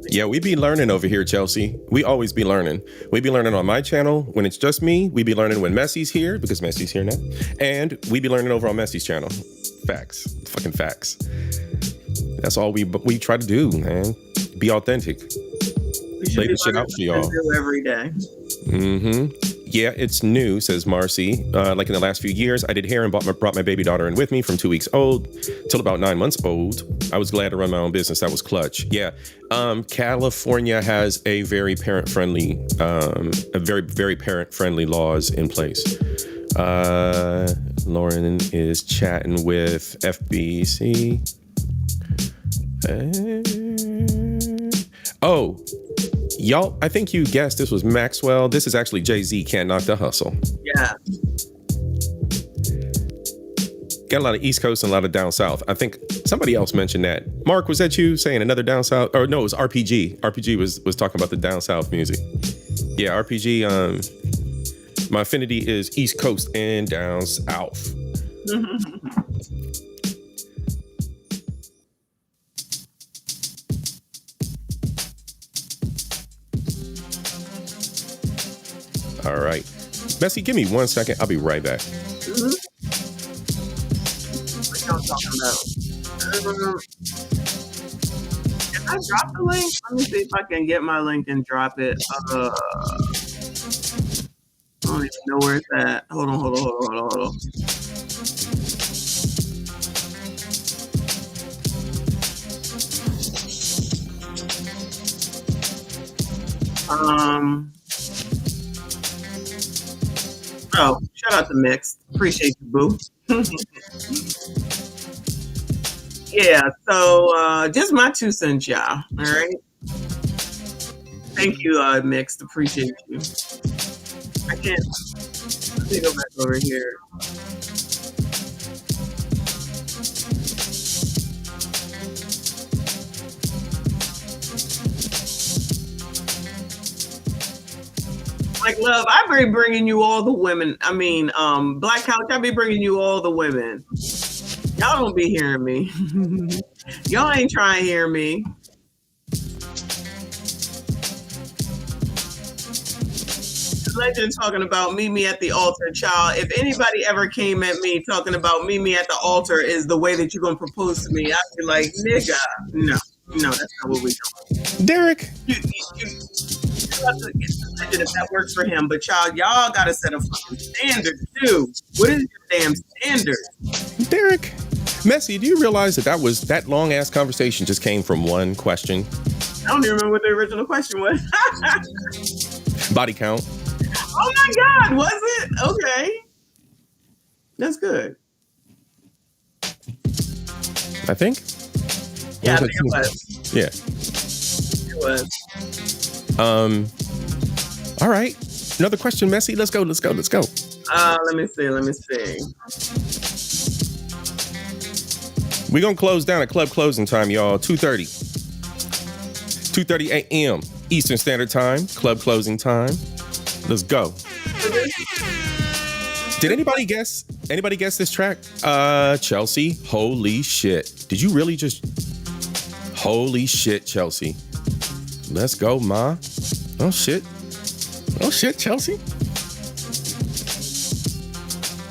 Speaker 1: Yeah, we be learning over here, Chelsea. We always be learning. We be learning on my channel when it's just me. We be learning when Messy's here, because Messy's here now. And we be learning over on Messy's channel. Facts. Fucking facts. That's all we try to do, man. Be authentic. Lay the shit out for y'all.
Speaker 6: Every day.
Speaker 1: Yeah, it's new, says Marcy. Like in the last few years, I did hair and brought my baby daughter in with me from 2 weeks old till about 9 months old. I was glad to run my own business. That was clutch. Yeah. California has a very parent-friendly, very parent-friendly laws in place. Lauren is chatting with FBC. Y'all, I think you guessed this was Maxwell. This is actually Jay-Z, Can't Knock the Hustle.
Speaker 6: Yeah.
Speaker 1: Got a lot of East Coast and a lot of down South. I think somebody else mentioned that. Mark, was that you saying another down South? Or no, it was RPG. RPG was talking about the down South music. Yeah, RPG, my affinity is East Coast and down South. All right. Messy, give me 1 second. I'll be right back.
Speaker 6: What y'all talking about? If I drop the link, let me see if I can get my link and drop it. I don't even know where it's at. Hold on. Oh, shout out to Mixed. Appreciate you, boo. Yeah, so just my 2 cents, y'all. All right. Thank you, Mixed. Appreciate you. I can't. Let me go back over here. Like, love, I be bringing you all the women. I mean, Black Couch, I be bringing you all the women. Y'all don't be hearing me. Y'all ain't trying to hear me. Legend talking about meet me at the altar, child. If anybody ever came at me talking about meet me at the altar is the way that you're gonna propose to me, I'd be like, nigga, no, that's not what we doing.
Speaker 1: Derek.
Speaker 6: You have to get the Legend if that works for him, but y'all gotta set a fucking standard too. What is your damn standard?
Speaker 1: Derek. Messy, do you realize that long ass conversation just came from one question?
Speaker 6: I don't even remember what the original question was.
Speaker 1: Body count.
Speaker 6: Oh my God, was it? Okay. That's good.
Speaker 1: I think.
Speaker 6: Yeah, I think it was.
Speaker 1: Yeah.
Speaker 6: It was.
Speaker 1: All right. Another question, Messy. Let's go.
Speaker 6: Let me see.
Speaker 1: We're going to close down at club closing time, y'all. 2:30 a.m. Eastern Standard Time. Club closing time. Let's go. Did anybody guess this track? Chelsea. Holy shit. Did you really just... Holy shit, Chelsea. Let's go, ma. Oh, shit, Chelsea.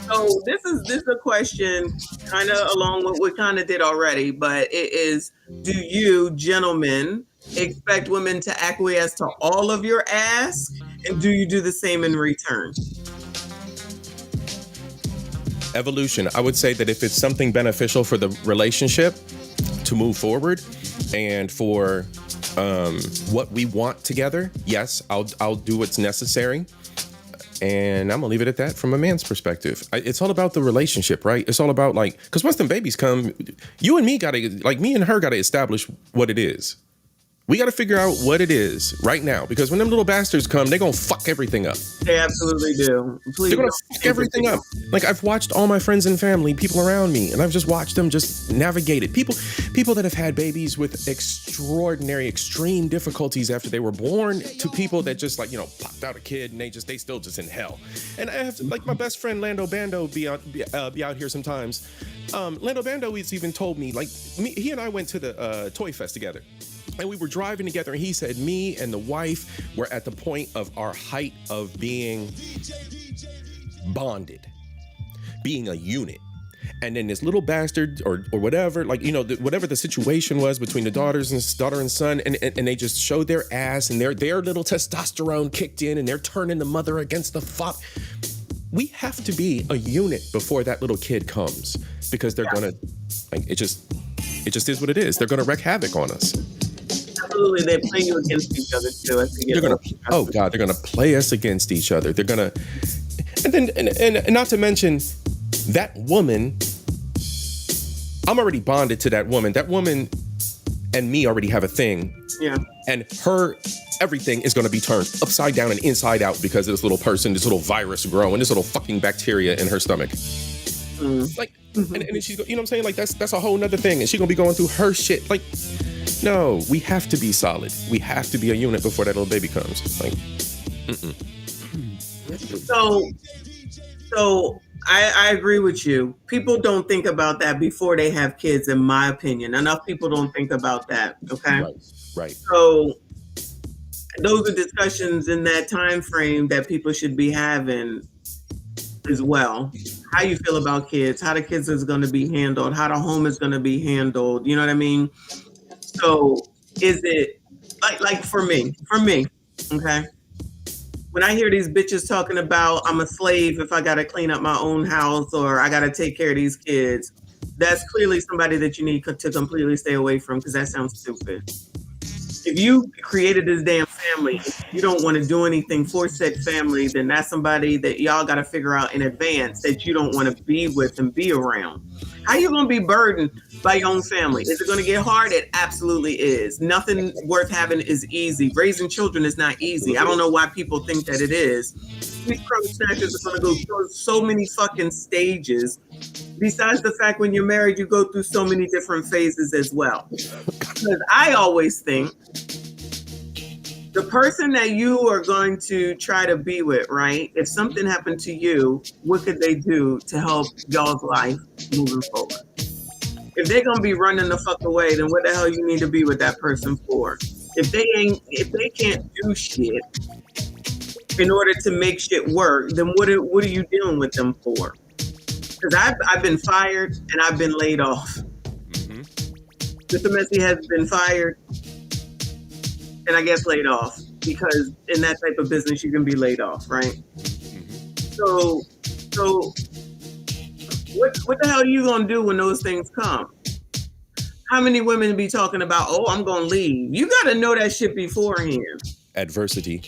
Speaker 6: So this is a question kind of along what we kind of did already, but it is, do you gentlemen expect women to acquiesce to all of your ask, and do you do the same in return?
Speaker 1: Evolution. I would say that if it's something beneficial for the relationship to move forward and for what we want together, yes, I'll do what's necessary. And I'm gonna leave it at that from a man's perspective. It's all about the relationship, right? It's all about because once them babies come, you and me me and her gotta establish what it is. We got to figure out what it is right now, because when them little bastards come, they're going to fuck everything up.
Speaker 6: They absolutely do. Please,
Speaker 1: they're going to fuck everything up. I've watched all my friends and family, people around me, and I've just watched them just navigate it. People that have had babies with extreme difficulties after they were born, to people that just popped out a kid and they still just in hell. And I have my best friend Lando Bando be out here sometimes. Lando Bando has even told me, he and I went to the Toy Fest together. And we were driving together, and he said me and the wife were at the point of our height of being bonded, being a unit. And then this little bastard or whatever, whatever the situation was between the daughter and son, and they just showed their ass, and their little testosterone kicked in, and they're turning the mother against the fuck. We have to be a unit before that little kid comes, because they're gonna, it just is what it is. They're gonna wreak havoc on us.
Speaker 6: Absolutely, they play you against each other too.
Speaker 1: They're gonna play us against each other. They're gonna, and not to mention that woman. I'm already bonded to that woman. That woman and me already have a thing.
Speaker 6: Yeah. And
Speaker 1: her everything is gonna be turned upside down and inside out because of this little person, this little virus growing, this little fucking bacteria in her stomach. And she's, you know what I'm saying? That's a whole nother thing, and she's gonna be going through her shit. No, we have to be solid. We have to be a unit before that little baby comes.
Speaker 6: So I agree with you. People don't think about that before they have kids, in my opinion. Enough people don't think about that. Okay.
Speaker 1: Right.
Speaker 6: So those are discussions in that time frame that people should be having as well. How you feel about kids, how the kids is going to be handled, how the home is going to be handled. You know what I mean? So is it like for me, okay? When I hear these bitches talking about I'm a slave if I got to clean up my own house or I got to take care of these kids, that's clearly somebody that you need to completely stay away from, because that sounds stupid. If you created this damn family, you don't want to do anything for said family, then that's somebody that y'all got to figure out in advance that you don't want to be with and be around. How you going to be burdened by your own family? Is it going to get hard? It absolutely is. Nothing worth having is easy. Raising children is not easy. I don't know why people think that it is. These crumb snatchers are going to go through so many fucking stages. Besides the fact when you're married, you go through so many different phases as well. Because I always think the person that you are going to try to be with, right? If something happened to you, what could they do to help y'all's life moving forward? If they're gonna be running the fuck away, then what the hell you need to be with that person for? If they can't do shit, in order to make shit work, then what are you dealing with them for? Because I've been fired and I've been laid off. Mr. Messi has been fired and I guess laid off, because in that type of business you can be laid off, right? So what the hell are you gonna do when those things come? How many women be talking about, oh, I'm gonna leave? You gotta know that shit beforehand.
Speaker 1: Adversity.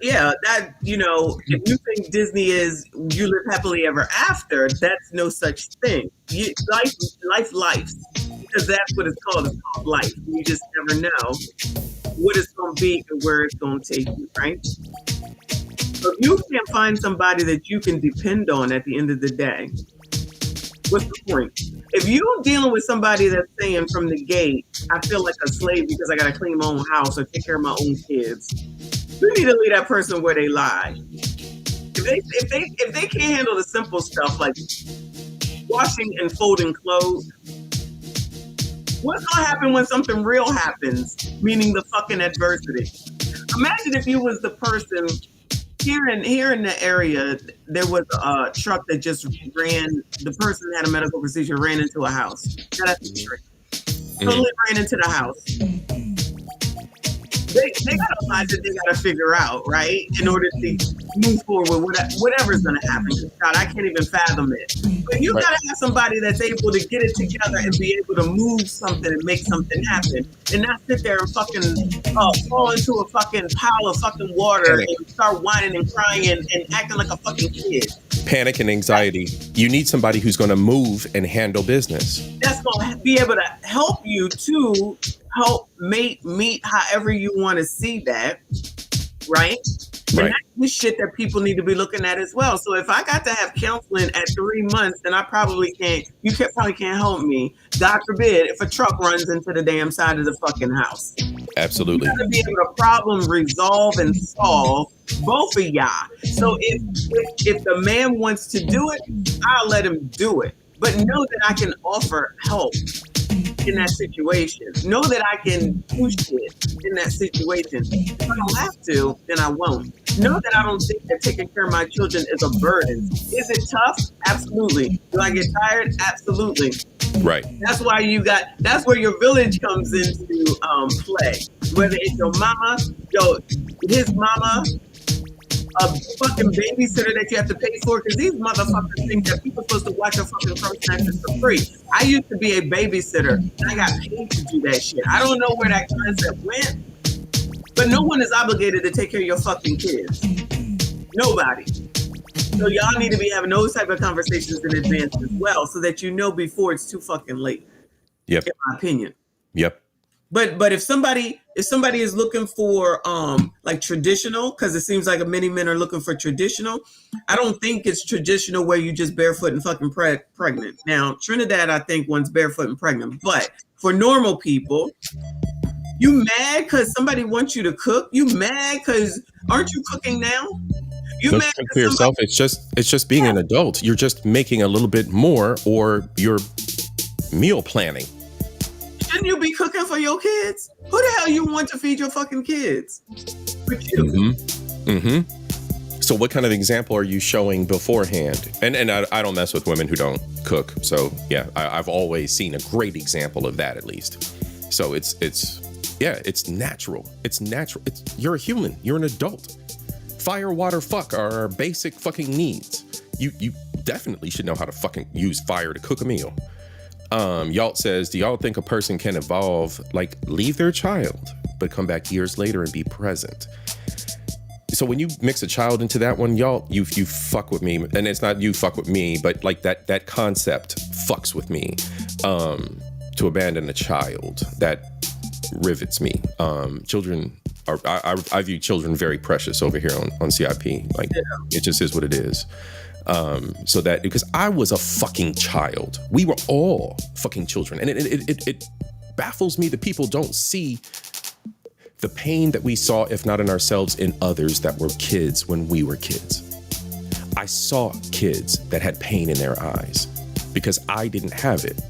Speaker 6: Yeah. That, if you think Disney is you live happily ever after, that's no such thing. Life, because that's what it's called. It's called life. You just never know what it's going to be and where it's going to take you, right? So if you can't find somebody that you can depend on at the end of the day, what's the point? If you're dealing with somebody that's saying from the gate, I feel like a slave because I got to clean my own house or take care of my own kids, you need to leave that person where they lie. If they can't handle the simple stuff like washing and folding clothes, what's gonna happen when something real happens? Meaning the fucking adversity. Imagine if you was the person here in the area. There was a truck that just ran. The person had a medical procedure, ran into a house. Totally ran into the house. They got a lot that they got to figure out, right? In order to move forward with whatever's going to happen. God, I can't even fathom it. But you got to have somebody that's able to get it together and be able to move something and make something happen. And not sit there and fucking fall into a fucking pile of fucking water and start whining and crying and acting like a fucking kid.
Speaker 1: Panic and anxiety. You need somebody who's going to move and handle business. That's
Speaker 6: going to be able to help you to help meet however you want to see that, right? And that's the shit that people need to be looking at as well. So if I got to have counseling at 3 months, then I probably can't. You probably can't help me. God forbid if a truck runs into the damn side of the fucking house.
Speaker 1: Absolutely.
Speaker 6: You got to be able to problem resolve and solve both of y'all. So if the man wants to do it, I'll let him do it. But know that I can offer help in that situation. Know that I can push it in that situation. If I don't have to, then I won't. Know that I don't think that taking care of my children is a burden. Is it tough? Absolutely. Do I get tired? Absolutely.
Speaker 1: Right.
Speaker 6: That's why that's where your village comes into play. Whether it's your mama, his mama, a fucking babysitter that you have to pay for, because these motherfuckers think that people are supposed to watch your fucking process for free. I used to be a babysitter and I got paid to do that shit. I don't know where that concept went, but no one is obligated to take care of your fucking kids. Nobody. So y'all need to be having those type of conversations in advance as well, so that you know before it's too fucking late.
Speaker 1: Yep.
Speaker 6: In my opinion.
Speaker 1: Yep.
Speaker 6: But if somebody is looking for like traditional, because it seems like many men are looking for traditional, I don't think it's traditional where you just barefoot and fucking pregnant. Now Trinidad, I think one's barefoot and pregnant, but for normal people, you mad because somebody wants you to cook? You mad because aren't you cooking now? You
Speaker 1: Don't
Speaker 6: mad
Speaker 1: think for yourself? It's just being an adult. You're just making a little bit more, or you're meal planning.
Speaker 6: Shouldn't you be cooking for your kids? Who the hell you want to feed your fucking kids? But you.
Speaker 1: So what kind of example are you showing beforehand? And I don't mess with women who don't cook. So yeah, I've always seen a great example of that, at least. So it's natural. It's natural. You're a human. You're an adult. Fire, water, fuck are our basic fucking needs. You definitely should know how to fucking use fire to cook a meal. Yalt says, do y'all think a person can evolve, like leave their child, but come back years later and be present? So when you mix a child into that one, y'all, you fuck with me. And it's not you fuck with me, but like that concept fucks with me. To abandon a child, that rivets me. Children are, I view children very precious over here on C.I.P. Like, it just is what it is. So that, because I was a fucking child. We were all fucking children. And it baffles me that people don't see the pain that we saw, if not in ourselves, in others that were kids when we were kids. I saw kids that had pain in their eyes because I didn't have it.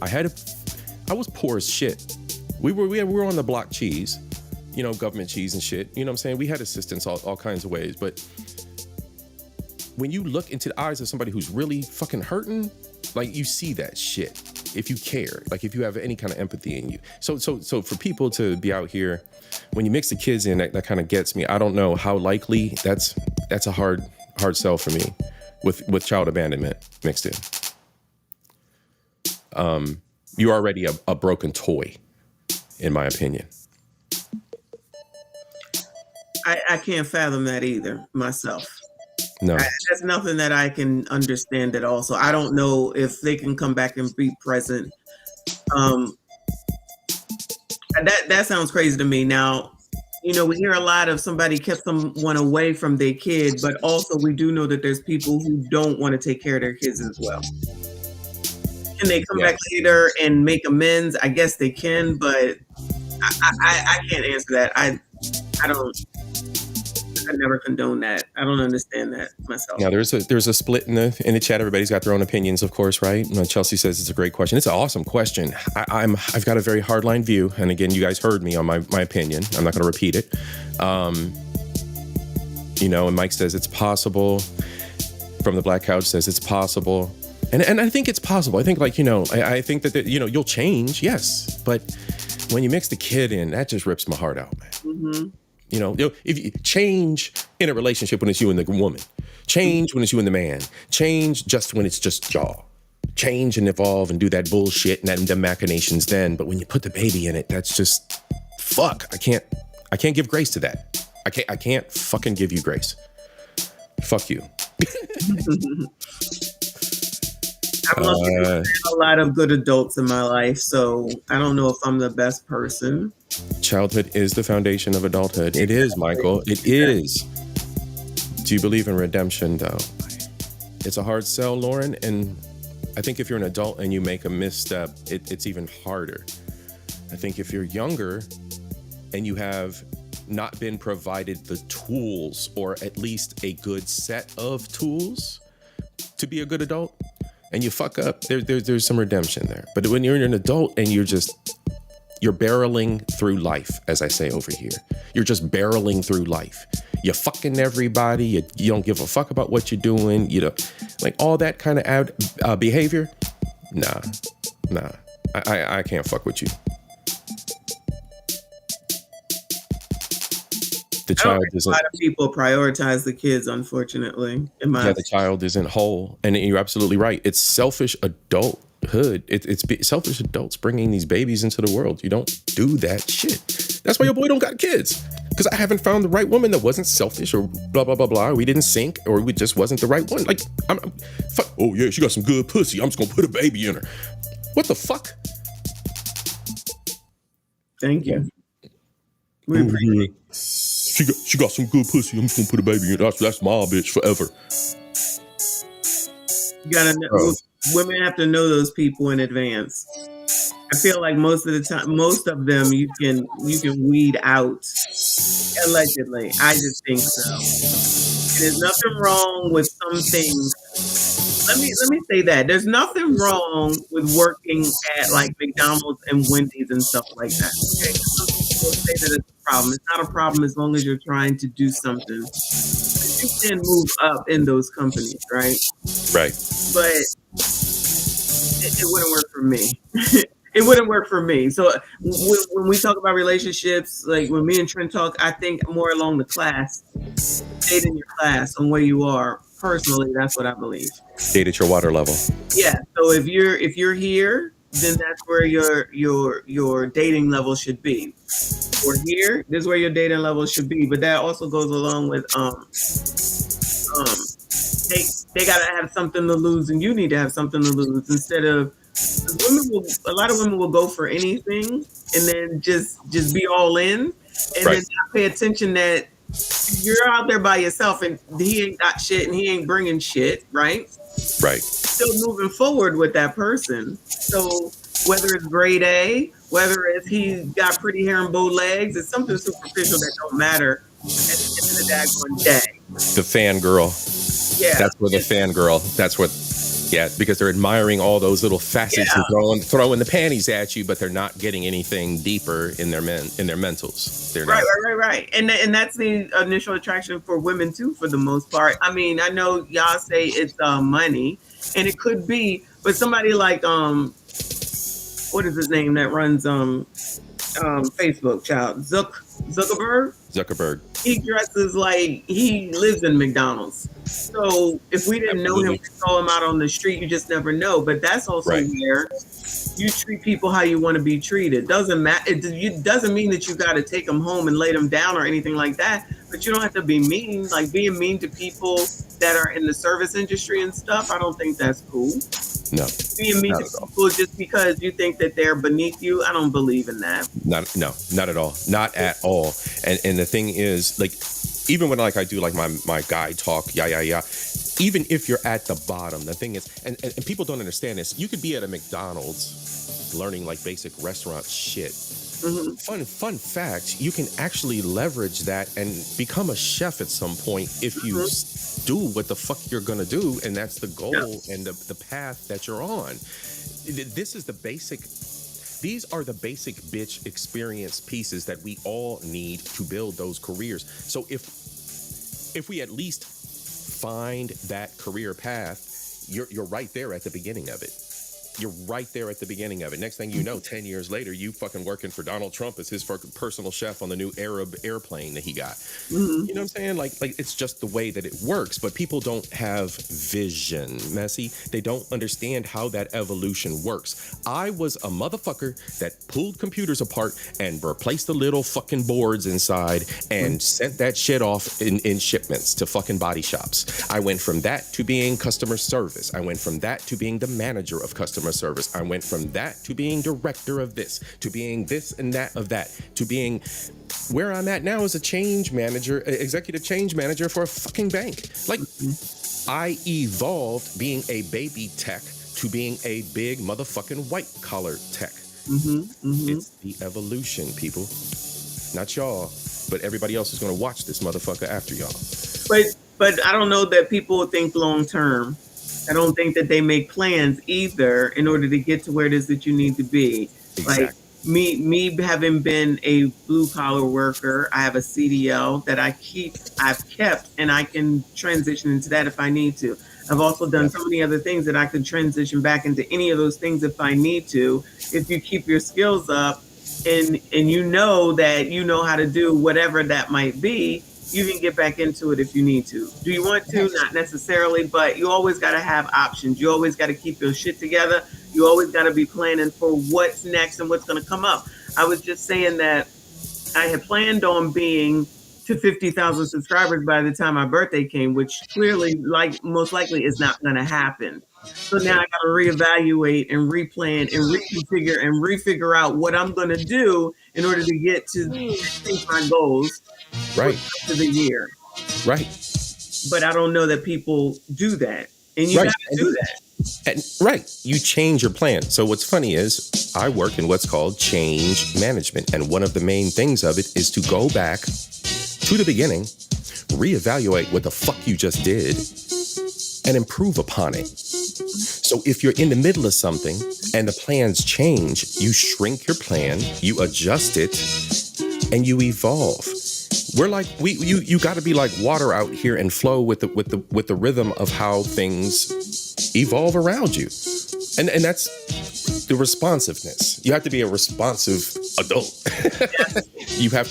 Speaker 1: I was poor as shit. We were on the block cheese. you know, government cheese and shit. You know what I'm saying? We had assistance all kinds of ways. But when you look into the eyes of somebody who's really fucking hurting, like, you see that shit. If you care, like, if you have any kind of empathy in you. So for people to be out here, when you mix the kids in, that kind of gets me. I don't know how likely that's a hard sell for me with child abandonment mixed in. You're already a broken toy, in my opinion.
Speaker 6: I can't fathom that either myself.
Speaker 1: No,
Speaker 6: that's nothing that I can understand at all. So I don't know if they can come back and be present. That sounds crazy to me. Now, you know, we hear a lot of somebody kept someone away from their kid, but also we do know that there's people who don't want to take care of their kids as well. Can they come back later and make amends? I guess they can, but I can't answer that. I never condone that. I don't understand that myself.
Speaker 1: Now there's a split in the chat. Everybody's got their own opinions, of course, right? And Chelsea says it's a great question. It's an awesome question. I've got a very hardline view, and again, you guys heard me on my opinion. I'm not going to repeat it. You know, and Mike says it's possible. From the Black Couch says it's possible, and I think it's possible. I think, like, you know, I think that you know, you'll change, yes, but when you mix the kid in, that just rips my heart out, man. Mm-hmm. You know, if you change in a relationship when it's you and the woman, change when it's you and the man, change just when it's just y'all, change and evolve and do that bullshit and the machinations then. But when you put the baby in it, that's just fuck. I can't give grace to that. I can't fucking give you grace. Fuck you.
Speaker 6: I've lost a lot of good adults in my life, so I don't know if I'm the best person.
Speaker 1: Childhood is the foundation of adulthood. It is, Michael. It is. Do you believe in redemption, though? It's a hard sell, Lauren. And I think if you're an adult and you make a misstep, it's even harder. I think if you're younger and you have not been provided the tools, or at least a good set of tools to be a good adult, and you fuck up, there's some redemption there. But when you're an adult and you're barreling through life, as I say over here, you're just barreling through life. You're fucking everybody. You don't give a fuck about what you're doing. You know, like all that kind of behavior. Nah. I can't fuck with you. The child isn't.
Speaker 6: A lot of people prioritize the kids, unfortunately.
Speaker 1: The child isn't whole, and you're absolutely right. It's selfish adulthood. It's selfish adults bringing these babies into the world. You don't do that shit. That's why your boy don't got kids, because I haven't found the right woman that wasn't selfish, or blah blah blah blah. We didn't sync, or we just wasn't the right one. Like, fuck. Oh yeah, she got some good pussy. I'm just gonna put a baby in her. What the fuck?
Speaker 6: Thank you. We appreciate it.
Speaker 1: She got some good pussy. I'm just gonna put a baby in. That's my bitch forever.
Speaker 6: You gotta know, women have to know those people in advance. I feel like most of the time, most of them you can weed out. Allegedly, I just think so. There's nothing wrong with some things. Let me say that there's nothing wrong with working at like McDonald's and Wendy's and stuff like that. Okay, some people say that it's a problem. It's not a problem as long as you're trying to do something. You can move up in those companies, right?
Speaker 1: Right.
Speaker 6: But it wouldn't work for me. It wouldn't work for me. So when we talk about relationships, like when me and Trent talk, I think more along the class, dating your class on where you are. Personally, that's what I believe.
Speaker 1: Date at your water level.
Speaker 6: Yeah. So if you're here, then that's where your dating level should be. Or here, this is where your dating level should be. But that also goes along with they gotta have something to lose, and you need to have something to lose. Instead of a lot of women will go for anything and then just be all in, and then not pay attention that you're out there by yourself and he ain't got shit and he ain't bringing shit, right?
Speaker 1: Right.
Speaker 6: Still moving forward with that person. So whether it's grade A, whether it's he got pretty hair and bow legs, it's something superficial that don't matter at the end of the daggone day.
Speaker 1: The fangirl.
Speaker 6: Yeah.
Speaker 1: That's where the fangirl. That's what. Yeah, because they're admiring all those little facets
Speaker 6: Yeah.
Speaker 1: and throwing the panties at you, but they're not getting anything deeper in their mentals. They're
Speaker 6: Right,
Speaker 1: not.
Speaker 6: right. And that's the initial attraction for women too, for the most part. I mean, I know y'all say it's money, and it could be, but somebody like what is his name that runs Facebook, child Zuckerberg.
Speaker 1: Zuckerberg.
Speaker 6: He dresses like he lives in McDonald's. So if we didn't know him, we saw him out on the street, you just never know. But that's also where you treat people how you want to be treated. Doesn't matter. It doesn't mean that you got to take them home and lay them down or anything like that. But you don't have to be mean. Like being mean to people that are in the service industry and stuff, I don't think that's cool.
Speaker 1: No.
Speaker 6: Being mean to people just because you think that they're beneath you, I don't believe in that.
Speaker 1: Not at all. Not at all. And the thing is, like, even when like I do like my guy talk, even if you're at the bottom, the thing is, and people don't understand this, you could be at a McDonald's learning like basic restaurant shit. Mm-hmm. Fun fact, you can actually leverage that and become a chef at some point if you do what the fuck you're gonna do, and that's the goal and the path that you're on. This is the basic. These are the basic bitch experience pieces that we all need to build those careers. So if we at least find that career path, you're right there at the beginning of it. You're right there at the beginning of it. Next thing you know, 10 years later, you fucking working for Donald Trump as his personal chef on the new Arab airplane that he got. Mm-hmm. You know what I'm saying? Like it's just the way that it works. But people don't have vision, Messy. They don't understand how that evolution works. I was a motherfucker that pulled computers apart and replaced the little fucking boards inside and sent that shit off in shipments to fucking body shops. I went from that to being customer service. I went from that to being the manager of customer service. I went from that to being director of this, to being this and that of that, to being where I'm at now as a change manager, executive change manager for a fucking bank. Like, I evolved being a baby tech to being a big motherfucking white collar tech. It's the evolution, people. Not y'all, but everybody else is going to watch this motherfucker after y'all.
Speaker 6: But I don't know that people think long term. I don't think that they make plans either in order to get to where it is that you need to be. Exactly. Like me having been a blue collar worker, I have a CDL that I've kept, and I can transition into that if I need to. I've also done so many other things that I could transition back into any of those things if I need to. If you keep your skills up and you know that you know how to do whatever that might be, you can get back into it if you need to. Do you want to? Not necessarily, but you always got to have options. You always got to keep your shit together. You always got to be planning for what's next and what's going to come up. I was just saying that I had planned on being to 50,000 subscribers by the time my birthday came, which clearly, like most likely, is not going to happen. So now I got to reevaluate and replan and reconfigure and refigure out what I'm going to do in order to get to my goals.
Speaker 1: Right.
Speaker 6: To the year.
Speaker 1: Right.
Speaker 6: But I don't know that people do that. And you got to do that.
Speaker 1: Right. You change your plan. So what's funny is I work in what's called change management. And one of the main things of it is to go back to the beginning, reevaluate what the fuck you just did, and improve upon it. So if you're in the middle of something and the plans change, you shrink your plan, you adjust it, and you evolve. We're like you got to be like water out here and flow with the rhythm of how things evolve around you, and that's the responsiveness. You have to be a responsive adult. You have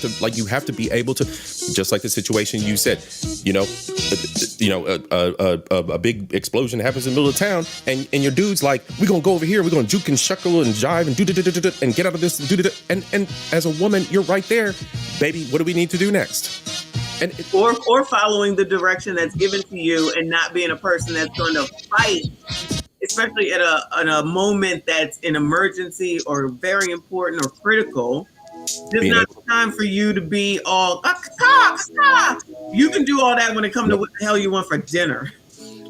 Speaker 1: to be able to, just like the situation you said. A big explosion happens in the middle of town, and your dude's like, we're gonna go over here, we're gonna juke and shuckle and jive and do and get out of this and do and as a woman, you're right there, baby. What do we need to do next? And
Speaker 6: or following the direction that's given to you and not being a person that's going to fight, especially at a moment that's an emergency or very important or critical. There's not time for you to be all, you can do all that when it comes to what the hell you want for dinner,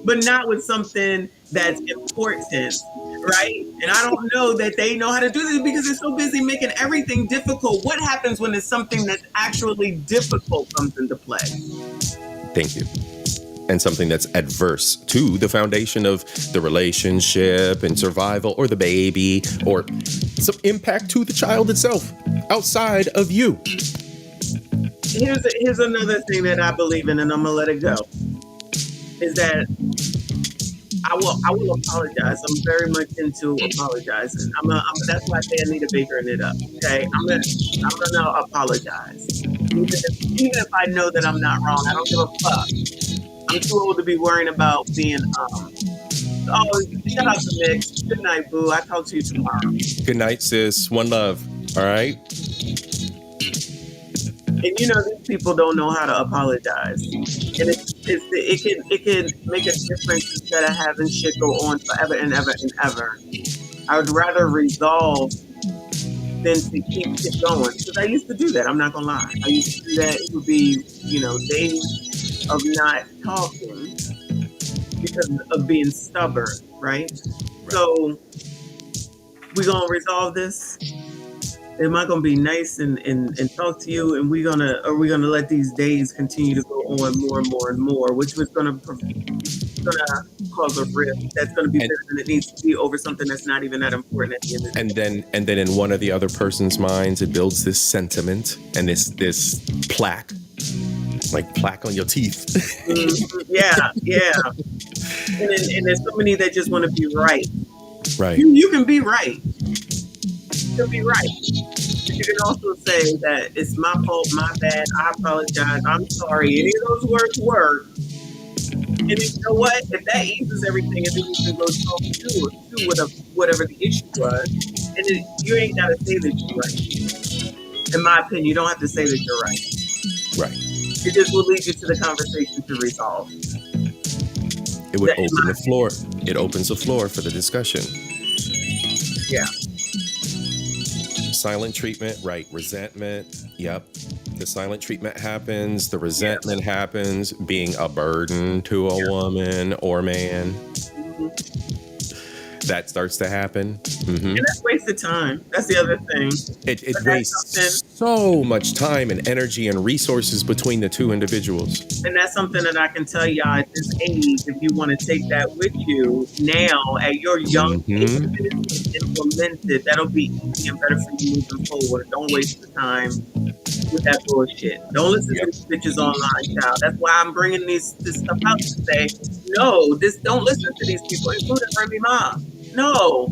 Speaker 6: but not with something that's important, right? And I don't know that they know how to do this because they're so busy making everything difficult. What happens when it's something that's actually difficult comes into play?
Speaker 1: Thank you. and something that's adverse to the foundation of the relationship and survival, or the baby, or some impact to the child itself outside of you.
Speaker 6: Here's another thing that I believe in, and I'm gonna let it go. Is that I will apologize. I'm very much into apologizing. That's why I say I need a bigger it up. Okay, I'm gonna apologize, even if I know that I'm not wrong. I don't give a fuck. I'm too old to be worrying about being Oh, shout out to Nick. Good night, boo. I talk to you tomorrow.
Speaker 1: Good night, sis. One love. All right.
Speaker 6: And you know, these people don't know how to apologize, and it can make a difference instead of having shit go on forever and ever and ever. I would rather resolve than to keep it going, because I used to do that. I'm not gonna lie. I used to do that. It would be, days of not talking because of being stubborn, right? So we're gonna resolve this. Am I gonna be nice and talk to you, and are we gonna let these days continue to go on more and more and more, which was gonna cause a rift that's gonna be bigger than it needs to be over something that's not even that important at the end of the day.
Speaker 1: And then in one of the other person's minds, it builds this sentiment and this plaque, like plaque on your teeth.
Speaker 6: Yeah. And there's so many that just want to be right.
Speaker 1: Right.
Speaker 6: You can be right. You can be right. But you can also say that it's my fault, my bad, I apologize, I'm sorry. Any of those words work. And you know what? If that eases everything, and then you can go talk to whatever the issue was, and you ain't got to say that you're right. In my opinion, you don't have to say that you're right.
Speaker 1: Right.
Speaker 6: It just will lead you to the conversation to resolve.
Speaker 1: It would open the floor. It opens the floor for the discussion.
Speaker 6: Yeah.
Speaker 1: Silent treatment, right? Resentment. Yep. The silent treatment happens. The resentment happens. Being a burden to a woman or man. Mm-hmm. That starts to happen. Mm-hmm.
Speaker 6: And that's wasted time. That's the other thing.
Speaker 1: It wastes so much time and energy and resources between the two individuals. And
Speaker 6: that's something that I can tell y'all at this age, if you want to take that with you now at your young age, implement it. That'll be easy and better for you moving forward. Don't waste the time with that bullshit. Don't listen to these bitches online, child. That's why I'm bringing this stuff out to say, no, don't listen to these people, including Remy Ma. No.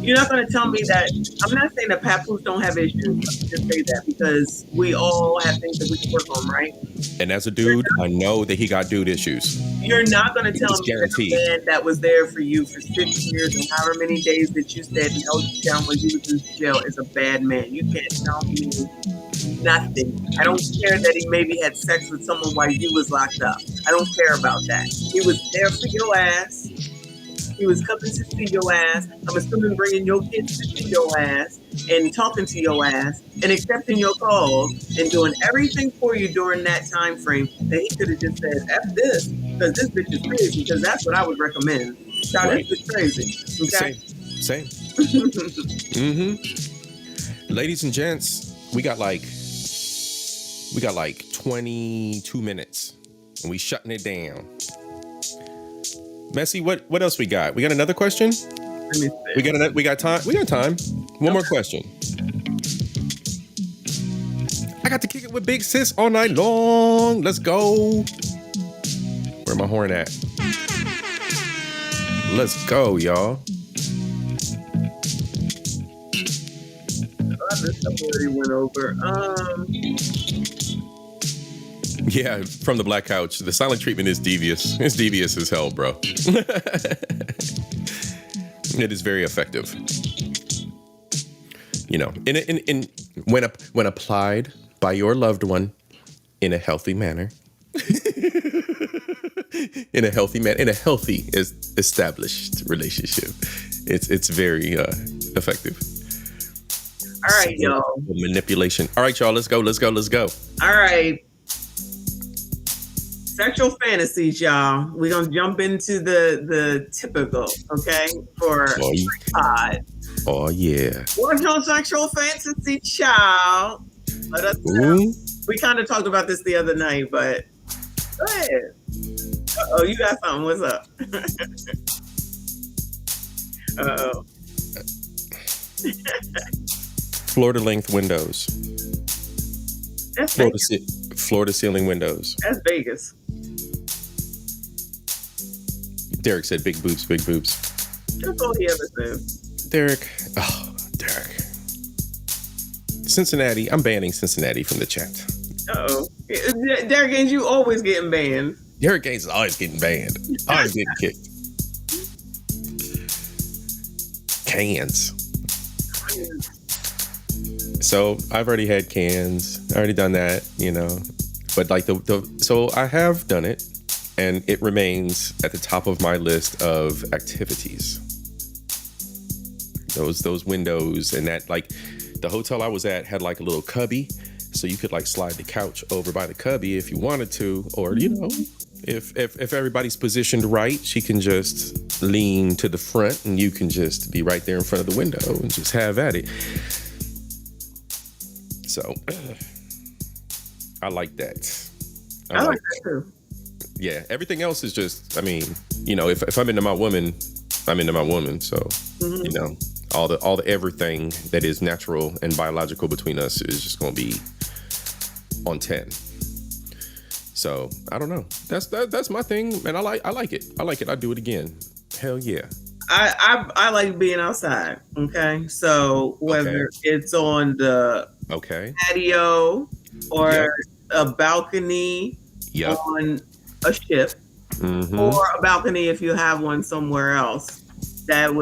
Speaker 6: You're not going to tell me that. I'm not saying that papoose don't have issues. Let me just say that, because we all have things that we can work on, right?
Speaker 1: And as a dude, I know that he got dude issues.
Speaker 6: You're not going to tell me that the man that was there for you for 6 years and however many days that you said and held you down when you was in jail is a bad man. You can't tell me nothing. I don't care that he maybe had sex with someone while you was locked up. I don't care about that. He was there for your ass. He was coming to see your ass. I'm assuming bringing your kids to see your ass and talking to your ass and accepting your calls and doing everything for you during that time frame that he could have just said, F this, because this bitch is crazy, because that's what I would recommend. Child, this bitch crazy. Okay?
Speaker 1: Same. Mm-hmm. Ladies and gents, we got like 22 minutes and we shutting it down. Messy, what else we got? We got another question?
Speaker 6: Let me see.
Speaker 1: We got time. We got time. One more question. I got to kick it with Big Sis all night long. Let's go. Where my horn at? Let's go, y'all.
Speaker 6: This stuff already went over.
Speaker 1: Yeah, from the Black Couch. The silent treatment is devious. It's devious as hell, bro. It is very effective. You know, when applied by your loved one in a healthy manner. in a healthy established relationship. It's very effective.
Speaker 6: All right, y'all.
Speaker 1: Manipulation. All right, y'all. Let's go.
Speaker 6: All right. Sexual fantasies, y'all. We're gonna jump into the typical, okay? For pod.
Speaker 1: Oh yeah.
Speaker 6: What's your sexual fantasy, child? Let us know. We kind of talked about this the other night, but Go ahead. Oh, you got something. What's up? Uh-oh.
Speaker 1: Floor to length windows.
Speaker 6: That's
Speaker 1: Floor
Speaker 6: Vegas.
Speaker 1: floor to ceiling windows.
Speaker 6: That's Vegas.
Speaker 1: Derek said big boobs, big boobs.
Speaker 6: That's all he ever says.
Speaker 1: Derek. Cincinnati. I'm banning Cincinnati from the chat.
Speaker 6: Uh-oh. Derek Gaines, you always getting banned.
Speaker 1: Derek Gaines is always getting banned. Always getting kicked. Cans. So I've already had cans. I already done that, you know. But like so I have done it, and it remains at the top of my list of activities. Those windows and that, like, the hotel I was at had like a little cubby, so you could like slide the couch over by the cubby if you wanted to, or you know, if everybody's positioned right, she can just lean to the front and you can just be right there in front of the window and just have at it. So I like that.
Speaker 6: I like that too.
Speaker 1: Yeah, everything else is just, I mean, you know, if I'm into my woman, I'm into my woman. So, you know, all the everything that is natural and biological between us is just going to be on 10. So I don't know. That's my thing, and I like it. I like it. I do it again. Hell yeah.
Speaker 6: I like being outside. Okay, so whether it's on the patio or a balcony on a ship, or a balcony if you have one somewhere else, that's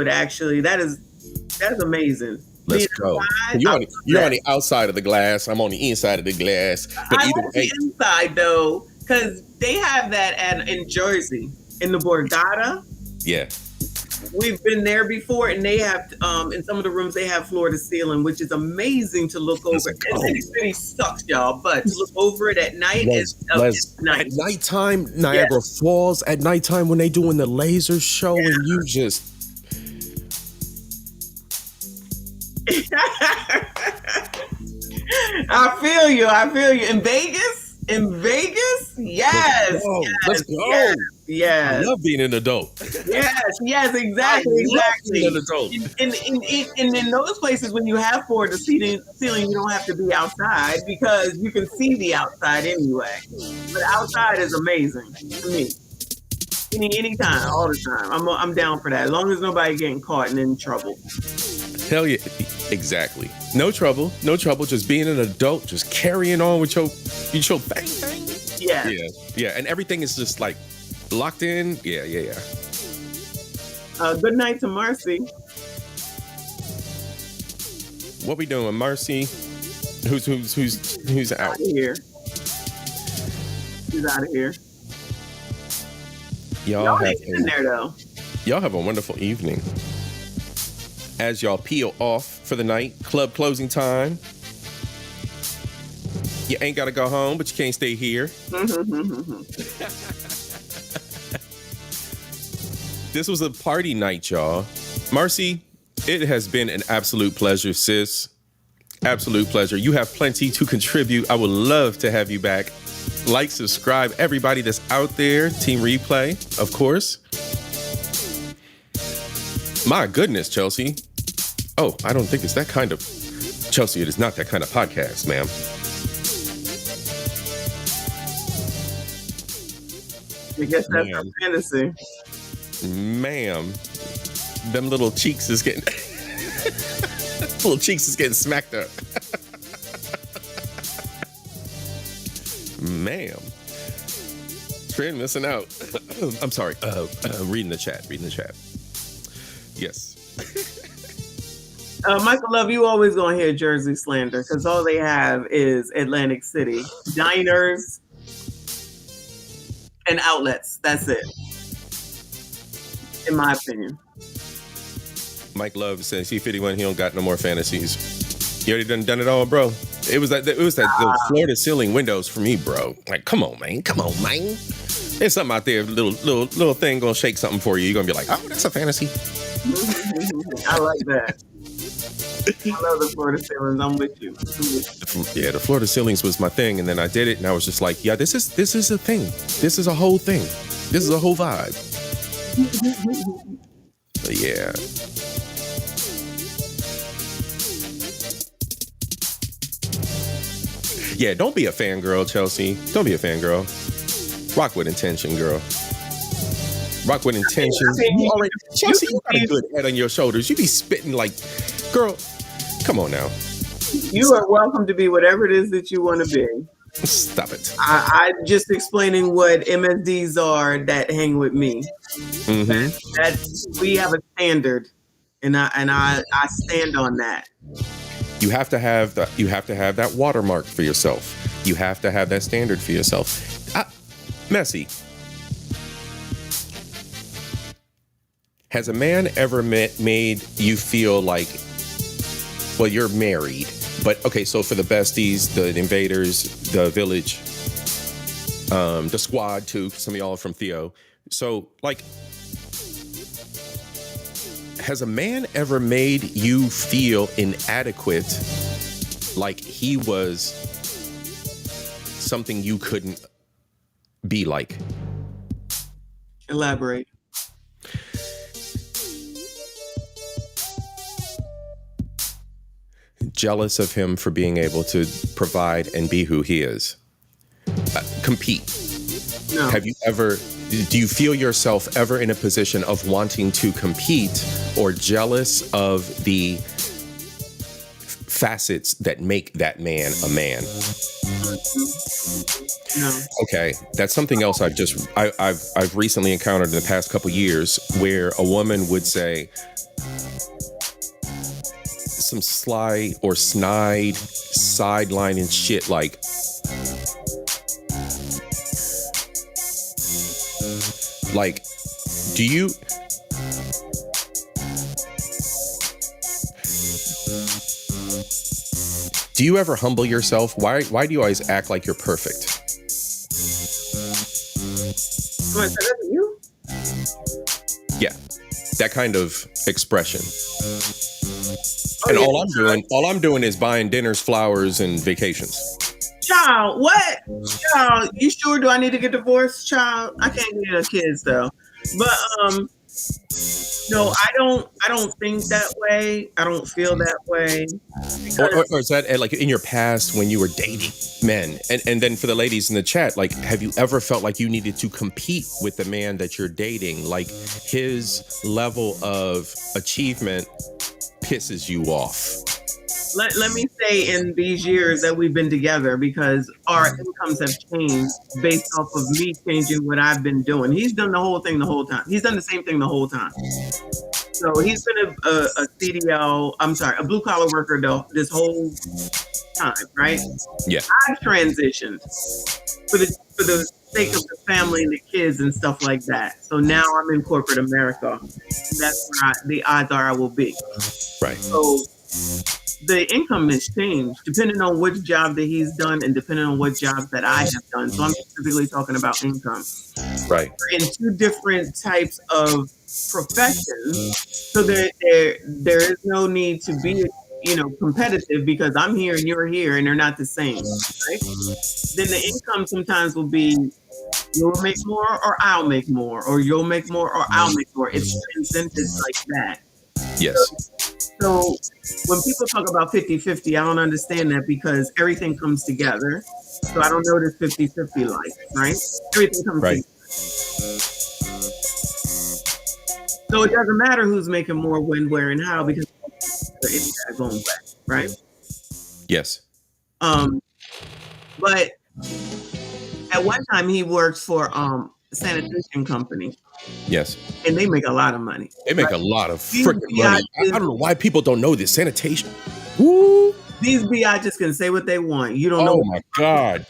Speaker 6: amazing.
Speaker 1: Let's go. You're on the outside of the glass. I'm on the inside of the glass. But
Speaker 6: I like the inside though, because they have that in Jersey in the Borgata.
Speaker 1: Yeah.
Speaker 6: We've been there before, and they have in some of the rooms they have floor to ceiling, which is amazing to look over. City sucks, y'all, but to look over it at night is nice.
Speaker 1: At nighttime, Niagara Falls. At nighttime when they doing the laser show, and you just.
Speaker 6: I feel you. In Vegas, yes.
Speaker 1: Let's go.
Speaker 6: Yes.
Speaker 1: I love being an adult.
Speaker 6: Yes, exactly.
Speaker 1: Being an adult.
Speaker 6: And in those places, when you have floor to ceiling, you don't have to be outside because you can see the outside anyway. But outside is amazing to me. Anytime, all the time. I'm down for that. As long as nobody getting caught and in trouble.
Speaker 1: Hell yeah, exactly. No trouble. Just being an adult, just carrying on with your bang. Yeah. And everything is just like locked in. Yeah.
Speaker 6: Good night to Marcy.
Speaker 1: What we doing, Marcy? Who's out
Speaker 6: here? She's out of here.
Speaker 1: Y'all have
Speaker 6: in there though.
Speaker 1: Y'all have a wonderful evening. As y'all peel off for the night, club closing time. You ain't gotta go home, but you can't stay here. This was a party night, y'all. Marcy, it has been an absolute pleasure, sis. Absolute pleasure. You have plenty to contribute. I would love to have you back. Like, subscribe, everybody that's out there. Team Replay, of course. My goodness, Chelsea. Oh, I don't think it's that kind of... Chelsea, it is not that kind of podcast, ma'am.
Speaker 6: I guess that's a fantasy.
Speaker 1: Ma'am, them little cheeks is getting... little cheeks is getting smacked up. Ma'am. Trent missing out. I'm sorry. Reading the chat. Yes.
Speaker 6: Michael Love, you always gonna hear Jersey slander because all they have is Atlantic City diners and outlets. That's it, in my opinion.
Speaker 1: Mike Love says C51. He don't got no more fantasies. You already done it all, bro. It was that those floor to ceiling windows for me, bro. Like, come on, man. There's something out there, little thing gonna shake something for you. You're gonna be like, oh, that's a fantasy.
Speaker 6: I like that. love the floor to ceilings. I'm with you.
Speaker 1: Yeah, the floor to ceilings was my thing, and then I did it, and I was just like, yeah, this is a thing. This is a whole thing. This is a whole vibe. But yeah. Yeah, don't be a fangirl, Chelsea. Don't be a fangirl. Rock with intention, girl. Rock with intention. Chelsea, you got a good head on your shoulders. You be spitting like, girl, come on now.
Speaker 6: You are welcome to be whatever it is that you want to be.
Speaker 1: Stop it.
Speaker 6: I'm just explaining what MSDs are that hang with me.
Speaker 1: Mm-hmm.
Speaker 6: That we have a standard, and I stand on that.
Speaker 1: You have to have that watermark for yourself. You have to have that standard for yourself. Messy. Has a man ever made you feel like, well, you're married, but okay, so for the besties, the invaders, the village, the squad too, some of y'all are from Theo. So like, has a man ever made you feel inadequate, like he was something you couldn't be like?
Speaker 6: Elaborate.
Speaker 1: Jealous of him for being able to provide and be who he is. Compete.
Speaker 6: No.
Speaker 1: Do you feel yourself ever in a position of wanting to compete or jealous of the facets that make that man a man?
Speaker 6: No.
Speaker 1: Okay, that's something else I've recently encountered in the past couple years, where a woman would say some sly or snide sideline and shit like, do you ever humble yourself? Why do you always act like you're perfect?
Speaker 6: What, is that you?
Speaker 1: Yeah, that kind of expression. And all I'm doing is buying dinners, flowers, and vacations.
Speaker 6: Child, what? Child, you sure? Do I need to get divorced, child? I can't get kids though. But no, I don't think that way. I don't feel that way.
Speaker 1: Or is that like in your past when you were dating men? And then for the ladies in the chat, like, have you ever felt like you needed to compete with the man that you're dating? Like his level of achievement pisses you off?
Speaker 6: Let me say in these years that we've been together, because our incomes have changed based off of me changing what I've been doing. He's done the whole thing the whole time. He's done the same thing the whole time. So he's been a CDL, a blue collar worker this whole time, right?
Speaker 1: Yeah.
Speaker 6: I've transitioned for the sake of the family and the kids and stuff like that. So now I'm in corporate America. That's where the odds are I will be.
Speaker 1: Right.
Speaker 6: So the income has changed depending on which job that he's done and depending on what jobs that I have done. So I'm specifically talking about income.
Speaker 1: Right.
Speaker 6: We're in two different types of professions. So there is no need to be, competitive, because I'm here and you're here and they're not the same. Right? Then the income sometimes will be, you'll make more or I'll make more, or you'll make more or I'll make more. It's incentives like that.
Speaker 1: Yes.
Speaker 6: So when people talk about 50-50, I don't understand that, because everything comes together. So I don't know this 50-50 life, right? Everything comes together. So it doesn't matter who's making more, when, where, and how, because it's going back, right?
Speaker 1: Yes.
Speaker 6: But at one time he worked for a sanitation company.
Speaker 1: Yes.
Speaker 6: And they make a lot of money.
Speaker 1: They make a lot of freaking money. I don't know why people don't know this. Sanitation. Woo!
Speaker 6: These biatches can say what they want. You don't know.
Speaker 1: Oh my God.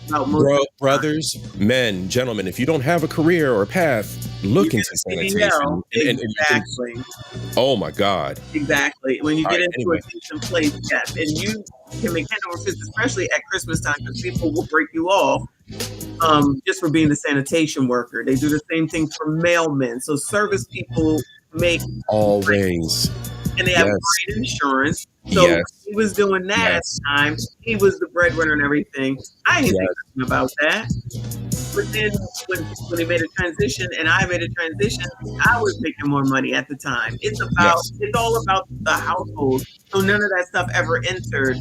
Speaker 1: Brothers, men, gentlemen, if you don't have a career or a path, look into sanitation.
Speaker 6: Exactly.
Speaker 1: Oh my God.
Speaker 6: Exactly. When you get into a decent place, yes. And you can make hand over fist, especially at Christmas time, because people will break you off just for being the sanitation worker. They do the same thing for mailmen. So service people make
Speaker 1: always.
Speaker 6: and they have great insurance. So
Speaker 1: Yes.
Speaker 6: he was doing that at the time. He was the breadwinner and everything. I didn't think nothing about that. But then when he made a transition and I made a transition, I was making more money at the time. It's all about the household. So none of that stuff ever entered,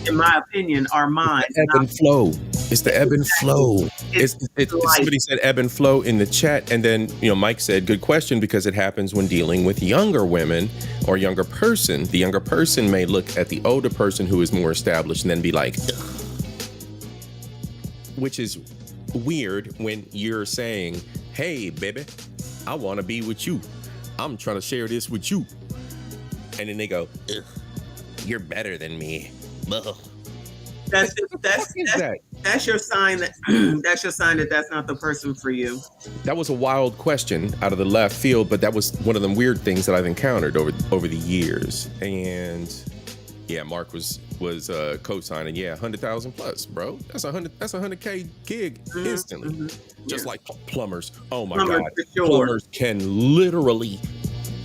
Speaker 6: in my opinion, our minds.
Speaker 1: Ebb and flow. It's the ebb and flow.
Speaker 6: It's
Speaker 1: somebody said ebb and flow in the chat, and then Mike said, "Good question," because it happens when dealing with younger women or younger person. The younger person may look at the older person who is more established and then be like, ugh. Which is weird when you're saying, "Hey, baby, I want to be with you. I'm trying to share this with you," and then they go, ugh, "You're better than me." Ugh.
Speaker 6: That's your sign that that's not the person for you.
Speaker 1: That was a wild question out of the left field, but that was one of the weird things that I've encountered over the years. And yeah, Mark was co-signing. Yeah, 100,000 plus, bro. That's 100K gig instantly. Just like plumbers. Oh my God,
Speaker 6: sure.
Speaker 1: Plumbers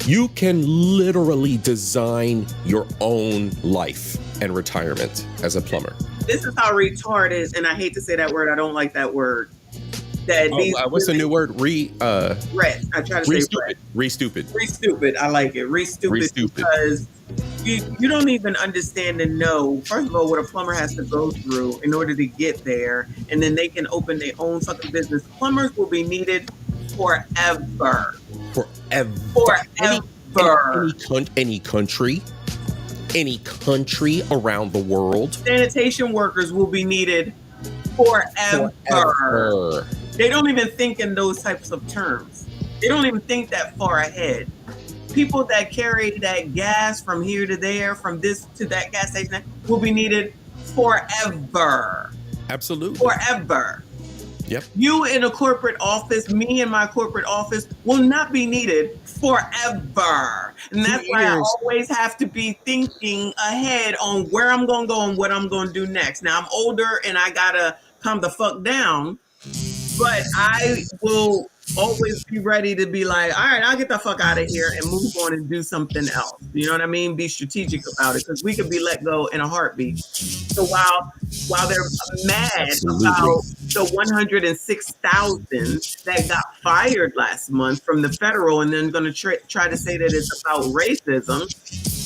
Speaker 1: you can literally design your own life and retirement as a plumber.
Speaker 6: This is how retarded, and I hate to say that word. I don't like that word.
Speaker 1: What's the new word?
Speaker 6: I try to say
Speaker 1: stupid. Re-stupid.
Speaker 6: Re-stupid. I like it. Re-stupid. Because you don't even understand and know, first of all, what a plumber has to go through in order to get there, and then they can open their own fucking business. Plumbers will be needed forever.
Speaker 1: Any country around the world.
Speaker 6: Sanitation workers will be needed forever. They don't even think in those types of terms. They don't even think that far ahead. People that carry that gas from here to there, from this to that gas station, will be needed forever.
Speaker 1: Absolutely.
Speaker 6: Forever.
Speaker 1: Yep.
Speaker 6: You in a corporate office, me in my corporate office will not be needed forever. And that's why I always have to be thinking ahead on where I'm going to go and what I'm going to do next. Now, I'm older and I got to calm the fuck down, but I will always be ready to be like, all right, I'll get the fuck out of here and move on and do something else. You know what I mean? Be strategic about it, because we could be let go in a heartbeat. So while they're mad about the 106,000 that got fired last month from the federal, and then going to try to say that it's about racism,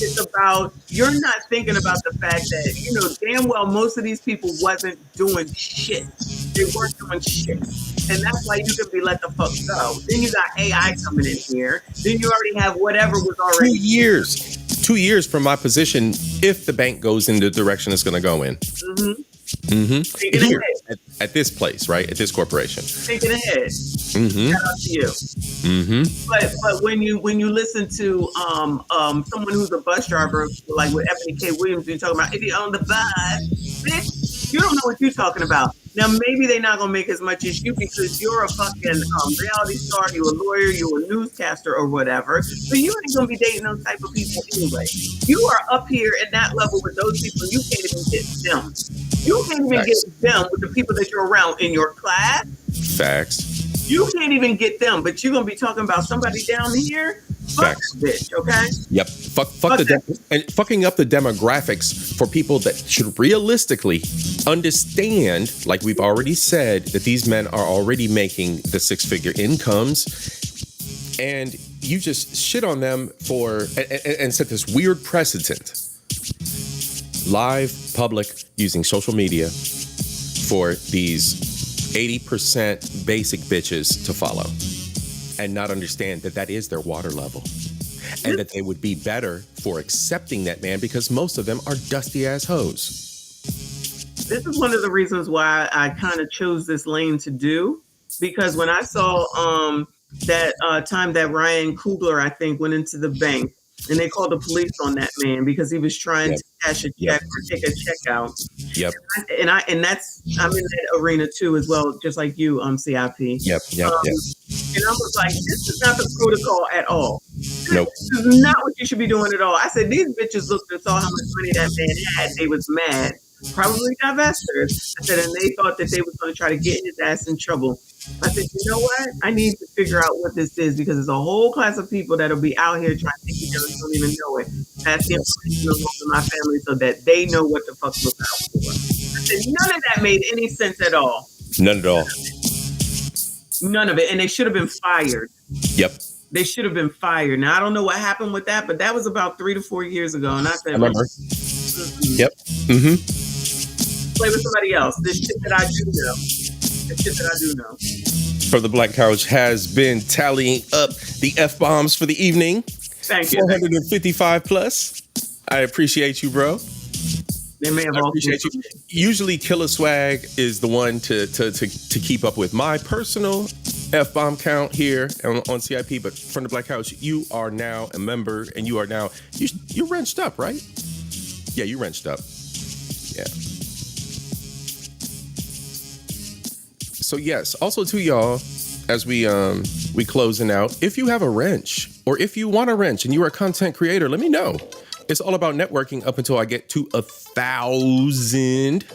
Speaker 6: it's about, you're not thinking about the fact that, damn well most of these people wasn't doing shit. They weren't doing shit. And that's why you can be let the fuck go. Then you got AI coming in here. Then you already have whatever was already
Speaker 1: 2 years from my position, if the bank goes in the direction it's going to go in. Here, at this place, right? At this corporation.
Speaker 6: Thinking ahead. Shout out to you. But when you listen to someone who's a bus driver, like with Ebony K. Williams, you're talking about, if you own the bus, bitch, you don't know what you're talking about. Now, maybe they're not going to make as much as you because you're a fucking reality star, you're a lawyer, you're a newscaster or whatever. So you ain't going to be dating those type of people anyway. You are up here at that level with those people. You can't even get them. You can't even get them with the people that you're around in your class.
Speaker 1: Facts.
Speaker 6: You can't even get them, but you're going to be talking about somebody down here. Fuck that bitch, okay?
Speaker 1: Yep. Fucking up the demographics for people that should realistically understand, like we've already said, that these men are already making the six-figure incomes, and you just shit on them and set this weird precedent. Live, public, using social media for these 80% basic bitches to follow and not understand that is their water level and that they would be better for accepting that man because most of them are dusty ass hoes.
Speaker 6: This is one of the reasons why I kind of chose this lane to do, because when I saw that time that Ryan Coogler, I think, went into the bank and they called the police on that man because he was trying to cash a check or take a check out.
Speaker 1: Yep.
Speaker 6: And I'm in that arena too as well, just like you, C.I.P.
Speaker 1: Yep.
Speaker 6: And I was like, this is not the protocol at all.
Speaker 1: Nope.
Speaker 6: This is not what you should be doing at all. I said, these bitches looked and saw how much money that man had. They was mad. probably divestors. I said, and they thought that they was going to try to get his ass in trouble. I said, you know what? I need to figure out what this is because there's a whole class of people that'll be out here trying to take me down and don't even know it. Pass the information along to my family so that they know what the fuck to look out for. I said, none of that made any sense at all.
Speaker 1: None at all.
Speaker 6: None of it. And they should have been fired.
Speaker 1: Yep.
Speaker 6: They should have been fired. Now, I don't know what happened with that, but that was about 3 to 4 years ago. And I said,
Speaker 1: I remember. Yep. Mm-hmm.
Speaker 6: Play with somebody else. This shit that I do know. This shit that I do know.
Speaker 1: For the Black Couch has been tallying up the F-bombs for the evening.
Speaker 6: Thank you.
Speaker 1: 455 plus. I appreciate you, bro.
Speaker 6: They may have
Speaker 1: I appreciate you. Usually Killer Swag is the one to keep up with my personal F-bomb count here on CIP, but from the Black Couch, you are now a member and you are now, you're wrenched up, right? Yeah, you wrenched up. Yeah. So yes, also to y'all, as we closing out, if you have a wrench or if you want a wrench and you are a content creator, let me know. It's all about networking up until I get to 1,000.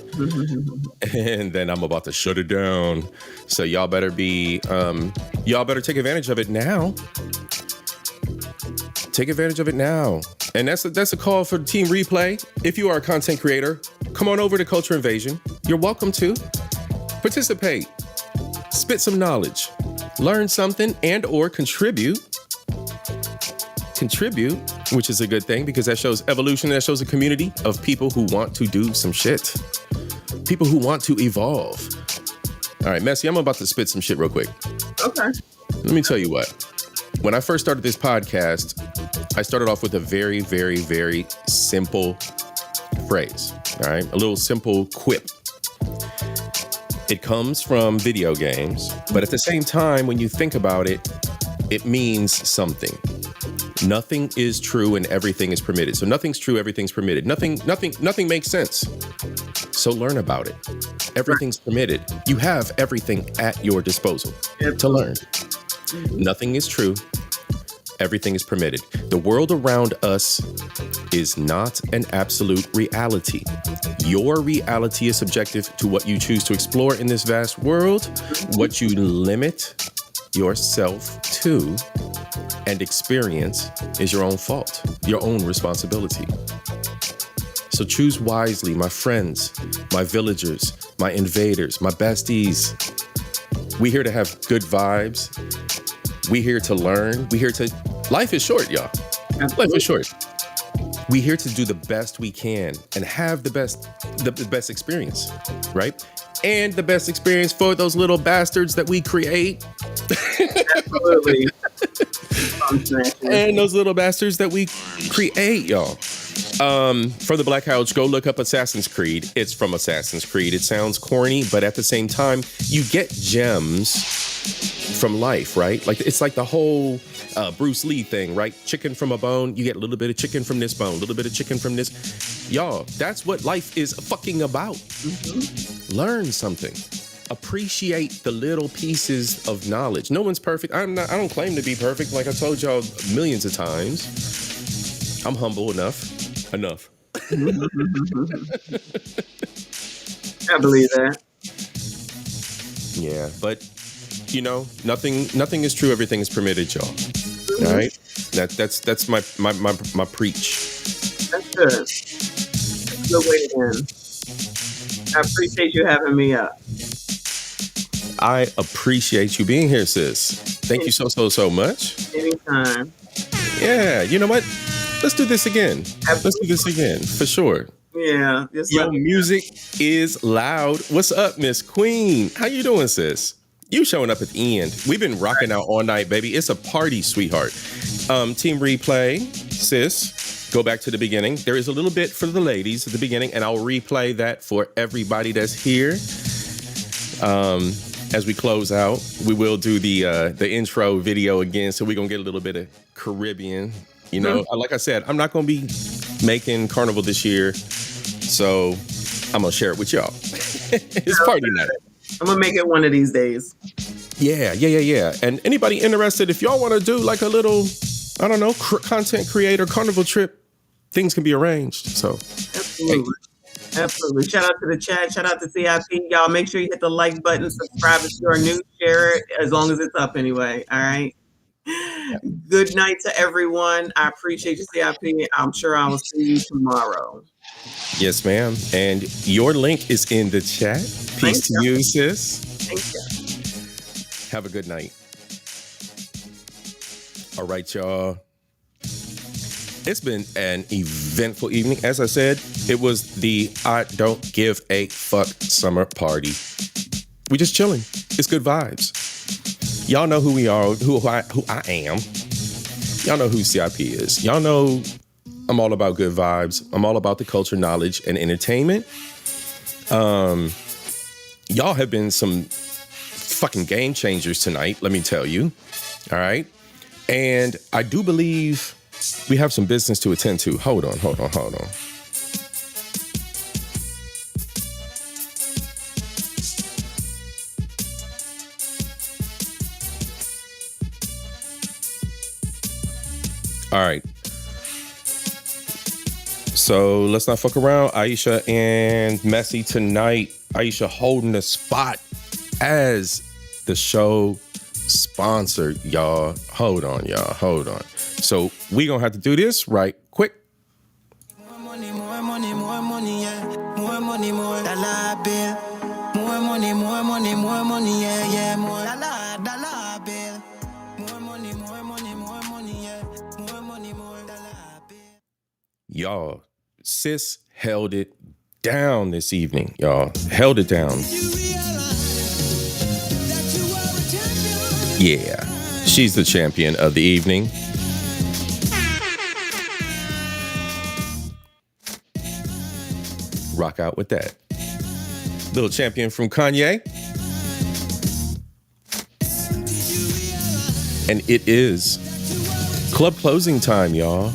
Speaker 1: And then I'm about to shut it down. So y'all better take advantage of it now. Take advantage of it now. And that's a call for Team Replay. If you are a content creator, come on over to Culture Invasion. You're welcome to participate, spit some knowledge, learn something and or contribute, which is a good thing because that shows evolution. That shows a community of people who want to do some shit. People who want to evolve. All right, Messi, I'm about to spit some shit real quick.
Speaker 6: Okay.
Speaker 1: Let me tell you what. When I first started this podcast, I started off with a very, very, very simple phrase. All right, a little simple quip. It comes from video games, but at the same time, when you think about it, it means something. Nothing is true and everything is permitted. So nothing's true, everything's permitted. Nothing makes sense. So learn about it. Everything's permitted. You have everything at your disposal to learn. Nothing is true. Everything is permitted. The world around us is not an absolute reality. Your reality is subjective to what you choose to explore in this vast world, what you limit yourself to and experience is your own fault, your own responsibility. So choose wisely, my friends, my villagers, my invaders, my besties. We here to have good vibes. We here to learn. Life is short, y'all. Life is short. We here to do the best we can and have the best experience, right? And the best experience for those little bastards that we create.
Speaker 6: Absolutely.
Speaker 1: And those little bastards that we create, y'all. For the Black Couch, go look up Assassin's Creed. It's from Assassin's Creed. It sounds corny, but at the same time, you get gems from life, right? Like it's like the whole Bruce Lee thing, right? Chicken from a bone. You get a little bit of chicken from this bone, a little bit of chicken from this. Y'all, that's what life is fucking about. Mm-hmm. Learn something. Appreciate the little pieces of knowledge. No one's perfect. I don't claim to be perfect. Like I told y'all millions of times. I'm humble enough.
Speaker 6: I believe that.
Speaker 1: Yeah, but you know, nothing is true. Everything is permitted, y'all. Mm-hmm. All right, that's my preach.
Speaker 6: That's good. That's a good way to end. I appreciate you having me up.
Speaker 1: I appreciate you being here, sis. Thank you so much.
Speaker 6: Anytime.
Speaker 1: Yeah, you know what? Let's do this again. Absolutely. Let's do this again, for sure.
Speaker 6: Yeah.
Speaker 1: Yo, music is loud. What's up, Miss Queen? How you doing, sis? You showing up at the end. We've been rocking out all night, baby. It's a party, sweetheart. Team Replay, sis, go back to the beginning. There is a little bit for the ladies at the beginning, and I'll replay that for everybody that's here. As we close out, we will do the intro video again, so we're going to get a little bit of Caribbean. You know, like I said, I'm not going to be making Carnival this year, so I'm going to share it with y'all. It's party night.
Speaker 6: I'm going to make it one of these days.
Speaker 1: Yeah. And anybody interested, if y'all want to do like a little, I don't know, content creator Carnival trip, things can be arranged. So,
Speaker 6: absolutely. Absolutely. Shout out to the chat. Shout out to CIP. Y'all make sure you hit the like button, subscribe if you are new, share it as long as it's up anyway. All right. Good night to everyone. I appreciate you, CIP. I'm sure I will see you tomorrow.
Speaker 1: Yes, ma'am. And your link is in the chat. Peace to you, sis.
Speaker 6: Thank you.
Speaker 1: Have a good night. All right, y'all. It's been an eventful evening. As I said, it was the I don't give a fuck summer party. We just chilling. It's good vibes. Y'all know who we are, who I am. Y'all know who CIP is. Y'all know I'm all about good vibes. I'm all about the culture, knowledge, and entertainment. Y'all have been some fucking game changers tonight, let me tell you. All right. And I do believe we have some business to attend to. Hold on. All right. So let's not fuck around. Aisha and Messy tonight. Aisha holding the spot as the show sponsor, y'all. Hold on. So we gonna have to do this right quick.
Speaker 3: More money, yeah. More money, more dollar bill. More money, yeah. More dollar bill. More money, yeah. More money, more dollar bill.
Speaker 1: Y'all, sis held it down this evening. Y'all held it down. Yeah, she's the champion of the evening. Rock out with that. Little champion from Kanye. And it is club closing time, y'all.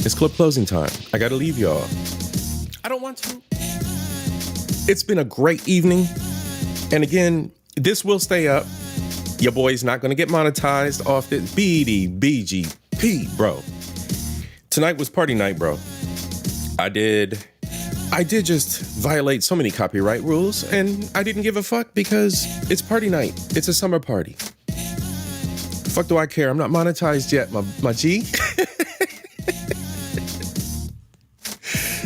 Speaker 1: It's club closing time. I gotta leave y'all. I don't want to. It's been a great evening. And again, this will stay up. Your boy's not gonna get monetized off this BDBGP, bro. Tonight was party night, bro. I did just violate so many copyright rules, and I didn't give a fuck because it's party night. It's a summer party. Fuck do I care? I'm not monetized yet, my G.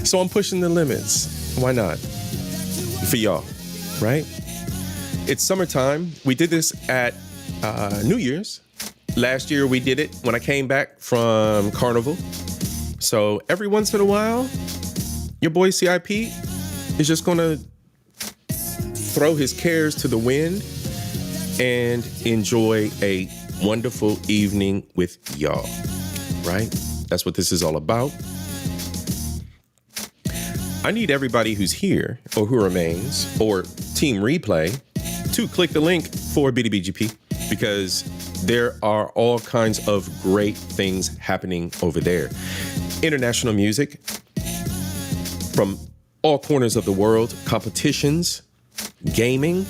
Speaker 1: So I'm pushing the limits. Why not? For y'all, right? It's summertime. We did this at New Year's. Last year we did it when I came back from Carnival. So every once in a while, your boy CIP is just gonna throw his cares to the wind and enjoy a wonderful evening with y'all, right? That's what this is all about. I need everybody who's here or who remains or Team Replay to click the link for BDBGP because there are all kinds of great things happening over there. International music from all corners of the world, competitions, gaming,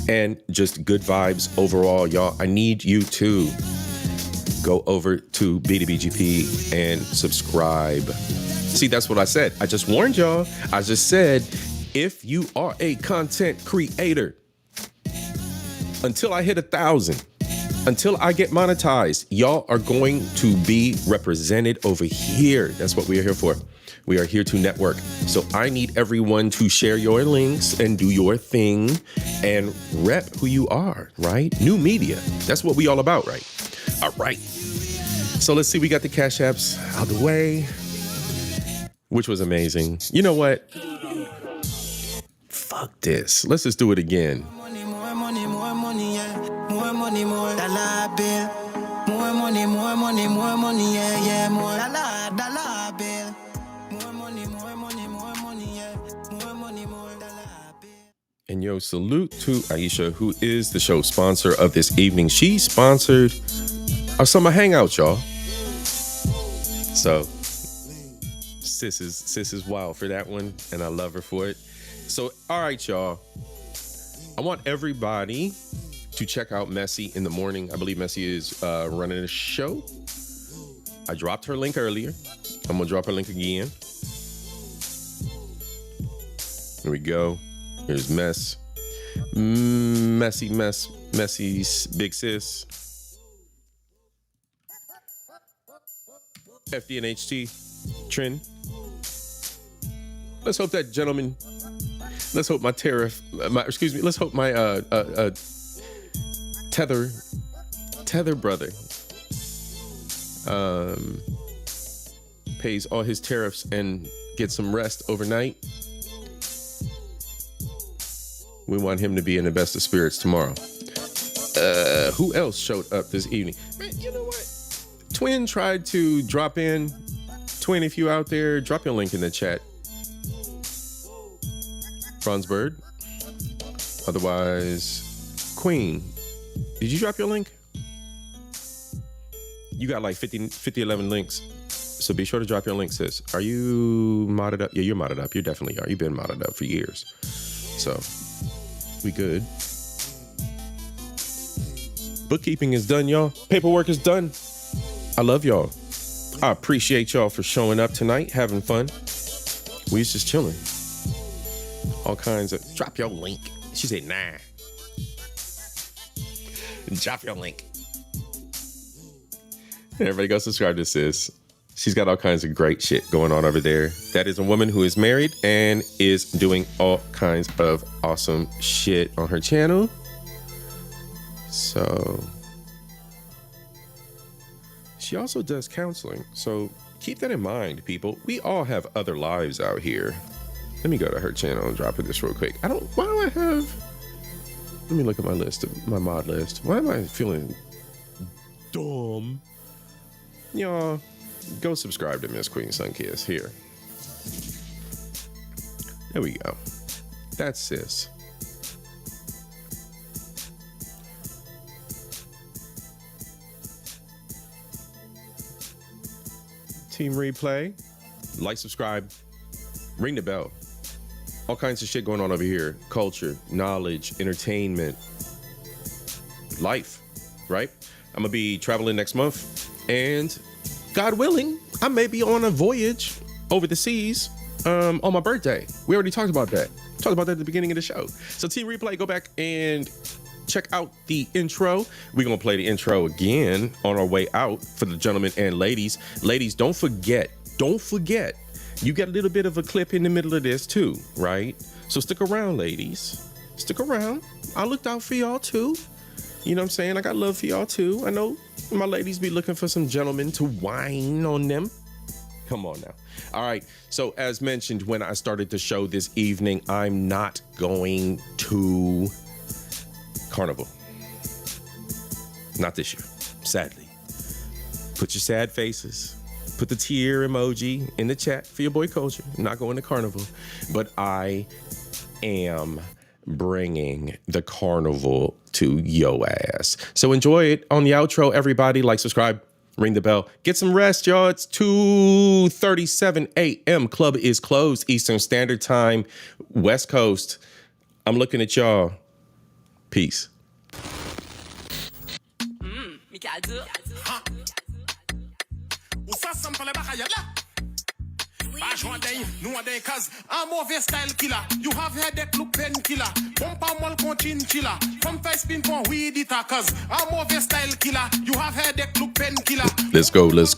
Speaker 1: and just good vibes overall, y'all. I need you to go over to BDBGP and subscribe. See, that's what I said. I just warned y'all. I just said, if you are a content creator, until I hit 1,000, until I get monetized, y'all are going to be represented over here. That's what we are here for. We are here to network. So I need everyone to share your links and do your thing and rep who you are, right? New media. That's what we all about, right? All right. So let's see. We got the Cash Apps out the way, which was amazing. You know what? Fuck this. Let's just do it again.
Speaker 3: More money, yeah. More money, more dollar bill. More money, yeah. More dollar bill. More money, yeah. More money, more dollar bill.
Speaker 1: And yo, salute to Aisha, who is the show sponsor of this evening. She sponsored our summer hangout, y'all. So sis is wild for that one, and I love her for it. So, all right, y'all. I want everybody to check out Messy in the morning. I believe Messy is running a show. I dropped her link earlier. I'm gonna drop her link again. Here we go. Here's Mess. Messy big sis. FDNHT. Trend. Let's hope that gentleman. Let's hope my tariff. Let's hope my tether brother pays all his tariffs and gets some rest overnight. We want him to be in the best of spirits tomorrow. Who else showed up this evening? Man, you know what? Twin tried to drop in. Twin, if you out there, drop your link in the chat. Bronze Bird. Otherwise, Queen. Did you drop your link? You got like 11 links. So be sure to drop your link, sis. Are you modded up? Yeah, you're modded up. You definitely are. You've been modded up for years. So we good. Bookkeeping is done, y'all. Paperwork is done. I love y'all. I appreciate y'all for showing up tonight, having fun. We was just chilling. All kinds of, drop your link. She said, nah. Drop your link. Everybody go subscribe to sis. She's got all kinds of great shit going on over there. That is a woman who is married and is doing all kinds of awesome shit on her channel. So she also does counseling. So keep that in mind, people. We all have other lives out here. Let me go to her channel and drop this real quick. Why do I have, let me look at my list, my mod list. Why am I feeling dumb? Y'all, go subscribe to Miss Queen Sunkiss here. There we go. That's sis. Team replay. Like, subscribe, ring the bell. All kinds of shit going on over here. Culture, knowledge, entertainment, life, right? I'm gonna be traveling next month, and God willing, I may be on a voyage over the seas on my birthday. We already talked about that. Talked about that at the beginning of the show. So Team Replay, go back and check out the intro. We're gonna play the intro again on our way out for the gentlemen and ladies. Ladies, don't forget, you got a little bit of a clip in the middle of this too, right? So stick around, ladies. Stick around. I looked out for y'all too. You know what I'm saying? I got love for y'all too. I know my ladies be looking for some gentlemen to whine on them. Come on now. All right. So as mentioned, when I started the show this evening, I'm not going to Carnival. Not this year, sadly. Put your sad faces. Put the tear emoji in the chat for your boy Culture. I'm not going to Carnival, but I am bringing the Carnival to yo ass. So enjoy it on the outro, everybody. Like, subscribe, ring the bell. Get some rest, y'all. It's 2:37 a.m. Club is closed, Eastern Standard Time, West Coast. I'm looking at y'all. Peace.
Speaker 2: Cause I'm over style killer. You have headache look pen killer. Bumpa mol continue chiller. From face spin for weed it cause I'm over style killer. You have headache look pen killer.
Speaker 1: Let's go. Way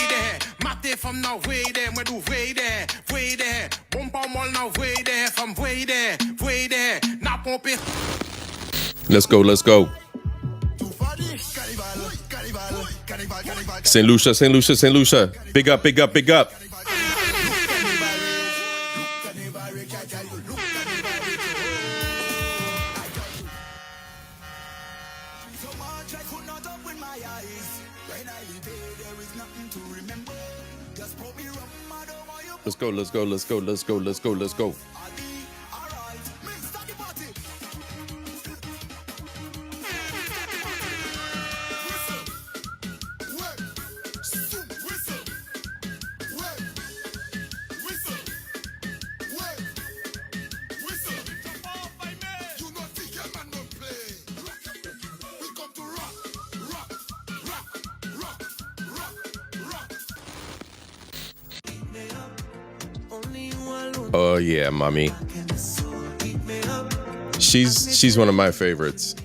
Speaker 2: there, mate from now way there, we do way there. Bumpa mol now way there, from way there. Now pump it.
Speaker 1: Let's go. St. Lucia. Big up. Let's go. Oh yeah, mommy. She's one of my favorites.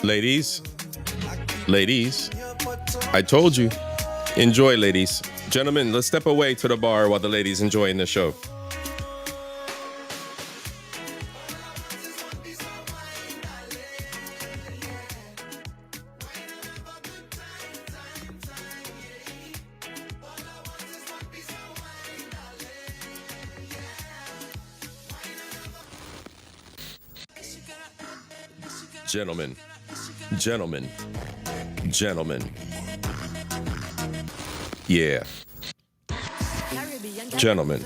Speaker 1: Ladies, I told you. Enjoy, ladies. Gentlemen, let's step away to the bar while the ladies enjoying the show. Gentlemen. Yeah. Gentlemen.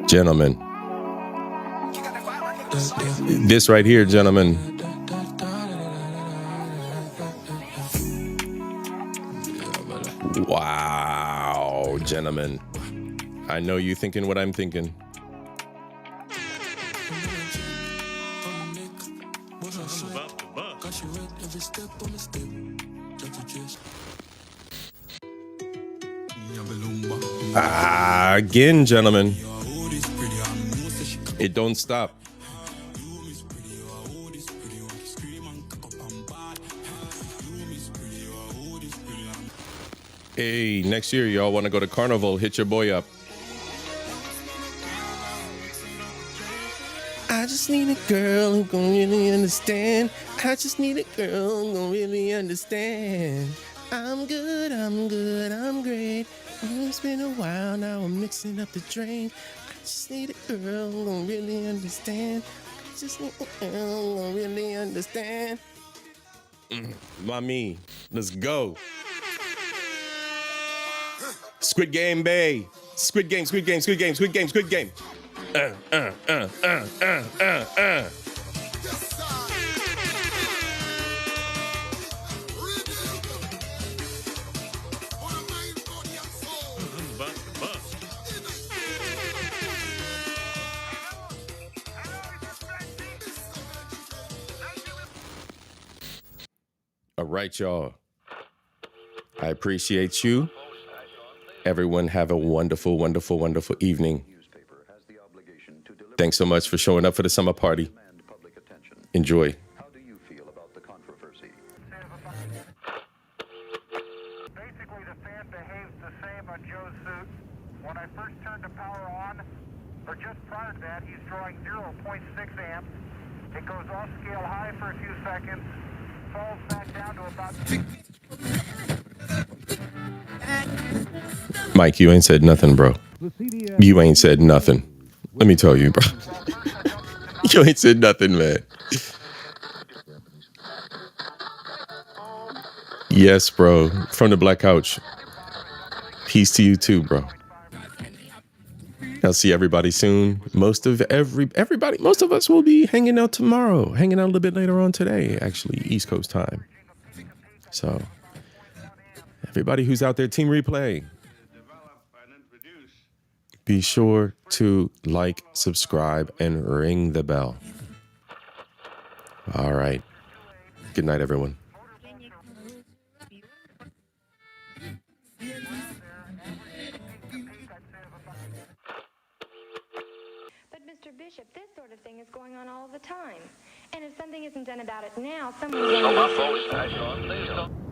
Speaker 1: Gentlemen. This right here, gentlemen. Wow, gentlemen. I know you thinking what I'm thinking. Again, gentlemen. It don't stop. Hey, next year, y'all want to go to Carnival, hit your boy up. I just need a girl who gon' really understand. I just need a girl who gon' really understand. I'm good, I'm great. It's been a while now, I'm mixing up the drink. I just need a girl who gon' really understand. I just need a girl who gon' really understand. Mommy, let's go. Squid Game Bay. Squid Game. All right, y'all. I appreciate you. Everyone have a wonderful, wonderful, wonderful evening. Thanks so much for showing up for the summer party. Enjoy.
Speaker 10: How do you feel about the controversy?
Speaker 11: Basically, the fan behaves the same on Joe's suit. When I first turned the power on, or just prior to that, he's drawing 0.6 amps. It goes off scale high for a few seconds, falls back down to about 60.
Speaker 1: Mike, you ain't said nothing, bro. You ain't said nothing. Let me tell you, bro. You ain't said nothing, man. Yes, bro. From the Black Couch. Peace to you too, bro. I'll see everybody soon. Most of us will be hanging out tomorrow. Hanging out a little bit later on today, actually, East Coast time. So, everybody who's out there, Team Replay, be sure to like, subscribe, and ring the bell. All right. Good night, everyone.
Speaker 12: But Mr. Bishop, this sort of thing is going on all the time. And if something isn't done about it now, someone's going to...